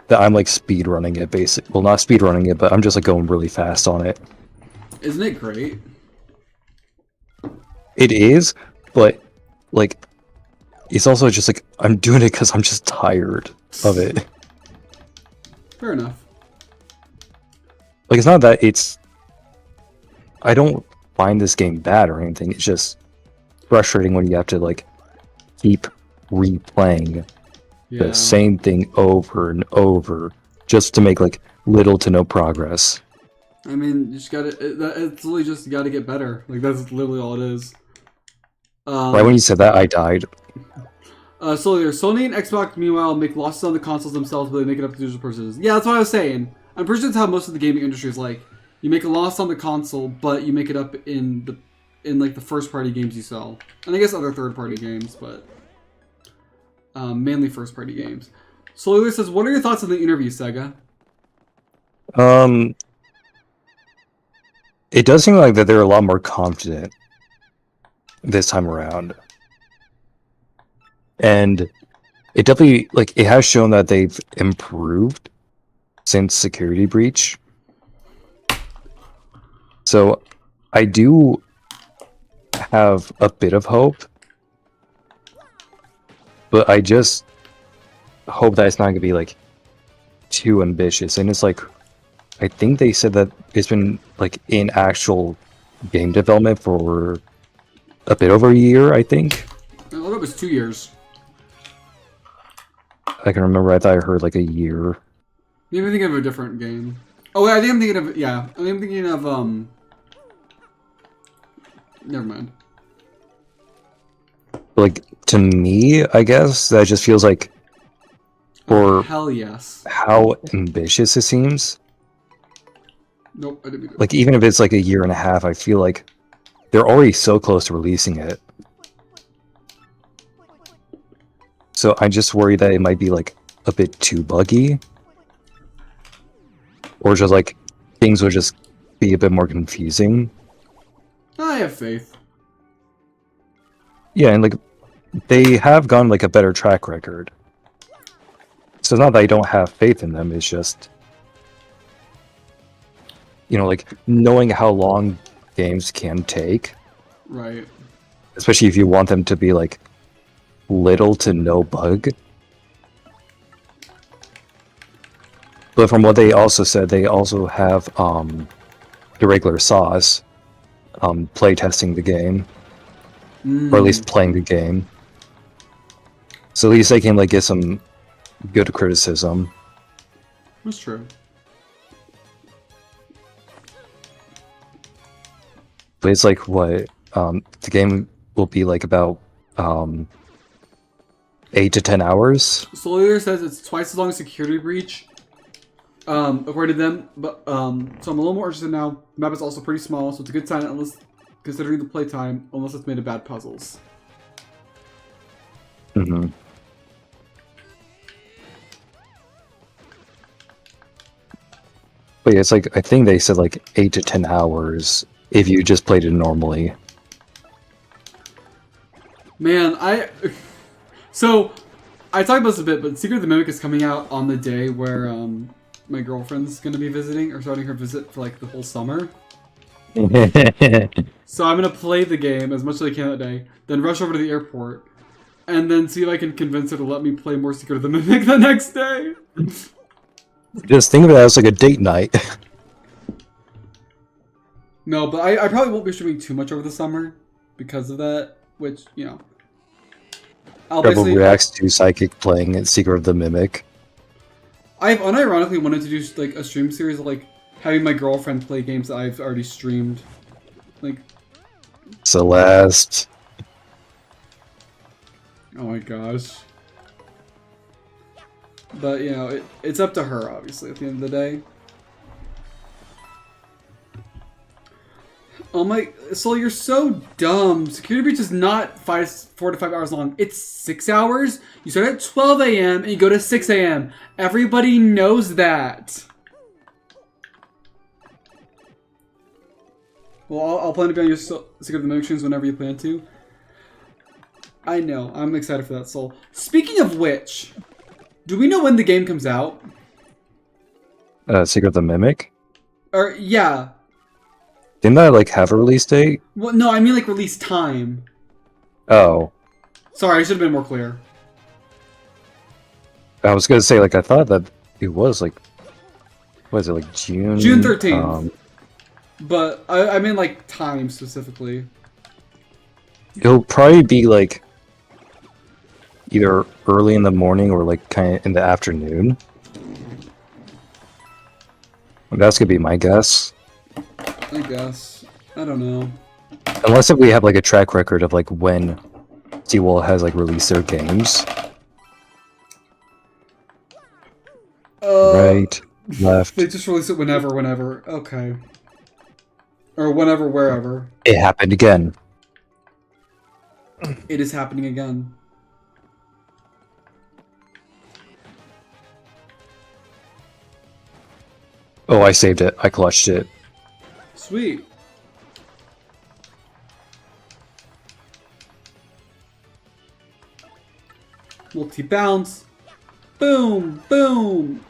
that I'm like speed running it, basically. Well, not speed running it, but I'm just like going really fast on it. Isn't it great? It is, but like, it's also just like I'm doing it because I'm just tired of it. Fair enough. Like, it's not that I don't find this game bad or anything. It's just frustrating when you have to like keep replaying Yeah. the same thing over and over just to make like little to no progress. I mean, you just gotta. It's literally just you gotta get better. Like that's literally all it is. Right when you said that, I died. So Sony and Xbox, meanwhile, make losses on the consoles themselves, but they make it up to user purchases. Yeah, that's what I was saying. I'm pretty sure that's how most of the gaming industry is like. You make a loss on the console, but you make it up in like the first party games you sell, and I guess other third party games, but mainly first party games. Solar says, "What are your thoughts on the interview, Sega?" It does seem like that they're a lot more confident this time around. And it definitely, like, it has shown that they've improved since Security Breach. So, I do have a bit of hope. But I just hope that it's not going to be, like, too ambitious. And it's like, I think they said that it's been, like, in actual game development for a bit over a year, I think. I thought it was 2 years. I can remember, I thought I heard, like, a year. Maybe I'm thinking of a different game. Oh, wait, I think I'm thinking of, yeah. I think I'm thinking of, never mind. Like, to me, I guess, that just feels like, for Hell yes. how ambitious it seems, Nope, I didn't mean to. like, even if it's, like, a year and a half, I feel like they're already so close to releasing it. So I just worry that it might be, like, a bit too buggy. Or just, like, things would just be a bit more confusing. I have faith. Yeah, and, like, they have gone, like, a better track record. So it's not that I don't have faith in them, it's just, you know, like, knowing how long games can take, Right. especially if you want them to be, like, little to no bug. But from what they also said, they also have the regular sauce playtesting the game, or at least playing the game. So at least they can, like, get some good criticism. That's true. But it's like, what, the game will be like about 8 to 10 hours. Solar says it's twice as long as Security Breach, according to them. But so I'm a little more interested now. The map is also pretty small, so it's a good sign, unless considering the playtime, unless it's made of bad puzzles. Mm-hmm. But yeah, it's like, I think they said like 8 to 10 hours if you just played it normally. Man, so I talked about this a bit, but Secret of the Mimic is coming out on the day where my girlfriend's gonna be visiting or starting her visit for like the whole summer. So I'm gonna play the game as much as I can that day, then rush over to the airport, and then see if I can convince her to let me play more Secret of the Mimic the next day. Just think of it as like a date night. No, but I probably won't be streaming too much over the summer because of that, which, you know. I'll Rebel basically... reacts to Psychic playing Secret of the Mimic. I've unironically wanted to do like a stream series of like having my girlfriend play games that I've already streamed. Like... Celeste. Oh my gosh. But, you know, it's up to her, obviously, at the end of the day. Oh my... Soul, you're so dumb. Security Breach is not 4 to 5 hours long. It's 6 hours. You start at 12 a.m. and you go to 6 a.m. Everybody knows that. Well, I'll plan to be on your Secret of the Mimic streams whenever you plan to. I know. I'm excited for that, Soul. Speaking of which... Do we know when the game comes out? Secret of the Mimic? Or, yeah. Didn't that, like, have a release date? Well, no, I mean, like, release time. Oh. Sorry, I should have been more clear. I was gonna say, like, I thought that it was, like... What is it, like, June? June 13th. But, I mean, like, time, specifically. It'll probably be, like... either early in the morning or, like, kind of in the afternoon. That's gonna be my guess. I guess. I don't know. Unless if we have, like, a track record of, like, when Seawall has, like, released their games. Right, left. They just release it whenever. Okay. Or whenever, wherever. It happened again. It is happening again. Oh, I saved it. I clutched it. Sweet. Multi-bounce. Boom, boom.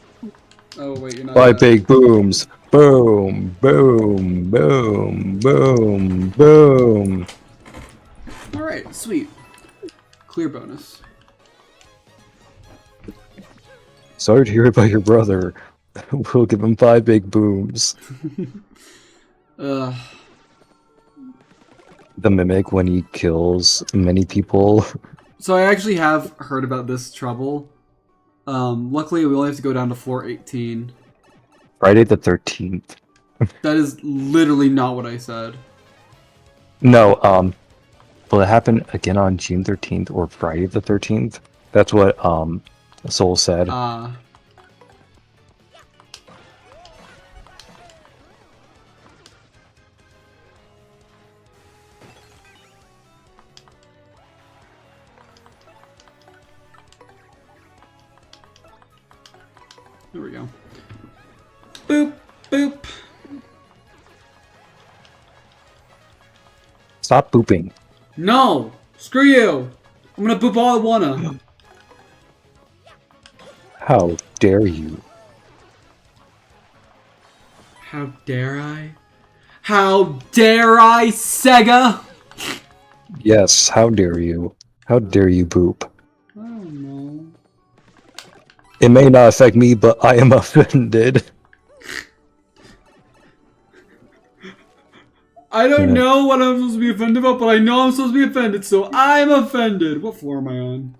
Oh, wait, you're not... 5 big booms. Boom, boom, boom, boom, boom. Alright, sweet. Clear bonus. Sorry to hear about your brother. We'll give him 5 big booms. Ugh. The Mimic, when he kills many people. So I actually have heard about this trouble. Luckily, we only have to go down to floor 18. Friday the 13th. That is literally not what I said. No, will it happen again on June 13th or Friday the 13th? That's what, Soul said. There we go. Boop, boop. Stop booping. No! Screw you! I'm gonna boop all I wanna. How dare you? How dare I? How dare I, Sega? Yes, how dare you? How dare you boop? I don't know. It may not affect me, but I am offended. I don't know what I'm supposed to be offended about, but I know I'm supposed to be offended, so I'm offended. What floor am I on?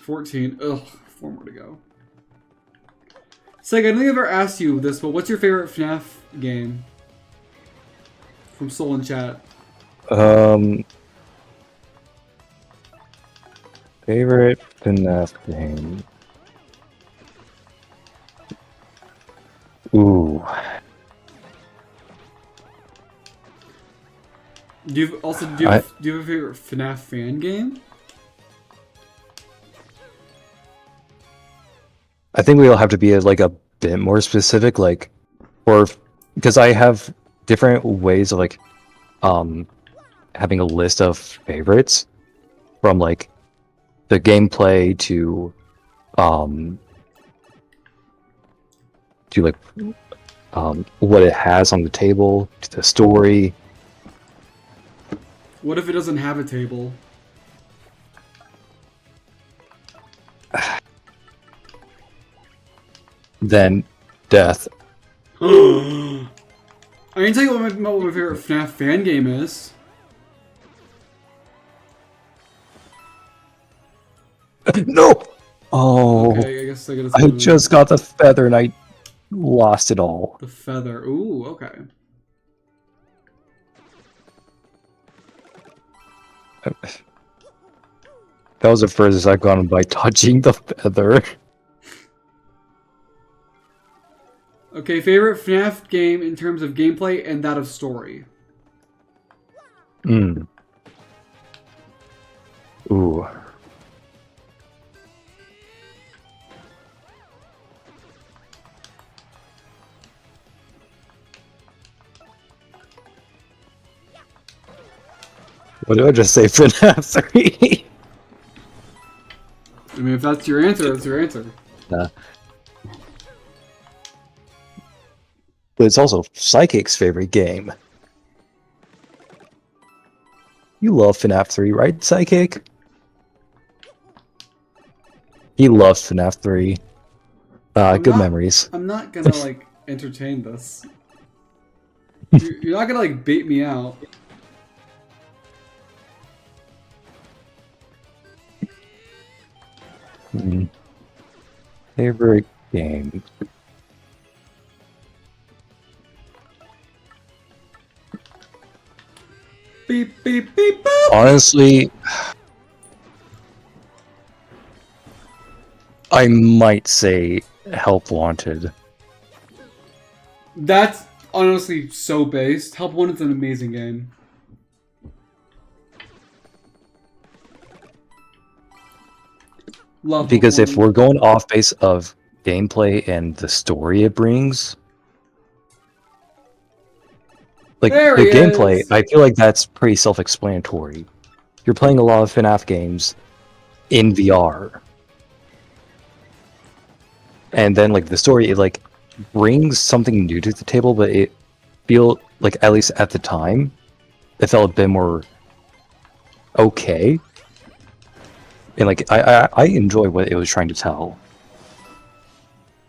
14. Ugh, 4 more to go. Sega, I don't think I've ever asked you this, but what's your favorite FNAF game? From Soul in chat. Favorite FNAF game? Ooh. Do you have a favorite FNAF fan game? I think we'll have to be like a bit more specific, like, or because I have different ways of like having a list of favorites from like the gameplay to like what it has on the table, to the story. What if it doesn't have a table? Then death. I can tell you what my favorite FNAF fan game is. No! Oh, Okay, I guess I gotta I just got the feather and I lost it all. the feather. Ooh, okay. That was the furthest I've gone by touching the feather. Okay, favorite FNAF game in terms of gameplay and that of story. Hmm. Ooh. What did I just say? FNAF 3? I mean, if that's your answer, that's your answer. Nah. But it's also Psychic's favorite game. You love FNAF 3, right, Psychic? He loves FNAF 3. Good memories. I'm not gonna, like, entertain this. You're not gonna, like, bait me out. Favorite game. Beep, beep, beep, boop! Honestly, I might say Help Wanted. That's honestly so based. Help One is an amazing game. Love Because Help if One. we're going off base of gameplay and the story it brings, like There the he gameplay, is. I feel like that's pretty self-explanatory. You're playing a lot of FNAF games in VR. And then like the story, it like brings something new to the table, but it feel like, at least at the time, it felt a bit more okay. And like I enjoy what it was trying to tell.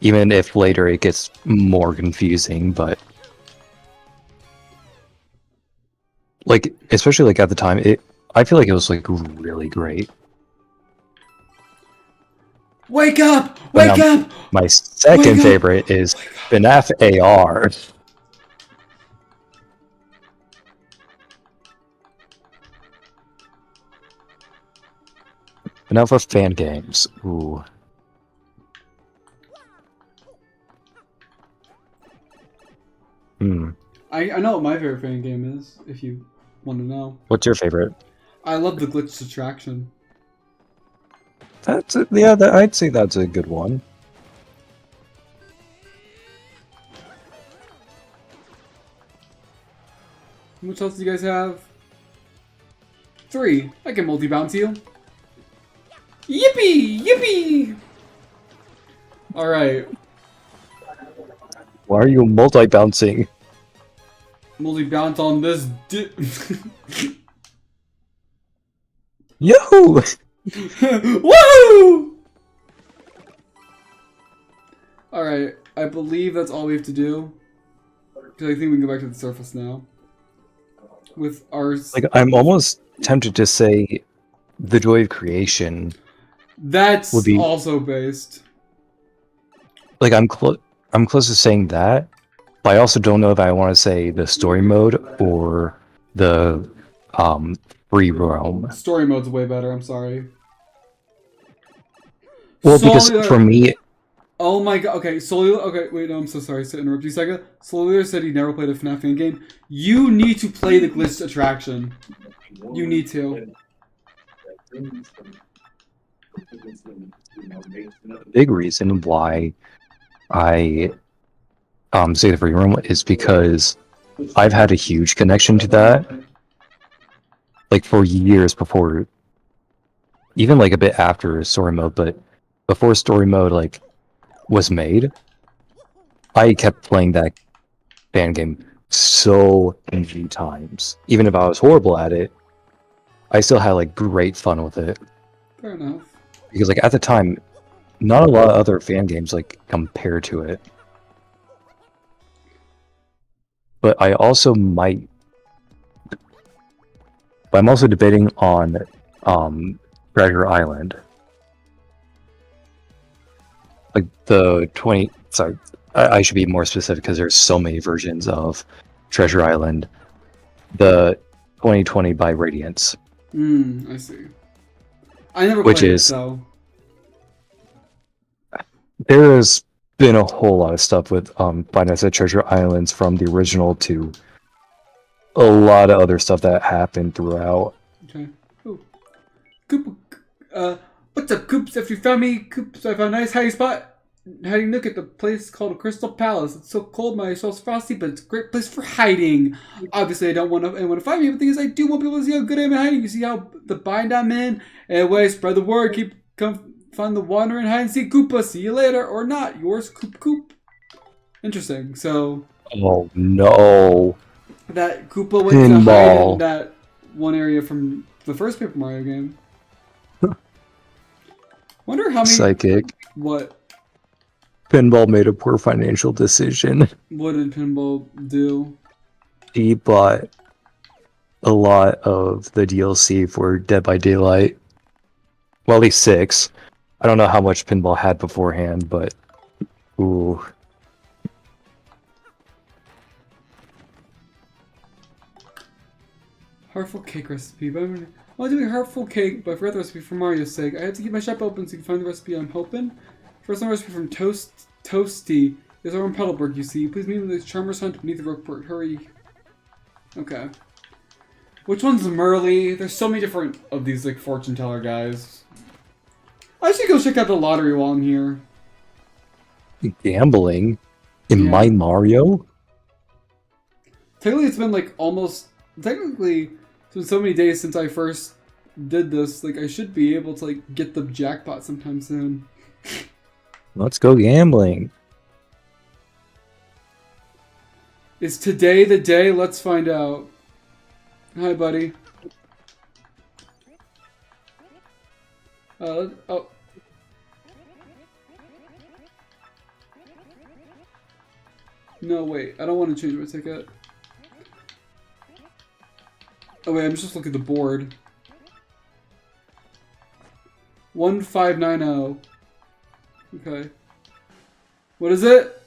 Even if later it gets more confusing, but like especially like at the time, I feel like it was like really great. Wake up! But Wake now, up! my second Wake up! favorite is FNAF AR. FNAF for fan games. Ooh. Hmm. I know what my favorite fan game is, if you want to know. What's your favorite? I love the glitched attraction. That's yeah. I'd say that's a good one. How much else do you guys have? 3. I can multi-bounce you. Yippee! Yippee! Alright. Why are you multi-bouncing? Multi-bounce on this Yo! Woo! Alright, I believe that's all we have to do. Because I think we can go back to the surface now. With our... Like, I'm almost tempted to say the joy of creation. That's would be- also based. Like, I'm close to saying that, but I also don't know if I want to say the story mode or the free roam. Story mode's way better, I'm sorry. Well, because Cellular- for me, Oh my god, okay, Cellular, okay, wait, no, I'm so sorry to interrupt you a second. Cellular said he never played a FNAF fan game. You need to play the glitched attraction. You need to. big reason why I say the free roam is because I've had a huge connection to that, like for years before, even like a bit after story mode, but before story mode like was made, I kept playing that fan game so many times. Even if I was horrible at it, I still had like great fun with it. Fair enough. Because like at the time, not a lot of other fan games like compare to it. But I also might. But I'm also debating on Treasure Island. Like the 20. Sorry, I should be more specific because there's so many versions of Treasure Island. The 2020 by Radiance. I see. I never Which played is- it, so. There's been a whole lot of stuff with Five Nights at Treasure Islands from the original to a lot of other stuff that happened throughout. Okay. Oh. Coop, what's up, Coops? If you found me, Coops, I found a nice hiding spot. Hiding nook at the place called Crystal Palace. It's so cold, my soul's frosty, but it's a great place for hiding. Obviously, I don't want anyone to find me, but the thing is, I do want people to see how good I am at hiding. You see how the bind I'm in? Anyway, spread the word. Come find the wandering hide and seek Koopa. See you later, or not. Yours, Coop. Interesting. So Oh no! that Koopa went to hide Pinball. in that one area from the first Paper Mario game. Wonder how many. Psychic. What? Pinball made a poor financial decision. What did Pinball do? He bought a lot of the DLC for Dead by Daylight. Well, at least 6. I don't know how much Pinball had beforehand, but ooh. Heartful cake recipe. But I want to make a heartful cake, but I forgot the recipe for Mario's sake. I had to keep my shop open so you can find the recipe I'm hoping. First, one recipe from Toasty. There's over in Petalburg, you see. Please meet me with the Charmer's Hunt beneath the Rockport. Hurry. Okay. Which one's Merly? There's so many different of these, like, fortune teller guys. I should go check out the lottery while I'm here. Gambling in Yeah. my Mario? Technically, it's been, like, almost... Technically, it's been so many days since I first did this. Like, I should be able to, like, get the jackpot sometime soon. Let's go gambling. Is today the day? Let's find out. Hi, buddy. Oh. No, wait. I don't want to change my ticket. Oh, wait. I'm just looking at the board. 1590. Okay. What is it?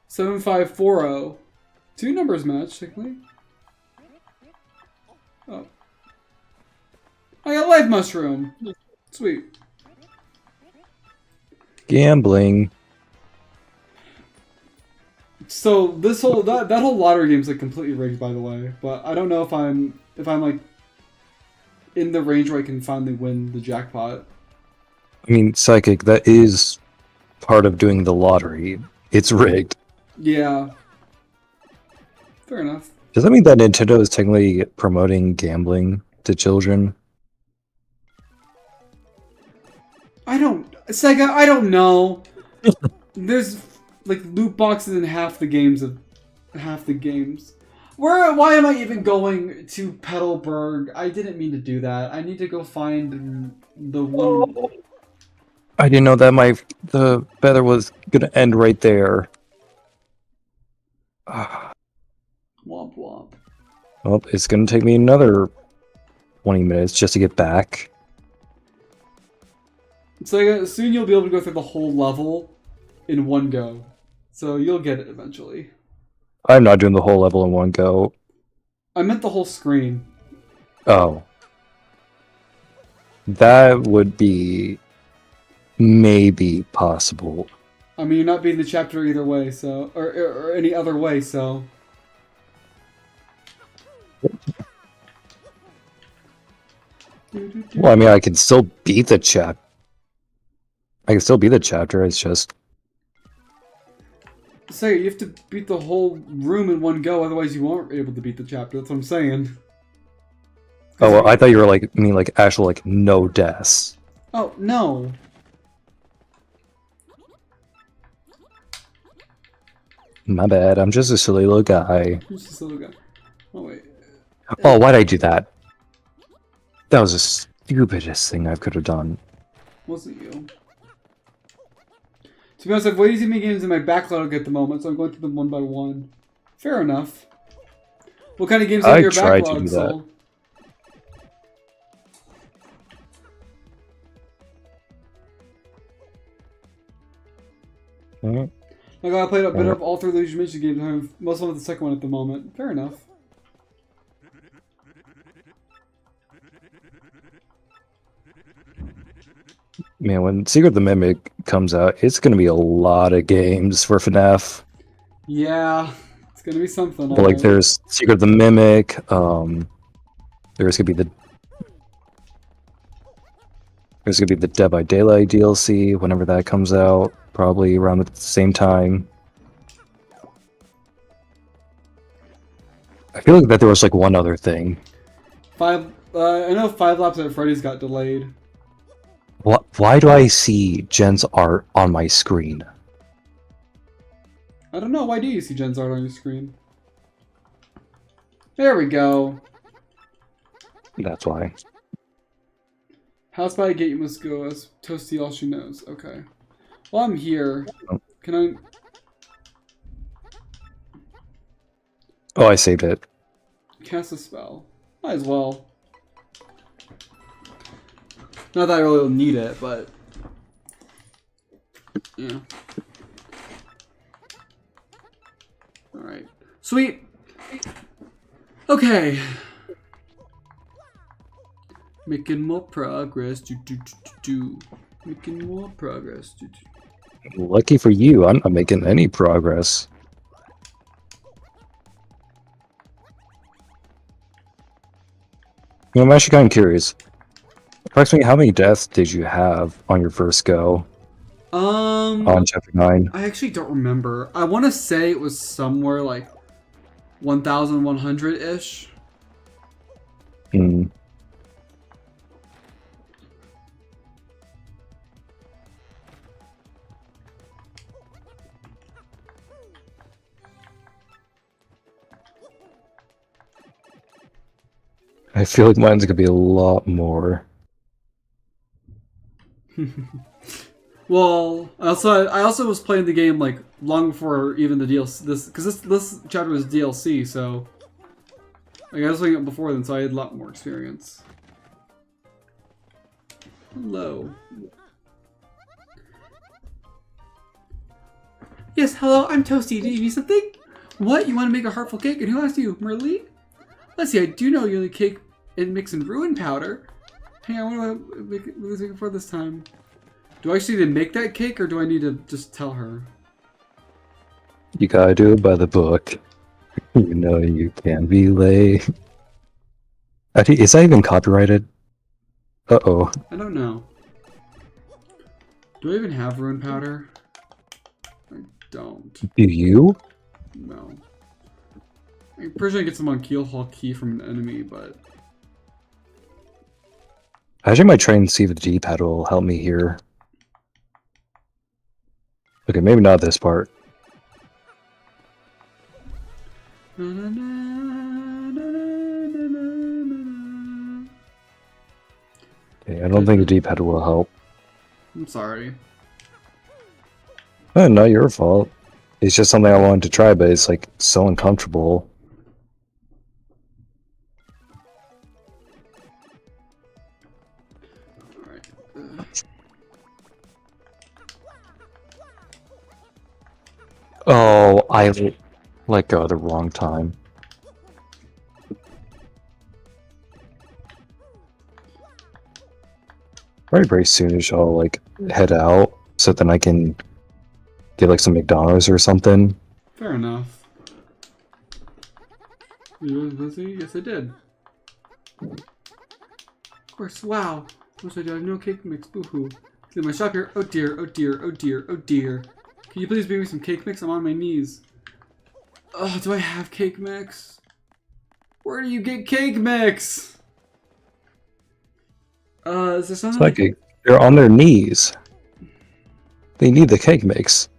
7540. 2 numbers match, technically. Oh. I got life mushroom. Sweet. Gambling. So this whole that whole lottery game's like completely rigged, by the way. But I don't know if I'm like in the range where I can finally win the jackpot. I mean, Psychic, that is part of doing the lottery. It's rigged. Yeah. Fair enough. Does that mean that Nintendo is technically promoting gambling to children? Sega, I don't know. There's like loot boxes in half the games. Why am I even going to Petalburg? I didn't mean to do that. I need to go find the one. I didn't know that the feather was gonna end right there. Womp womp. Well, it's gonna take me another 20 minutes just to get back. So soon you'll be able to go through the whole level in one go. So you'll get it eventually. I'm not doing the whole level in one go. I meant the whole screen. Oh. That would be maybe possible. I mean, you're not beating the chapter either way, so... Or any other way, so... Well, I mean, I can still beat the chapter. It's just Say, you have to beat the whole room in one go, otherwise you won't be able to beat the chapter. That's what I'm saying. Oh, well, I thought you were like, mean like actual like no deaths. Oh, no. My bad, I'm just a silly little guy. Who's this little guy? Oh, wait. Oh, why'd I do that? That was the stupidest thing I could have done. Wasn't you? To be honest, I have way too many games in my backlog at the moment, so I'm going through them one by one. Fair enough. What kind of games are in your tried to backlog, do that. Soul? Mhm. Like, I played a bit of all three Luigi Mansion games, and I have most of the second one at the moment. Fair enough. Man, when Secret of the Mimic comes out, it's gonna be a lot of games for FNAF. Yeah, it's gonna be something. But like, there's Secret of the Mimic. There's gonna be the Dead by Daylight DLC whenever that comes out, probably around the same time. I feel like that there was like one other thing. I know 5 Laps at Freddy's got delayed. Why do I see Jen's art on my screen? I don't know. Why do you see Jen's art on your screen? There we go. That's why. House by a gate you must go as Toasty all she knows. Okay. Well, I'm here. Can I... Oh, I saved it. cast a spell? Might as well. Not that I really need it, but... yeah. Alright. Sweet! Okay. Making more progress. Making more progress. Lucky for you, I'm not making any progress. I'm actually kind of curious. Approximately how many deaths did you have on your first go on chapter 9? I actually don't remember. I want to say it was somewhere like 1,100-ish. Hmm. I feel like mine's gonna be a lot more. Well, I also was playing the game like long before even the DLC. Because this chapter was DLC, so like, I was playing it before then, so I had a lot more experience. Hello. Yes, hello. I'm Toasty. Do you need something? What? You want to make a heartful cake? And who asked you, Merly? Let's see. I do know you only cake and mix in ruin powder. Hang on, what do I make it for this time? Do I actually need to make that cake, or do I need to just tell her? You gotta do it by the book. You know you can be late. Is that even copyrighted? Uh-oh. I don't know. Do I even have ruin powder? I don't. Do you? No. I'm pretty sure I get some on Keelhaul Key from an enemy, but... I actually might try and see if the D-pad will help me here. Okay, maybe not this part. Okay, I don't think the D-pad will help. I'm sorry. Not your fault. It's just something I wanted to try, but it's like so uncomfortable. Alright. Oh, I let go at the wrong time. Probably very soonish I'll like head out so then I can get like some McDonald's or something. Fair enough. You was busy? Yes, I did. Of course, wow. What should I do? I have no cake mix. Boo-hoo. Is my shop here? Oh dear, oh dear, oh dear, oh dear. Can you please bring me some cake mix? I'm on my knees. Oh, do I have cake mix? Where do you get cake mix? Is there something Psychic, they're on their knees. They need the cake mix.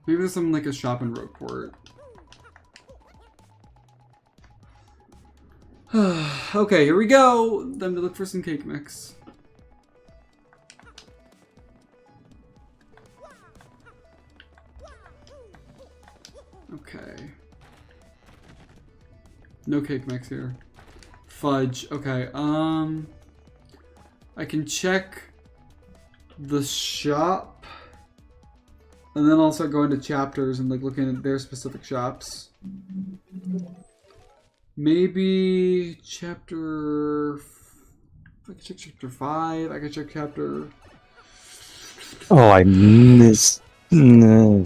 Maybe there's something like a shop in Roadport. Okay, here we go. Time to look for some cake mix. Okay. No cake mix here. Fudge. Okay. I can check the shop, and then I'll start going to chapters and like looking at their specific shops. Maybe chapter. I can check chapter 5. I can check chapter. Oh, I missed. No.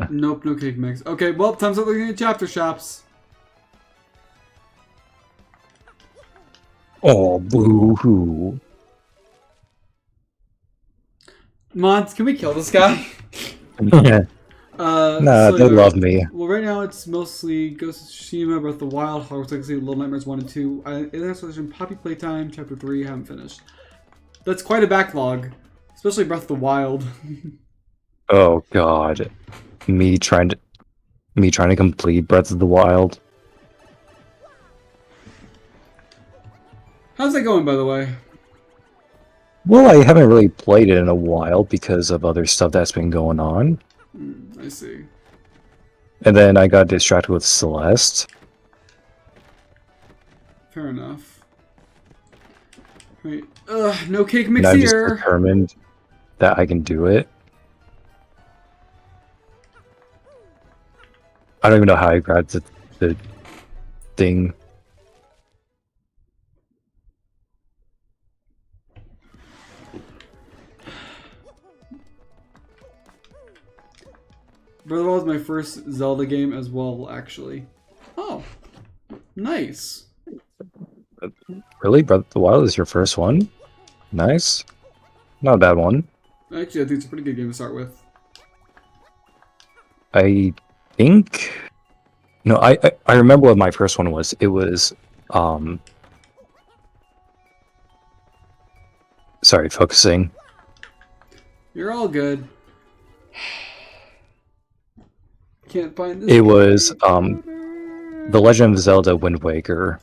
Nope, no cake mix. Okay, well, time's up looking at chapter shops. Oh, boo-hoo. Mods, can we kill this guy? Nah, So, they love me. Well, right now it's mostly Ghost of Tsushima, Breath of the Wild, Hogwarts Legacy, Little Nightmares 1 and 2. Internet Solution, Poppy Playtime, Chapter 3, haven't finished. That's quite a backlog, especially Breath of the Wild. Oh god, me trying to complete Breath of the Wild. How's that going, by the way? Well, I haven't really played it in a while because of other stuff that's been going on. I see. And then I got distracted with Celeste. Fair enough. Right. No cake And mix I'm just here. determined that I can do it. I don't even know how I grabbed the thing. Breath of the Wild was my first Zelda game as well, actually. Oh, nice. Really? Breath of the Wild is your first one? Nice. Not a bad one. Actually, I think it's a pretty good game to start with. I think... No, I remember what my first one was. It was, Sorry, focusing. You're all good. Can't find this. It was, The Legend of Zelda Wind Waker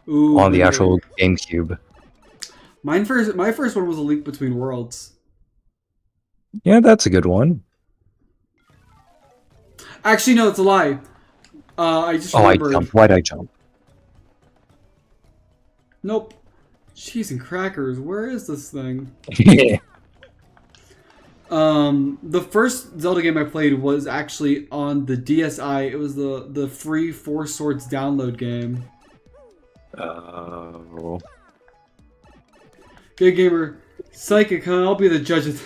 Ooh, on the Wind actual Waker. GameCube. My first one was A Link Between Worlds. Yeah, that's a good one. Actually, no, it's a lie. I just Oh, I remembered. jumped. Why'd I jump? Nope. Cheese and crackers. Where is this thing? The first Zelda game I played was actually on the DSi. It was the free Four Swords download game. Oh. Good gamer, psychic, huh? I'll be the judge of.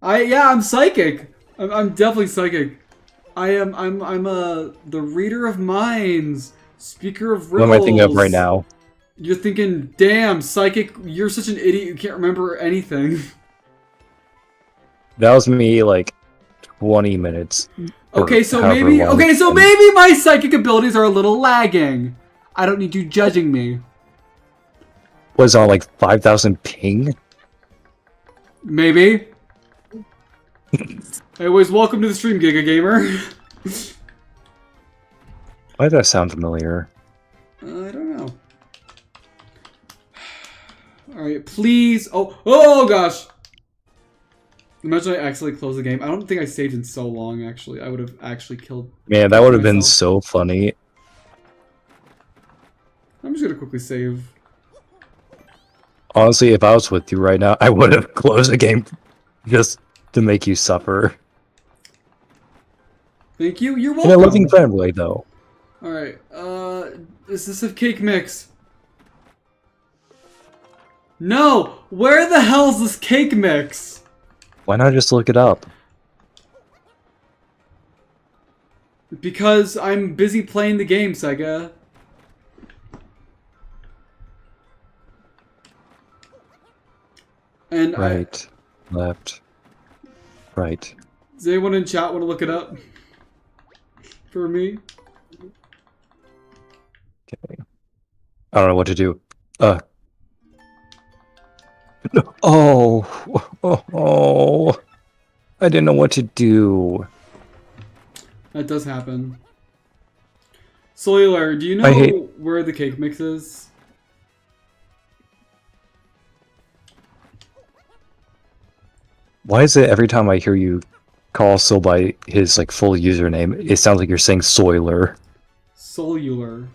I'm psychic. I'm definitely psychic. I'm the reader of minds, speaker of What riddles. am I thinking of right now? You're thinking, damn, psychic, you're such an idiot. You can't remember anything. That was me like 20 minutes. Okay, or so however maybe long okay, it's so been. maybe my psychic abilities are a little lagging. I don't need you judging me. Was on like 5,000 ping? Maybe. Anyways, welcome to the stream, Giga Gamer. Why does that sound familiar? I don't know. Alright, please. Oh gosh. Imagine I accidentally closed the game. I don't think I saved in so long, actually. I would have actually killed. Man, that would have been myself. so funny. I'm just gonna quickly save. Honestly, if I was with you right now, I would have closed the game just to make you suffer. Thank you. You're In a welcome. loving friend way, though. Alright, is this a cake mix? No! Where the hell's this cake mix? Why not just look it up? Because I'm busy playing the game, Sega. And Right, left, right. Does anyone in chat want to look it up? For me? Okay. I don't know what to do. Oh, I didn't know what to do. That does happen. Cellular, do you I know hate- where the cake mix is? Why is it every time I hear you call Sil by his like full username, it sounds like you're saying Soiler? Cellular.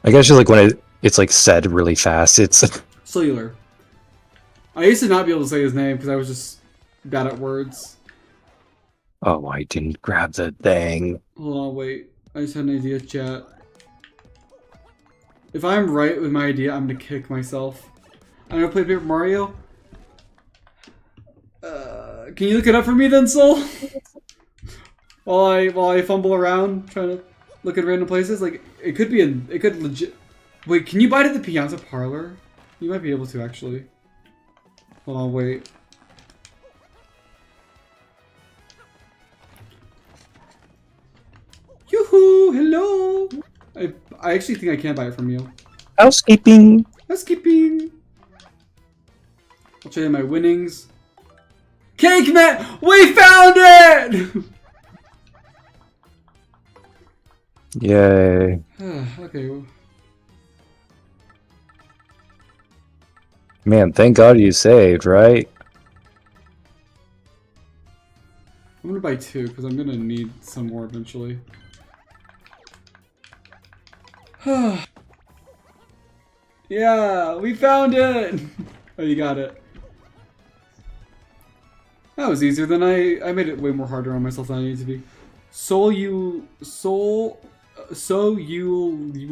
I guess just like when it's like said really fast, it's Cellular. I used to not be able to say his name because I was just bad at words. oh, I didn't grab the thing. Hold on, wait. I just had an idea, chat. If I'm right with my idea, I'm gonna kick myself. I'm gonna play Paper Mario. Can you look it up for me then, Soul? while I fumble around trying to look at random places, like it could legit. Wait, can you buy it at the Piazza Parlor? You might be able to actually. Hold on, wait. Yoo-hoo! Hello! I actually think I can buy it from you. Housekeeping. Housekeeping! I'll show you my winnings. Cake Man! We found it! Yay. Okay. Man, thank God you saved, right? I'm gonna buy 2 because I'm gonna need some more eventually. Yeah, we found it! Oh, you got it. That was easier than I made it way more harder on myself than I needed to be.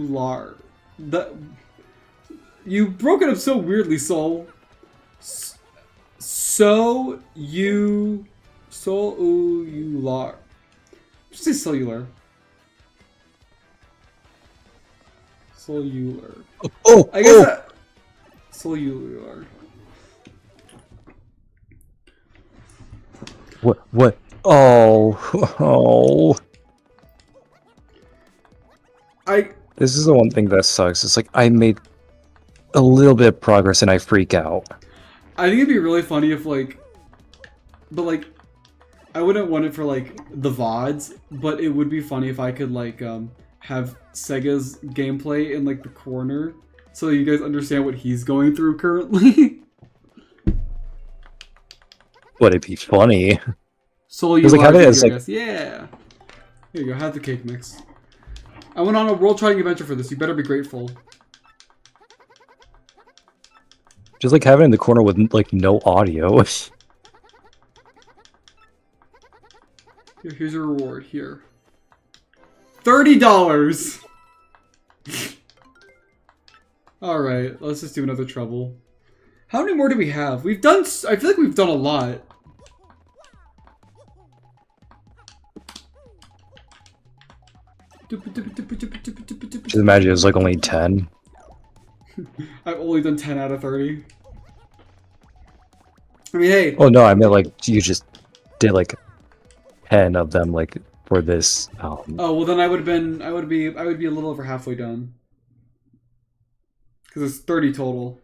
Lar. That you broke it up so weirdly, Soul. Lar. Just say cellular. Cellular. Oh, I guess that. Cellular. What? Oh. This is the one thing that sucks. It's like I made a little bit of progress and I freak out. I think it'd be really funny if but I wouldn't want it for the VODs, but it would be funny if I could have Sega's gameplay in the corner so that you guys understand what he's going through currently. Would it be funny? So you have it as yeah. Here you go, have the cake mix. I went on a world trying adventure for this. You better be grateful. Just have it in the corner with no audio. Here's your reward. Here, $30. All right, let's just do another trouble. How many more do we have? We've done. I feel like we've done a lot. Just imagine it's only 10. I've only done 10 out of 30. I mean, hey. Oh no, I meant you just did 10 of them for this. Oh well, then I would be a little over halfway done. Because it's 30 total.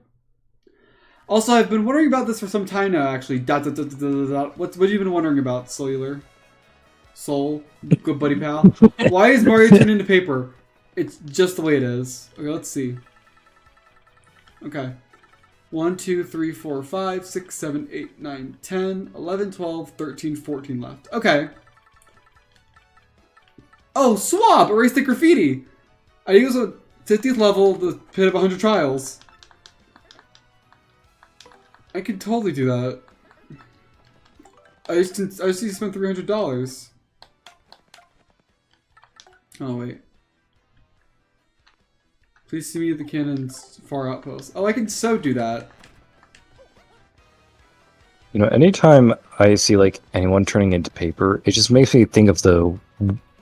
Also, I've been wondering about this for some time now. Actually, What have you been wondering about, Cellular? Soul, good buddy pal. Why is Mario turned into paper? It's just the way it is. Okay, let's see. Okay. 1, 2, 3, 4, 5, 6, 7, 8, 9, 10, 11, 12, 13, 14 left. Okay. Oh, swap! Erase the graffiti! I use a 50th level, the pit of 100 trials. I could totally do that. I just need to spend $300. Oh, wait. Please see me at the cannon's far outpost. Oh, I can so do that. You know, anytime I see like anyone turning into paper, it just makes me think of the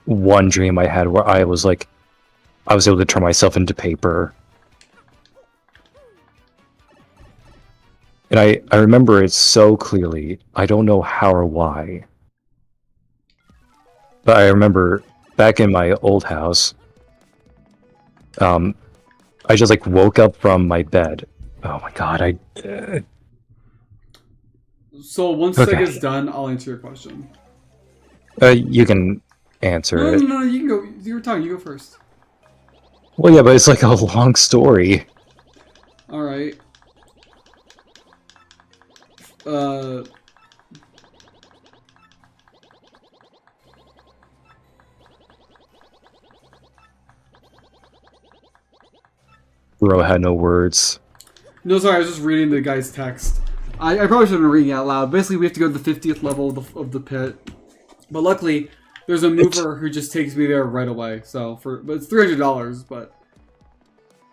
one dream I had where I was able to turn myself into paper. And I remember it so clearly. I don't know how or why. But I remember back in my old house, I just like woke up from my bed. Oh my god, So once Okay. Sega's done, I'll answer your question. you can answer No, it. no, no, you can go. You were talking. You go first. Well, yeah, but it's like a long story. All right. Bro had no words. No, sorry, I was just reading the guy's text. I probably shouldn't have been reading it out loud. Basically, we have to go to the 50th level of the pit. But luckily, there's a mover who just takes me there right away. So but it's $300. But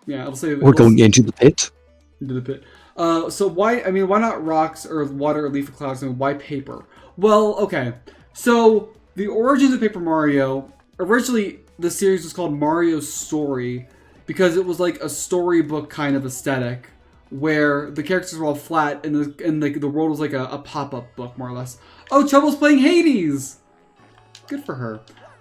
yeah, I'll say We're going into the pit. into the pit. So why? I mean, why not rocks or water or leaf or clouds? And why paper? Well, okay. So the origins of Paper Mario. Originally, the series was called Mario's Story because it was like a storybook kind of aesthetic, where the characters were all flat and the world was like a pop-up book, more or less. Oh, Trouble's playing Hades. Good for her.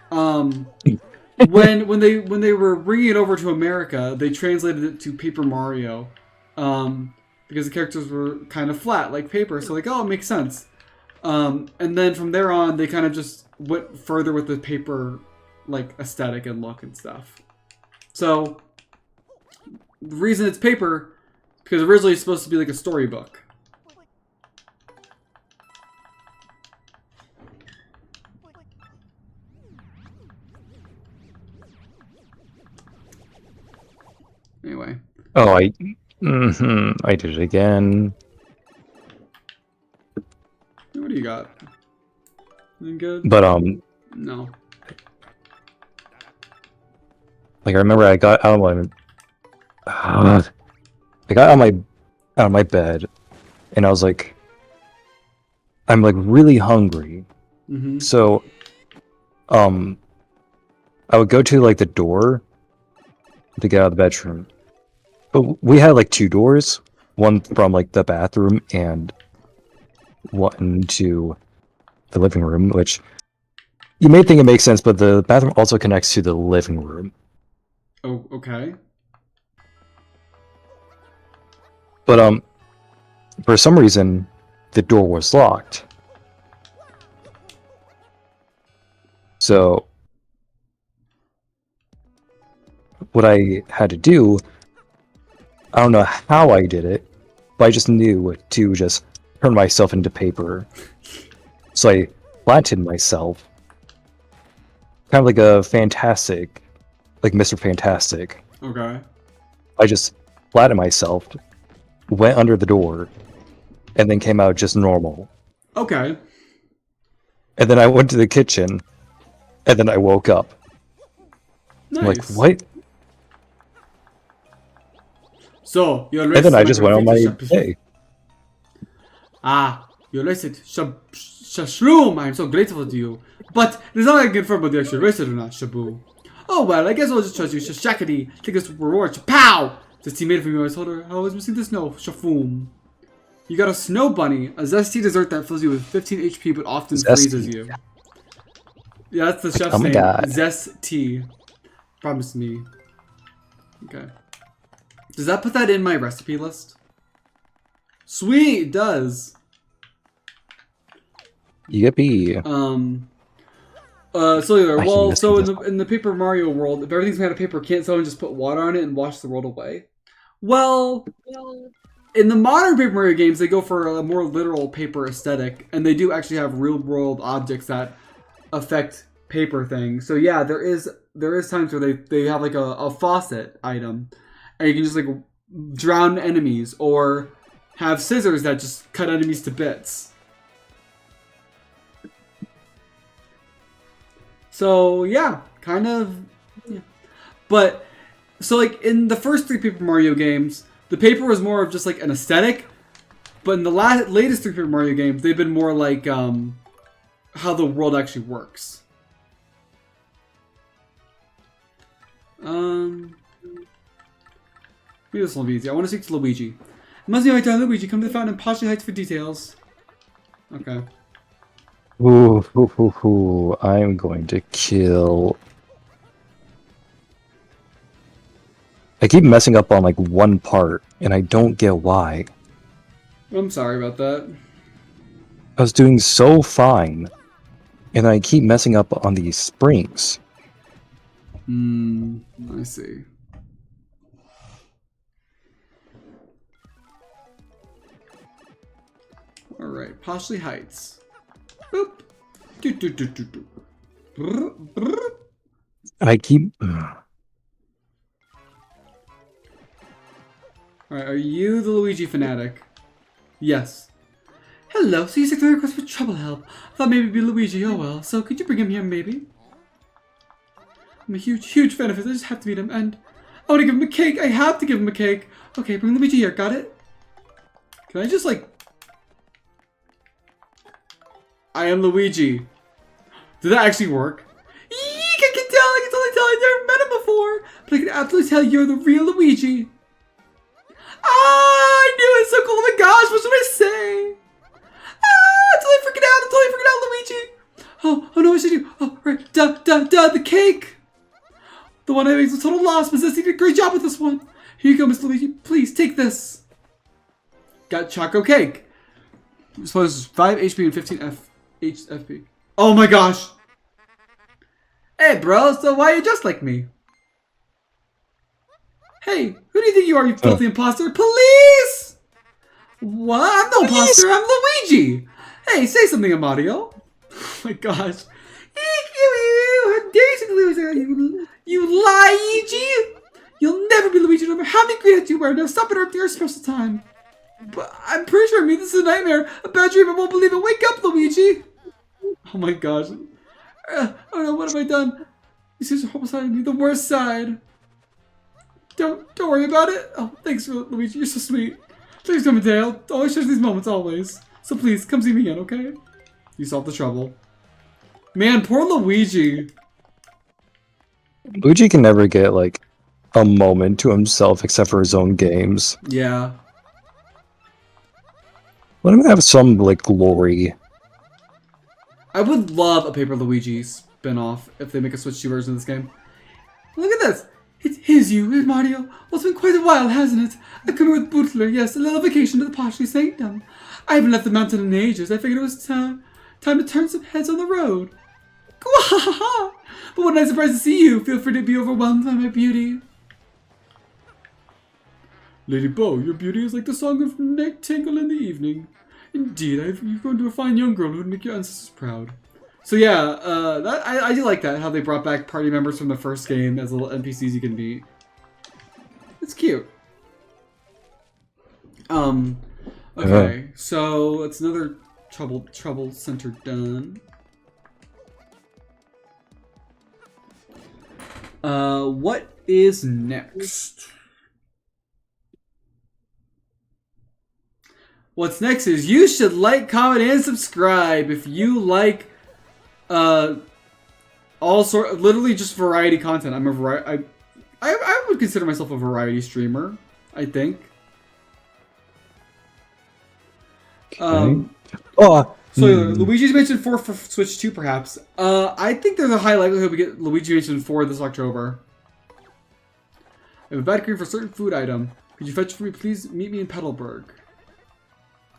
When they were bringing it over to America, they translated it to Paper Mario, because the characters were kind of flat like paper. So like, oh, it makes sense. And then from there on, they kind of just went further with the paper like aesthetic and look and stuff. So the reason it's paper, because originally it's supposed to be like a storybook. Anyway. Oh, I did it again. What do you got? Anything good? But No. like I remember I got out of my bed, and I was like, I'm like really hungry. Mm-hmm. So, I would go to like the door to get out of the bedroom, but we had like two doors, one from like the bathroom and one to the living room, which you may think it makes sense, but the bathroom also connects to the living room. Oh, okay. But for some reason, the door was locked. So what I had to do, I don't know how I did it, but I just knew to just turn myself into paper. So I flattened myself, kind of like a Fantastic, like Mr. Fantastic. Okay. I just flattened myself, went under the door, and then came out just normal. Okay. And then I went to the kitchen, and then I woke up. Nice. I'm like, what? So, you And then I just went on my day. Ah, you listed Shashroom. I'm so grateful to you. But there's not like confirm whether you actually listed or not, Shabu. Oh well, I guess I'll just trust you, Shashakity. Take this reward, Pow! This teammate from you always told her I was missing the snow, Shafoom. You got a snow bunny, a zesty dessert that fills you with 15 HP but often freezes you. Yeah, that's the chef's oh my name. God. Zesty. Promise me. Okay. Does that put that in my recipe list? Sweet, it does. Yippee. Cellular. I Well, hate so this. in the Paper Mario world, if everything's made out of paper, can't someone just put water on it and wash the world away? Well, in the modern Paper Mario games, they go for a more literal paper aesthetic, and they do actually have real world objects that affect paper things. So yeah, there is times where they have like a faucet item, and you can just like drown enemies or have scissors that just cut enemies to bits. So yeah, kind of, yeah. But so like in the first 3 Paper Mario games, the paper was more of just like an aesthetic. But in the latest 3 Paper Mario games, they've been more like how the world actually works. Maybe this will be easy. I want to speak to Luigi. It must be my time, Luigi. Come to the fountain in Poshley Heights for details. Okay. Ooh, I'm going to kill. I keep messing up on like one part, and I don't get why. I'm sorry about that. I was doing so fine, and I keep messing up on these springs. I see. Alright, Poshley Heights. Boop. Do, do, do, do, do. Brr, brr. And I keep. Alright, are you the Luigi fanatic? Yes. Hello, so you sent the request for trouble help. I thought maybe it'd be Luigi, oh well. So could you bring him here, maybe? I'm a huge fan of his. I just have to meet him, and I want to give him a cake. I have to give him a cake. Okay, bring Luigi here. Got it? Can I just, like... I am Luigi. Did that actually work? Eek, I can tell. I can totally tell. I've never met him before. But I can absolutely tell you're the real Luigi. Ah, I knew it. So cool. Oh my gosh, what should I say? Ah, I'm totally freaking out. I'm totally freaking out, Luigi. Oh no, what should I do? Oh, right. The cake. The one I made was a total loss, but Zesty did a great job with this one. Here you go, Miss Luigi. Please, take this. Got Choco Cake. I suppose it's 5 HP and 15 FP. Oh my gosh. Hey, bro, so why are you just like me? Hey, who do you think you are, you filthy imposter? Police! What? I'm no imposter, I'm Luigi. Hey, say something, Amadio. Oh my gosh. How dare you say Luigi? You Luigi! You'll never be Luigi no matter how many green hats you wear. Now stop interrupting our special time. But I'm pretty sure this is a nightmare. A bad dream, I won't believe it. Wake up, Luigi! Oh my gosh. Oh no, what have I done? This is the horrible side of me, the worst side. Don't worry about it. Oh, thanks, Luigi. You're so sweet. Please come and Dale. Always cherish these moments, always. So please, come see me again, okay? You solved the trouble. Man, poor Luigi. Luigi can never get, like, a moment to himself except for his own games. Yeah. Let him have some, like, glory. I would love a Paper Luigi spin-off if they make a Switch 2 version of this game. Look at this! Here's you, here's Mario. Well, it's been quite a while, hasn't it? I've come here with Bootler, yes, a little vacation to the Poshley Sanctum. I haven't left the mountain in ages. I figured it was time to turn some heads on the road. But what a nice surprise to see you. Feel free to be overwhelmed by my beauty. Lady Bo, your beauty is like the song of neck tingle in the evening. Indeed, you've grown to a fine young girl who would make your ancestors proud. So yeah, I do like that, how they brought back party members from the first game as little NPCs you can beat. It's cute. Okay, so it's another trouble center done. What is next? What's next is you should like, comment, and subscribe if you like literally just variety content. I'm a I would consider myself a variety streamer, I think. So Luigi's Mansion 4 for Switch 2, perhaps. I think there's a high likelihood we get Luigi Mansion 4 this October. I have a bad cream for a certain food item. Could you fetch for me, please? Meet me in Petalburg.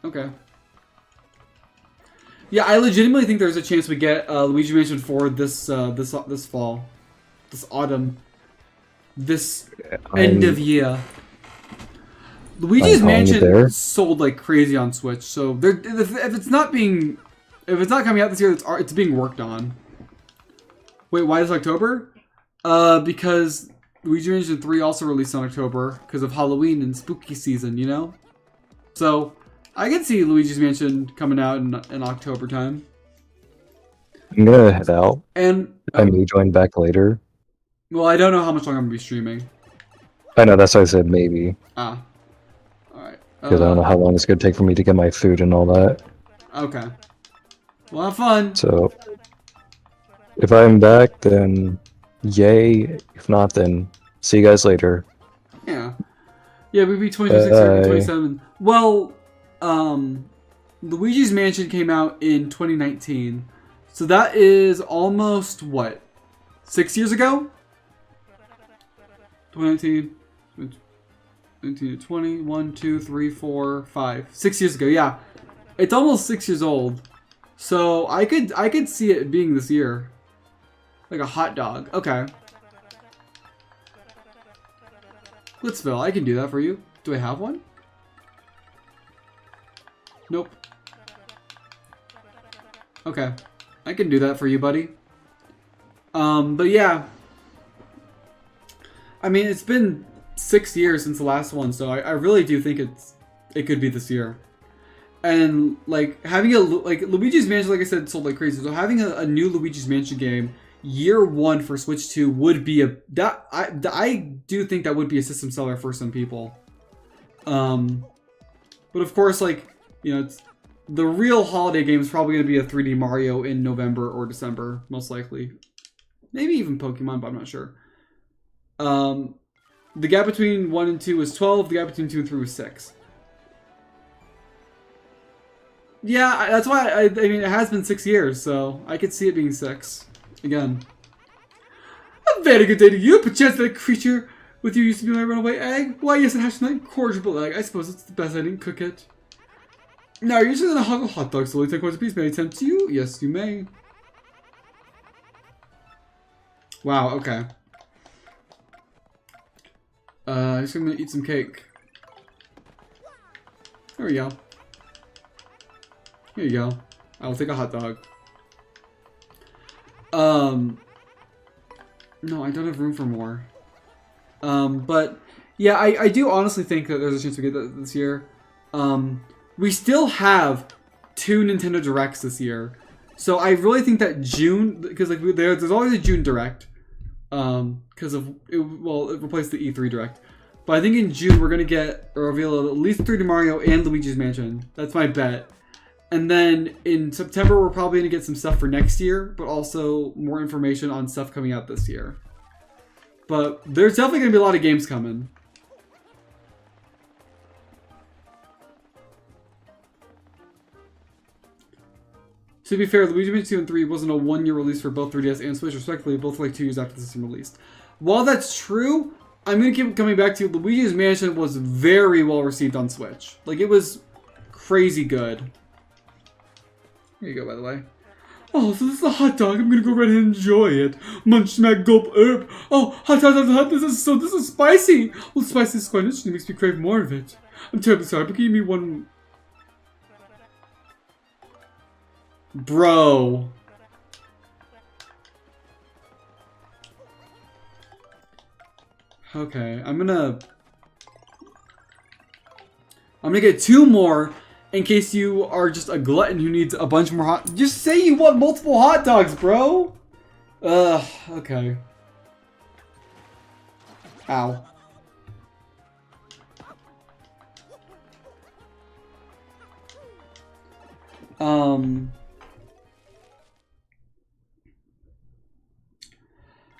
Okay. Yeah, I legitimately think there's a chance we get Luigi Mansion 4 this fall, this autumn, this end of year. Luigi's Mansion sold like crazy on Switch, so if it's not coming out this year, it's being worked on. Wait, why this October? Because Luigi Mansion 3 also released in October because of Halloween and spooky season, you know? So I can see Luigi's Mansion coming out in October time. I'm gonna head out. And I may join back later. well, I don't know how much longer I'm gonna be streaming. I know, that's why I said maybe. Ah, all right. Because I don't know how long it's gonna take for me to get my food and all that. Okay. Well, have fun. So, if I'm back, then yay. If not, then see you guys later. Yeah. Yeah, we'd be 26 or Bye. 27. Well, Luigi's Mansion came out in 2019. So that is almost, what, 6 years ago? 2019, 19 to 20, 1, 2, 3, 4, 5. 6 years ago, yeah. It's almost 6 years old. So I could see it being this year. Like a hot dog. Okay. Blitzville, I can do that for you. Do I have one? Nope. Okay. I can do that for you, buddy. But yeah. I mean, it's been 6 years since the last one, so I really do think it could be this year. And like having like Luigi's Mansion, like I said, sold like crazy. So having a new Luigi's Mansion game year one for Switch 2 would be I do think that would be a system seller for some people. But of course, like, you know, it's the real holiday game is probably going to be a 3D Mario in November or December, most likely. Maybe even Pokemon, but I'm not sure. The gap between 1 and 2 is 12. The gap between 2 and 3 was 6. Yeah, that's why I mean, it has been 6 years, so I could see it being 6 again. A very good day to you. Perchance that creature with you used to be my runaway egg. Why, yes, it has an incorrigible egg. I suppose it's the best I didn't cook it. Now, you're just gonna hog a hot dog slowly 10 coins a piece. May I tempt you? Yes, you may. Wow, okay. I'm just gonna eat some cake. There we go. Here you go. I will take a hot dog. No, I don't have room for more. But yeah, I do honestly think that there's a chance we get that this year. We still have 2 Nintendo Directs this year, so I really think that June, because like there's always a June Direct, because of it replaced the E3 Direct. But I think in June we're gonna get a reveal of at least 3D Mario and Luigi's Mansion. That's my bet. And then in September, we're probably going to get some stuff for next year, but also more information on stuff coming out this year. But there's definitely going to be a lot of games coming. To be fair, Luigi Mansion 2 and 3 wasn't a 1-year release for both 3DS and Switch, respectively, both like 2 years after the system released. While that's true, I'm going to keep coming back to Luigi's Mansion was very well received on Switch. Like, it was crazy good. Here you go, by the way. Oh, so this is a hot dog. I'm gonna go right ahead and enjoy it. Munch, smack, gulp, herb. Oh, hot. This is spicy. Well, spicy is quite interesting. It makes me crave more of it. I'm terribly sorry, but give me one. Bro. Okay, I'm gonna get 2 more. In case you are just a glutton who needs a bunch more hot... Just say you want multiple hot dogs, bro! Ugh, okay. Ow.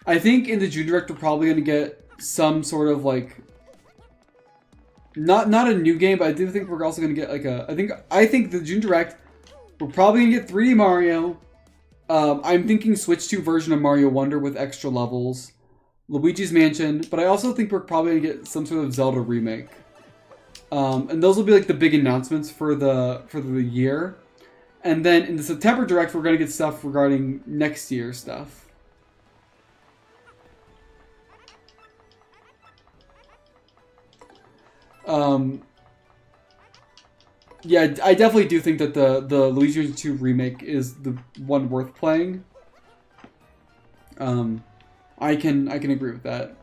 I think in the June Direct we're probably going to get some sort of, like... Not a new game, but I do think we're also gonna get like a. I think the June Direct, we're probably gonna get 3D Mario. I'm thinking Switch 2 version of Mario Wonder with extra levels, Luigi's Mansion, but I also think we're probably gonna get some sort of Zelda remake. And those will be like the big announcements for the year. And then in the September Direct, we're gonna get stuff regarding next year's stuff. Yeah, I definitely do think that the Luigi Mansion 2 remake is the one worth playing. I can agree with that.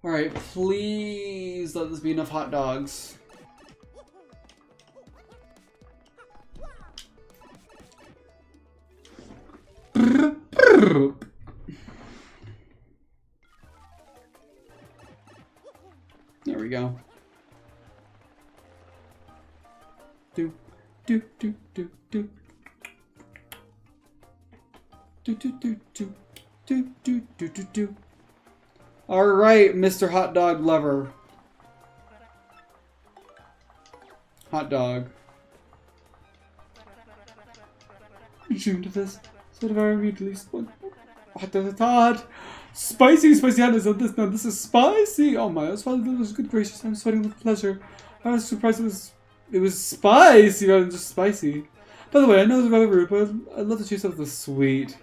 Alright, please let this be enough hot dogs. There we go. Do, do, do, do, do. Do, do, do, do, do, do, do, do, do. Alright, Mr. Hot Dog Lover. Hot dog. June to this. So did I read at least one? Hot dog hot. Spicy hot is on this now. This is spicy. Oh my, that's why this was good gracious. I'm sweating with pleasure. I was surprised it was spicy rather than just spicy. By the way, I know it's rather rude, but I'd love to chase up the sweet.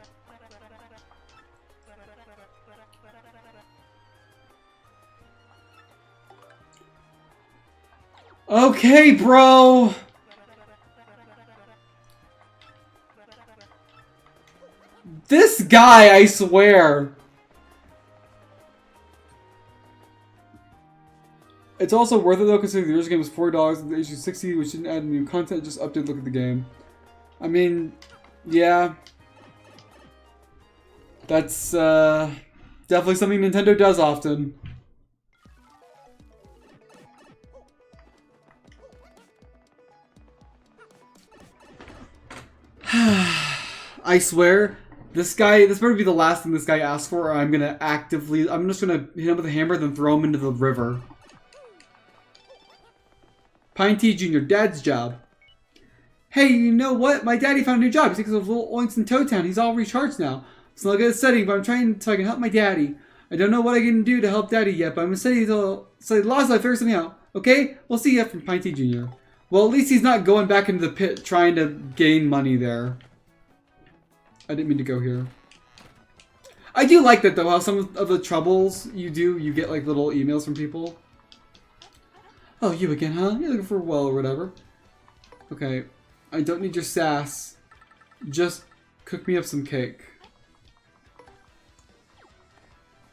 Okay, bro. This guy, I swear. It's also worth it though, considering the original game was $4 and the issue 60, which didn't add new content, just update look at the game. I mean, yeah. That's definitely something Nintendo does often. I swear, this better be the last thing this guy asks for, or I'm just gonna hit him with a hammer, then throw him into the river. Pine Tea Jr., Dad's job. Hey, you know what? My daddy found a new job. He's taking those little oinks in Toad Town. He's all recharged now. It's not good at studying, but I'm trying so I can help my daddy. I don't know what I can do to help daddy yet, but I'm gonna study till last I figure something out. Okay? We'll see ya from Pine Tea Jr. Well, at least he's not going back into the pit trying to gain money there. I didn't mean to go here. I do like that though, how some of the troubles you get like little emails from people. Oh, you again, huh? You're looking for well or whatever. Okay, I don't need your sass. Just cook me up some cake.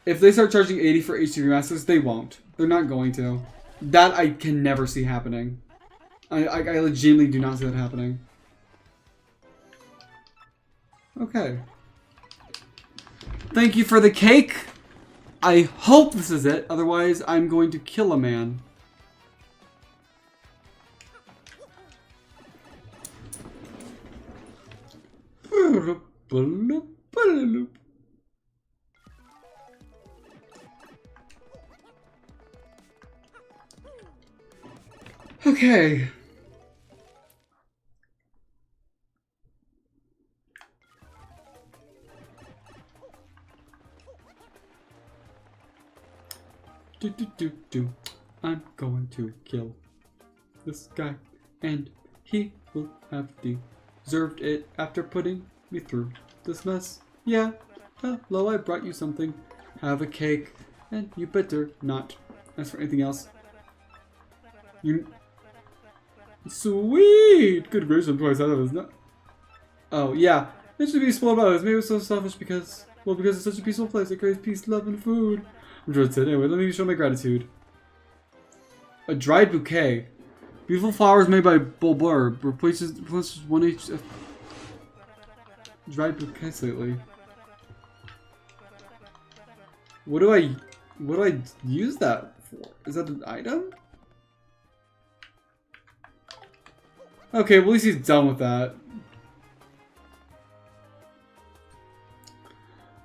If they start charging 80 for HD remasters, they won't. They're not going to. That I can never see happening. I legitimately do not see that happening. Okay. Thank you for the cake. I hope this is it. Otherwise, I'm going to kill a man. Okay. I'm going to kill this guy, and he will have deserved it after putting me through this mess. Yeah, hello, I brought you something. Have a cake, and you better not ask for anything else. You sweet, good gracious, I'm twice out of this. No. Oh yeah, it should be spoiled about this. Maybe it's so selfish because it's such a peaceful place. It creates peace, love, and food. Anyway, let me show my gratitude. A dried bouquet. Beautiful flowers made by Bulblur replaces 1H. Dried bouquets lately. What do I use that for? Is that an item? Okay, well, at least he's done with that.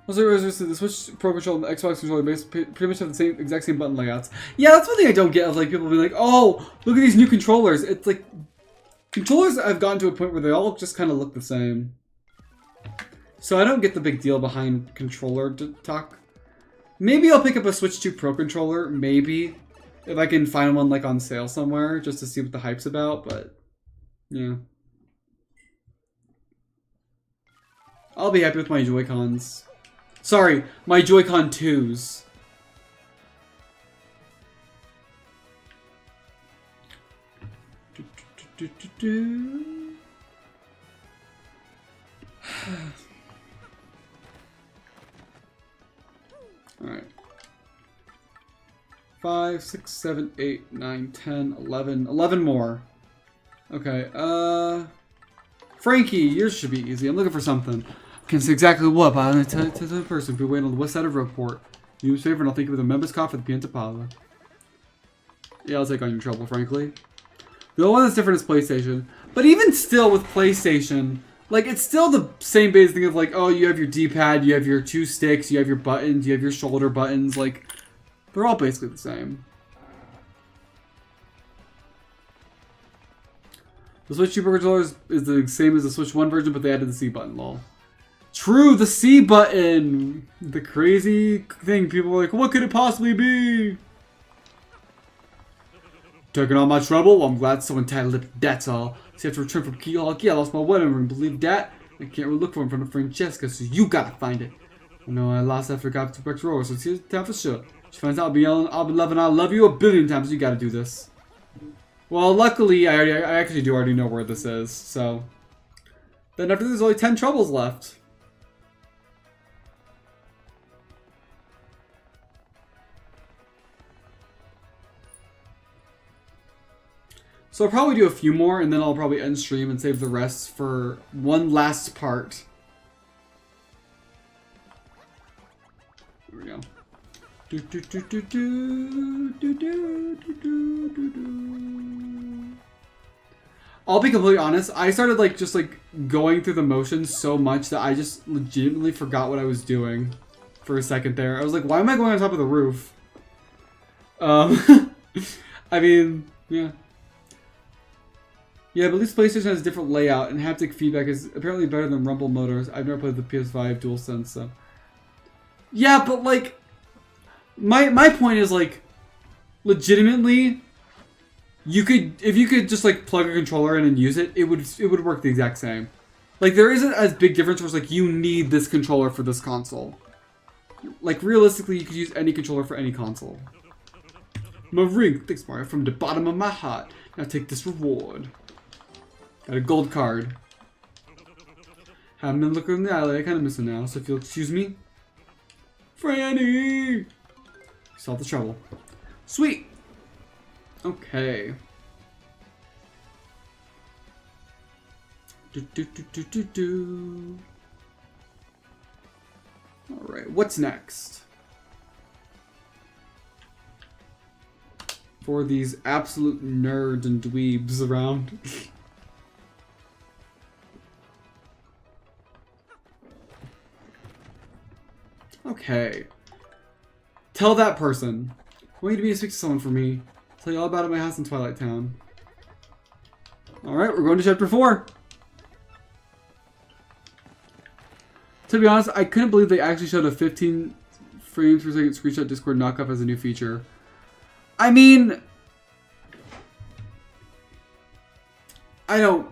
Also, the Switch Pro Controller and the Xbox controller pretty much have the exact same button layouts. Yeah, that's one thing I don't get of like people being like, "Oh, look at these new controllers." It's like controllers I've gotten to a point where they all just kind of look the same. So I don't get the big deal behind controller talk. Maybe I'll pick up a Switch 2 Pro controller, maybe if I can find one like on sale somewhere, just to see what the hype's about. But yeah, I'll be happy with my Joy-Cons. Sorry, my Joy-Con 2s. Alright. 5, 6, 7, 8, 9, 10, 11. 11 more. Okay, Frankie, yours should be easy. I'm looking for something. Can't say exactly what, but I'm going to tell it to the person. Be waiting on the west side of Roadport. Do me a favor and I'll think of the members' call for the Pianta Pala. Yeah, I'll take on your trouble, frankly. The only one that's different is PlayStation. But even still with PlayStation, like, it's still the same basic thing of, like, oh, you have your D-pad, you have your 2 sticks, you have your buttons, you have your shoulder buttons. Like, they're all basically the same. The Switch 2 controller is the same as the Switch 1 version, but they added the C button, lol. True, the C button! The crazy thing, people are like, what could it possibly be? Taking all my trouble? Well, I'm glad someone tight-lipped, that's all. See, I have to return from Key Hall. I lost my wedding ring, believe that? I can't really look for it in front of Francesca, so you gotta find it. I know I lost after I got to Beck's Roar, so it's time for sure. She finds out I'll be yelling, I'll be loving, I love you a billion times, you gotta do this. Well, luckily, I actually do already know where this is, so. Then after there's only 10 troubles left. So I'll probably do a few more, and then I'll probably end stream and save the rest for one last part. Here we go. I'll be completely honest, I started just going through the motions so much that I just legitimately forgot what I was doing for a second there. I was like, why am I going on top of the roof? I mean, yeah. Yeah, but at least PlayStation has a different layout, and haptic feedback is apparently better than Rumble Motors. I've never played the PS5 DualSense, so. Yeah, but my point is legitimately, if you could just plug a controller in and use it, it would work the exact same. There isn't as big difference where it's you need this controller for this console. Realistically, you could use any controller for any console. Marie, thanks Mario, from the bottom of my heart. Now take this reward. Got a gold card. Haven't been looking in the alley. I kind of miss it now, so if you'll excuse me. Franny! Solve the trouble. Sweet! Okay. Alright, what's next? For these absolute nerds and dweebs around. Okay. Tell that person. I want you to be a speak to someone for me. Tell you all about it at my house in Twilight Town. Alright, we're going to chapter 4. To be honest, I couldn't believe they actually showed a 15 frames per second screenshot Discord knockoff as a new feature. I mean, I don't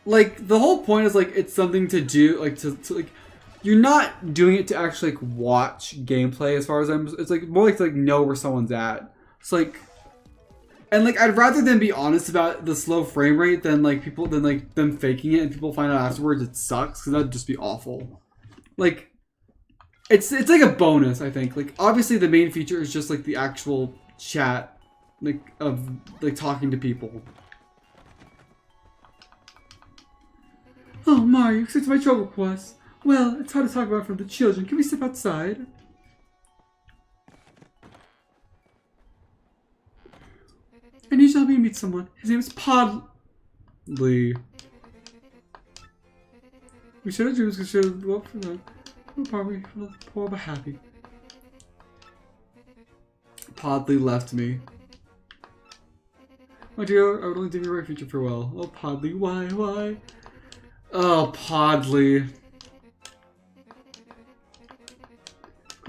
the whole point is it's something to do you're not doing it to actually watch gameplay as far as it's more to know where someone's at. It's and I'd rather them be honest about the slow frame rate than them faking it and people find out afterwards it sucks, because that'd just be awful. It's a bonus, I think. Obviously the main feature is just the actual chat of talking to people. Oh, Mario, accept my trouble quest. Well, it's hard to talk about from the children. Can we step outside? I need you to help me meet someone. His name is Podly. We shared our dreams because we shared the love for them. We're probably poor but happy. Podly left me. My dear, I would only do your right future farewell. Oh, Podly, why? Oh, Podly.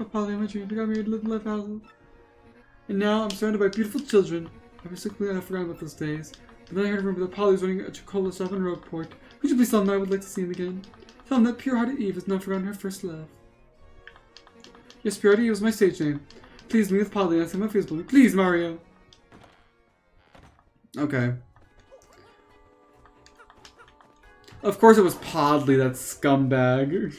Oh, Podly, my dream. I got married, lived in life houses. And now I'm surrounded by beautiful children. I was so clear I forgot about those days. But then I heard a rumor that Polly was running a chocolate shop in Roadport. Could you please tell him that I would like to see him again? Tell him that pure-hearted Eve has not forgotten her first love. Yes, pure-hearted Eve was my stage name. Please me with Polly and ask him my Facebook. Please, Mario! Okay. Of course it was Podly, that scumbag.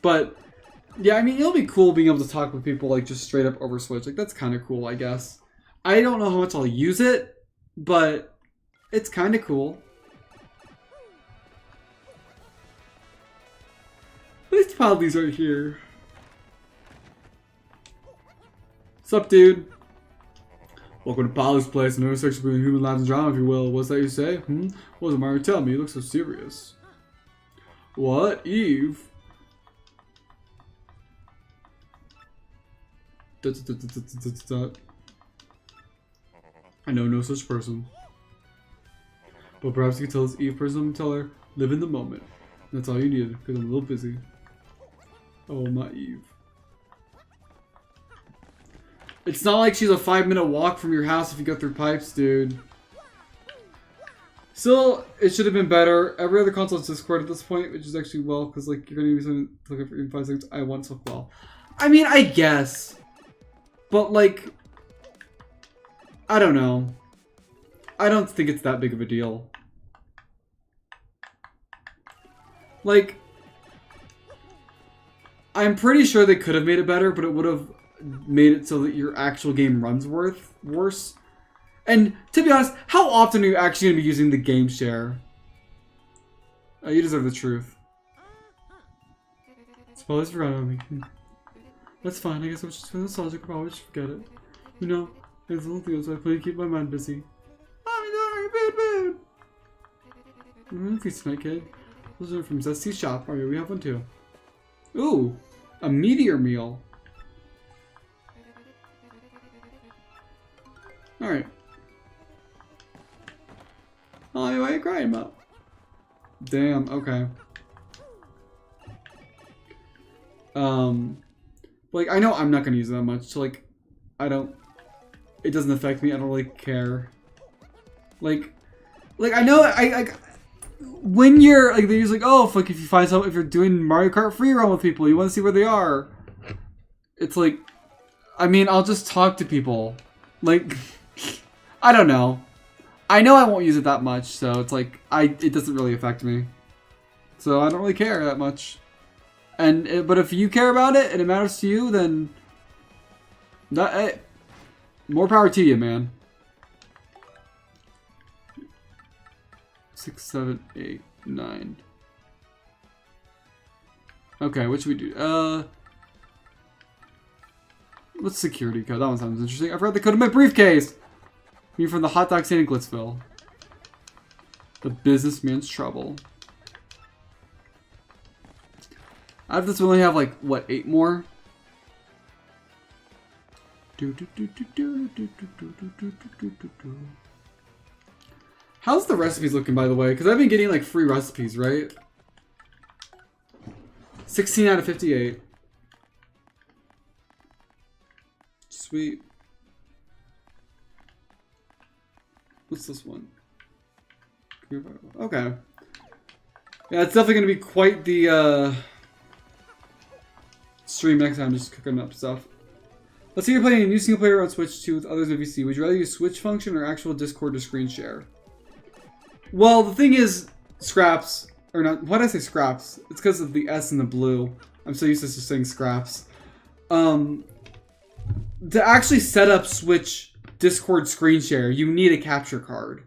But yeah, I mean, it'll be cool being able to talk with people like just straight up over Switch. Like that's kind of cool, I guess. I don't know how much I'll use it, but it's kind of cool. These Podleys right here. Sup, dude? Welcome to Podley's place. No section between human lives and drama, if you will. What's that you say? What does Mario tell me? You look so serious. What? Eve? I know no such person. But perhaps you could tell this Eve person, tell her, live in the moment. That's all you needed, because I'm a little busy. Oh, not Eve. It's not like she's a 5-minute walk from your house if you go through pipes, dude. Still, it should have been better. Every other console is Discord at this point, which is actually well, because like you're gonna use something to look up in 5 seconds. I want to well. I mean, I guess, but like, I don't know. I don't think it's that big of a deal. Like, I'm pretty sure they could have made it better, but it would have made it so that your actual game runs worse. And to be honest, how often are you actually going to be using the game share? You deserve the truth. Spoilers forgot about me. That's fine, I guess I was just feeling nostalgic, I'll probably just forget it. You know, there's little things I play to keep my mind busy. I'm sorry, bad. Feast tonight, kid. Those are from Xsychic's shop. Oh yeah, we have one too. Ooh, a meteor meal. Alright. Oh, why are you crying about? Damn, okay. Like, I know I'm not gonna use it that much, so like, it doesn't affect me, I don't really care. Like, I know, when you're, like, they're usually like, oh, if you find something, if you're doing Mario Kart free run with people, you want to see where they are. It's like, I mean, I'll just talk to people. Like, I don't know. I know I won't use it that much, so it's like, it doesn't really affect me. So I don't really care that much. But if you care about it and it matters to you, then more power to you, man. 6, 7, 8, 9. Okay, what should we do? What's security code? That one sounds interesting. I forgot the code of my briefcase! Me from the hot dog stand in Glitzville. The businessman's trouble. Out of this, we only have like, what, 8 more? How's the recipes looking, by the way? Because I've been getting like free recipes, right? 16 out of 58. Sweet. What's this one? Okay. Yeah, it's definitely going to be quite the stream next time, just cooking up stuff. Let's say you're playing a new single player on Switch 2 with others in VC. Would you rather use Switch function or actual Discord to screen share? Well, the thing is, scraps, or not, why did I say scraps? It's because of the S and the blue. I'm so used to just saying scraps. To actually set up Switch Discord screen share, you need a capture card.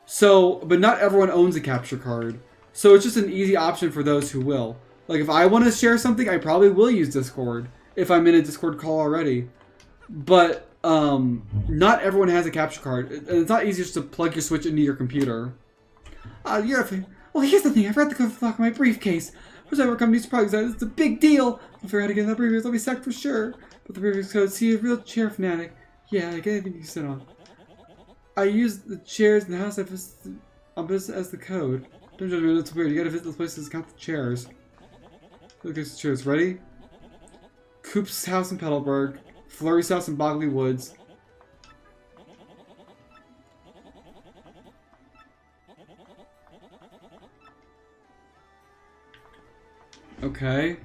So, but not everyone owns a capture card. So it's just an easy option for those who will. Like if I want to share something, I probably will use Discord if I'm in a Discord call already. But not everyone has a capture card. And it's not easy just to plug your Switch into your computer. Well, here's the thing. I forgot to go lock my briefcase. First ever company's products. It's a big deal. I'll figure out how to get in that briefcase. I'll be sacked for sure. But the briefcase code, see a real chair fanatic. Yeah, I get anything you sit on. I use the chairs in the house as the code. Don't judge me, that's weird. You gotta visit those places to count the chairs. Look at the chairs. Ready? Coop's house in Petalburg. Flurry's house in Bogley Woods. Okay.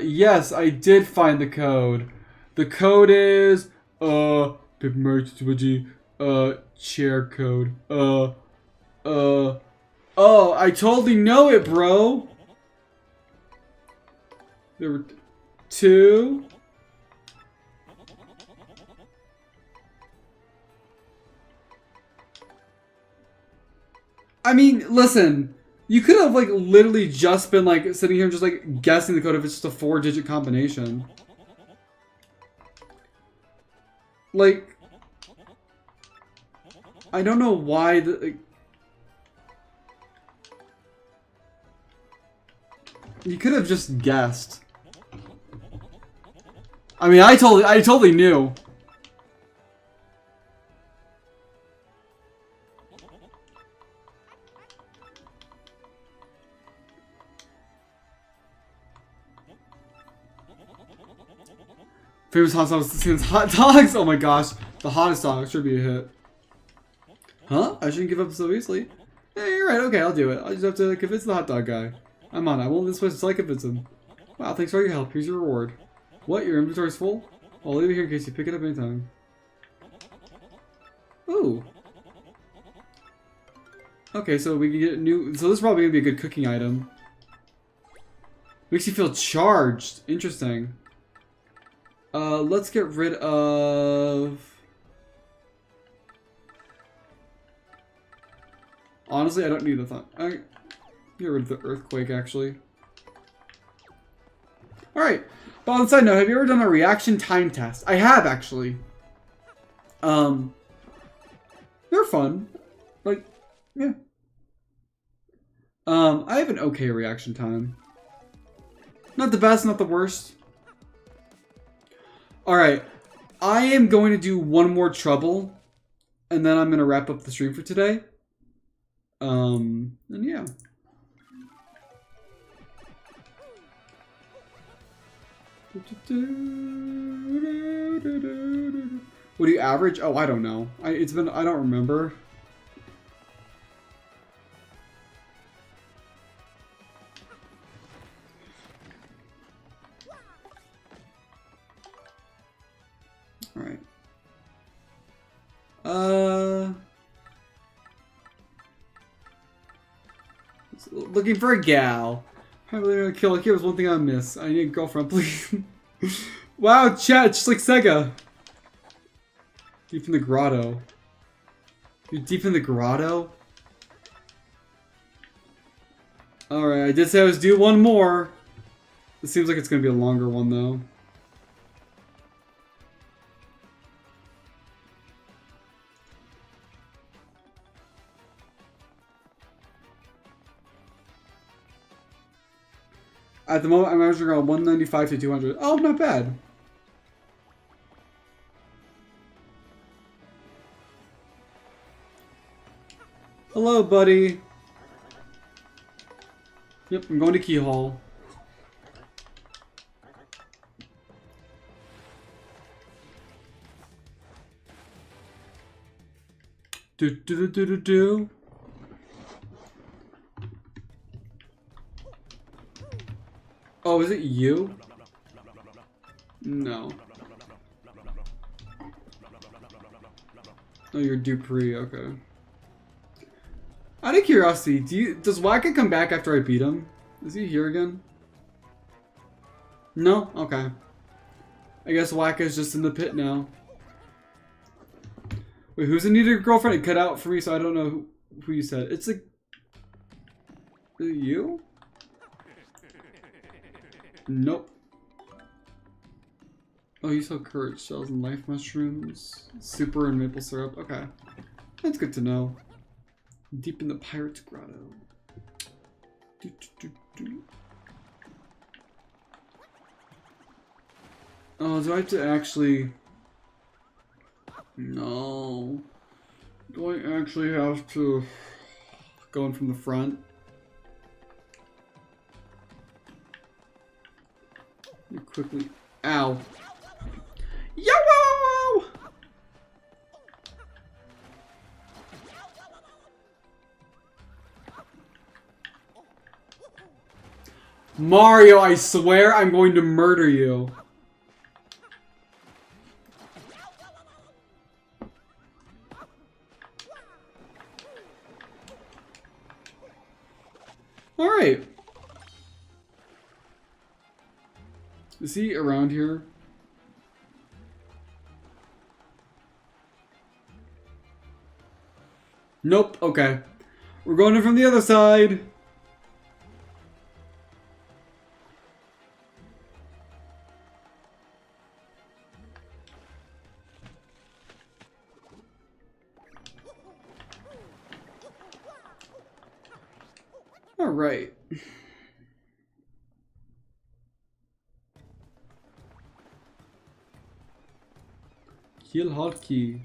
Yes, I did find the code. The code is, Paper Mario Luigi, chair code. Oh, I totally know it, bro. There were 2. I mean, listen. You could have like literally just been like sitting here just like guessing the code if it's just a 4-digit combination. Like, I don't know why the. Like, you could have just guessed. I mean, I totally knew. Famous hot sauce since hot dogs. Oh my gosh, the hottest dog should be a hit. Huh? I shouldn't give up so easily. Yeah, you're right. Okay, I'll do it. I'll just have to convince the hot dog guy. I'm on. I won't leave this place until I convince him. Wow, thanks for all your help. Here's your reward. What? Your inventory's full? I'll leave it here in case you pick it up anytime. Ooh. Okay, so we can get new. So this is probably gonna be a good cooking item. Makes you feel charged. Interesting. Let's get rid of. Honestly, I don't need the thought. I get rid of the earthquake, actually. Alright. But on the side note, have you ever done a reaction time test? I have, actually. They're fun. Like, yeah. I have an okay reaction time. Not the best, not the worst. Alright. I am going to do one more trouble. And then I'm going to wrap up the stream for today. And yeah. What do you average? Oh, I don't know. I don't remember. All right. Looking for a gal. Probably gonna kill a kid was one thing I miss. I need a girlfriend, please. Wow, chat, just like Sega. Deep in the grotto. You're deep in the grotto? Alright, I did say I was due one more. It seems like it's gonna be a longer one though. At the moment, I'm averaging around 195 to 200. Oh, not bad. Hello, buddy. Yep, I'm going to Keyhole. Do do do do do do. Oh, is it you? No. Oh, you're Dupree, okay. Out of curiosity, does Wacka come back after I beat him? Is he here again? No? Okay. I guess Wacka's just in the pit now. Wait, who's in need of a girlfriend? It cut out for me, so I don't know who you said. It's like... Is it you? Nope. Oh, you sell courage shells and life mushrooms. Super and maple syrup. Okay. That's good to know. Deep in the pirate's grotto. Do, do, do, do. Oh, do I have to actually... No. Do I actually have to go in from the front? Quickly. Ow. Yo! Mario, I swear I'm going to murder you. All right. Is he around here? Nope. Okay. We're going in from the other side. All right. Kill hotkey.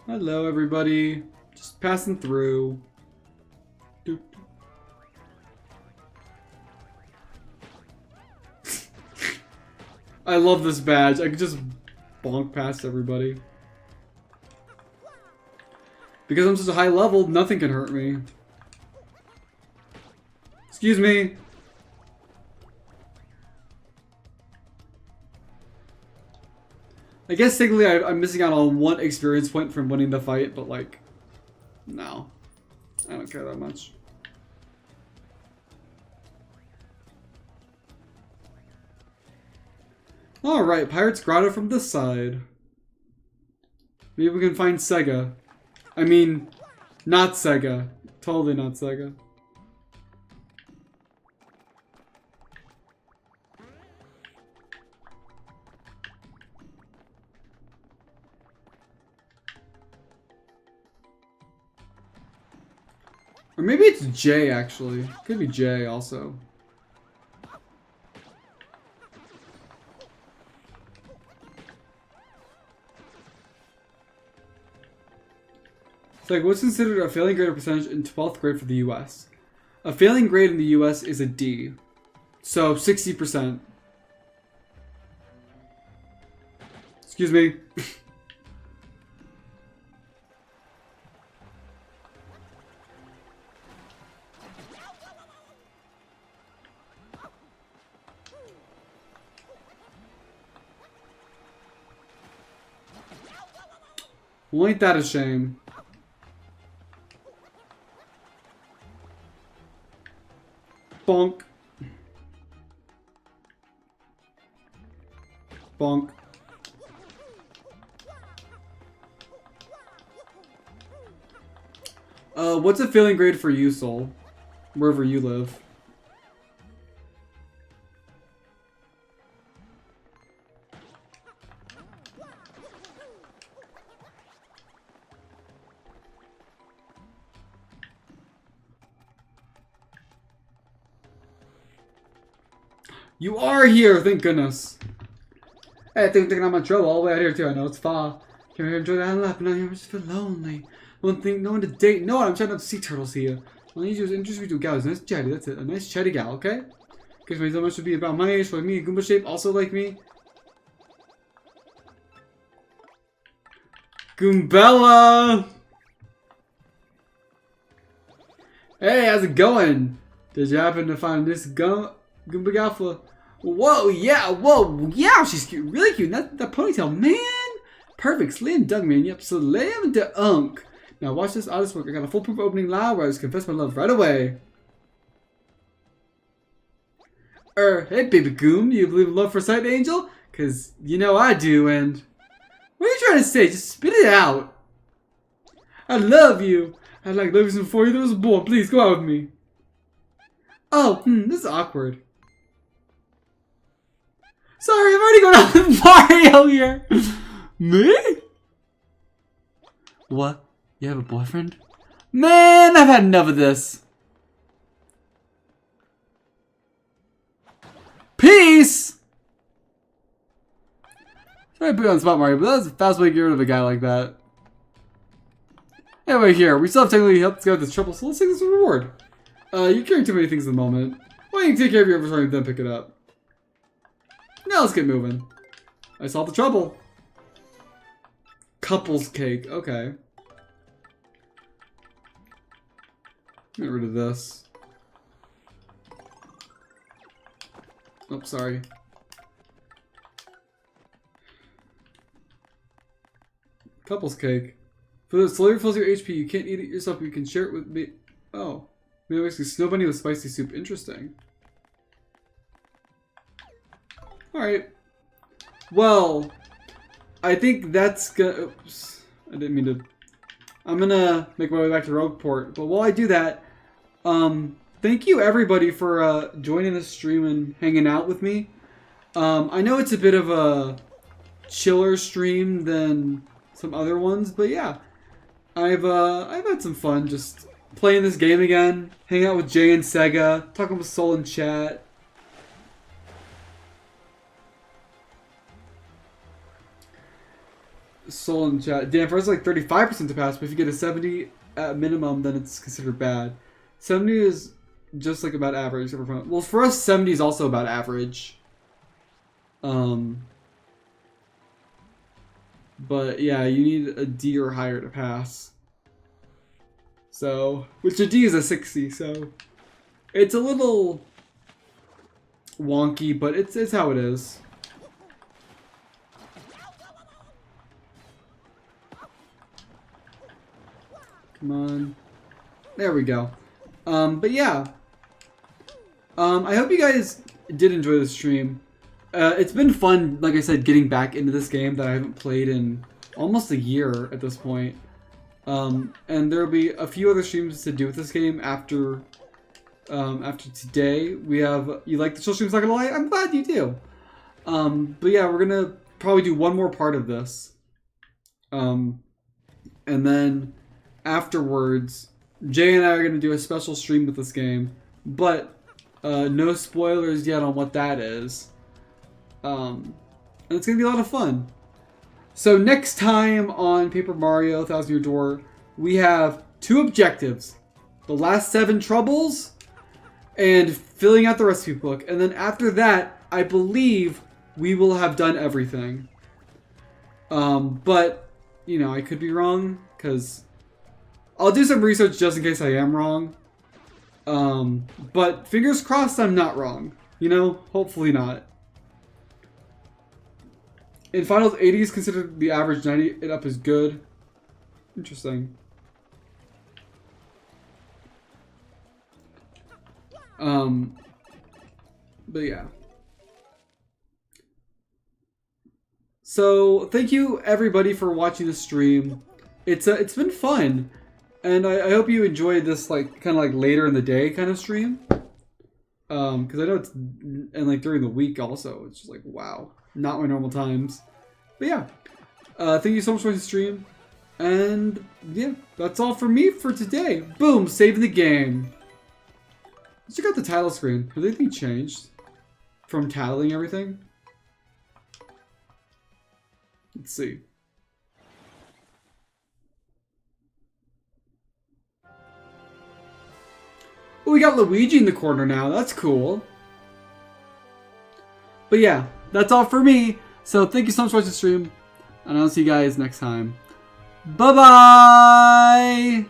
Hello, everybody. Just passing through. Doop. I love this badge. I could just bonk past everybody. Because I'm such a high level, nothing can hurt me. Excuse me. I guess technically I'm missing out on 1 experience point from winning the fight, but like, no. I don't care that much. Alright, Pirate's Grotto from this side. Maybe we can find Sega. I mean, not Sega. Totally not Sega. Or maybe it's Jay, actually. Could be Jay, also. It's like, what's considered a failing grade or percentage in 12th grade for the US? A failing grade in the US is a D. So, 60%. Excuse me. Well, ain't that a shame? Bonk. Bonk. What's a failing grade for you, Soul? Wherever you live. You are here, thank goodness. Hey, I think I'm taking out my trouble all the way out here too. I know it's far. Came here to enjoy that life, but now I just feel lonely. One thing, no one to date. No, I'm trying not to see turtles here. All I need you is introduce me to a gal. It's a nice chatty, that's it. A nice chatty gal, okay? Guess my so much to be about my age, like me, a Goomba shape, also like me. Goombella! Hey, how's it going? Did you happen to find this Goomba Galfa? Whoa, yeah, she's cute, really cute. That ponytail, man. Perfect, slim dunk, man. Yep, slam to unk. Now watch this artist work. I got a foolproof opening live where I just confess my love right away. Hey, baby Goom, you believe in love for sight, Angel? Cause you know I do, and what are you trying to say? Just spit it out. I love you. I'd like love you before you there was born. Please go out with me. Oh, this is awkward. Sorry, I'm already going out with Mario here. Me? What? You have a boyfriend? Man, I've had enough of this. Peace! Sorry I put you on the spot, Mario, but that's a fast way to get rid of a guy like that. Anyway, here, we still have technically helped us get out of this trouble, so let's take this as a reward. You're carrying too many things at the moment. Why don't you take care of your inventory and then pick it up? Now let's get moving. I solved the trouble. Couples cake, okay. Get rid of this. Oh, sorry. Couples cake. For the slowly fills your HP, you can't eat it yourself, but you can share it with me. Oh. Maybe basically snow bunny with spicy soup. Interesting. Alright. Well, I think that's gonna... Oops. I didn't mean to... I'm gonna make my way back to Rogueport. But while I do that, thank you everybody for joining the stream and hanging out with me. I know it's a bit of a chiller stream than some other ones, but yeah. I've had some fun just playing this game again, hanging out with Jay and Sega, talking with Soul in chat. Soul in chat. Damn, first like 35% to pass, but if you get a 70 at minimum, then it's considered bad. 70 is just like about average. Well, for us, 70 is also about average. But yeah, you need a D or higher to pass. So, which a D is a 60, so it's a little wonky, but it's how it is. Come on. There we go. But yeah. I hope you guys did enjoy the stream. It's been fun, like I said, getting back into this game that I haven't played in almost a year at this point. And there will be a few other streams to do with this game after today. We have, you like the chill streams, not gonna lie? I'm glad you do. But yeah, we're gonna probably do one more part of this. And then afterwards, Jay and I are gonna do a special stream with this game. But no spoilers yet on what that is. And it's gonna be a lot of fun. So next time on Paper Mario Thousand Year Door, we have 2 objectives. The last 7 troubles and filling out the recipe book. And then after that, I believe we will have done everything. But, you know, I could be wrong, because I'll do some research just in case I am wrong. But fingers crossed I'm not wrong. You know, hopefully not. In finals, 80 is considered the average, 90 and up is good. Interesting. But yeah. So thank you everybody for watching the stream. It's been fun, and I hope you enjoyed this like kind of like later in the day kind of stream. Because I know it's and like during the week also. It's just like wow. Not my normal times. But yeah. Thank you so much for the stream. And yeah, that's all for me for today. Boom, saving the game. Let's check out the title screen. Has anything changed from titling everything? Let's see. Oh, we got Luigi in the corner now. That's cool. But yeah, that's all for me. So thank you so much for watching the stream. And I'll see you guys next time. Bye-bye!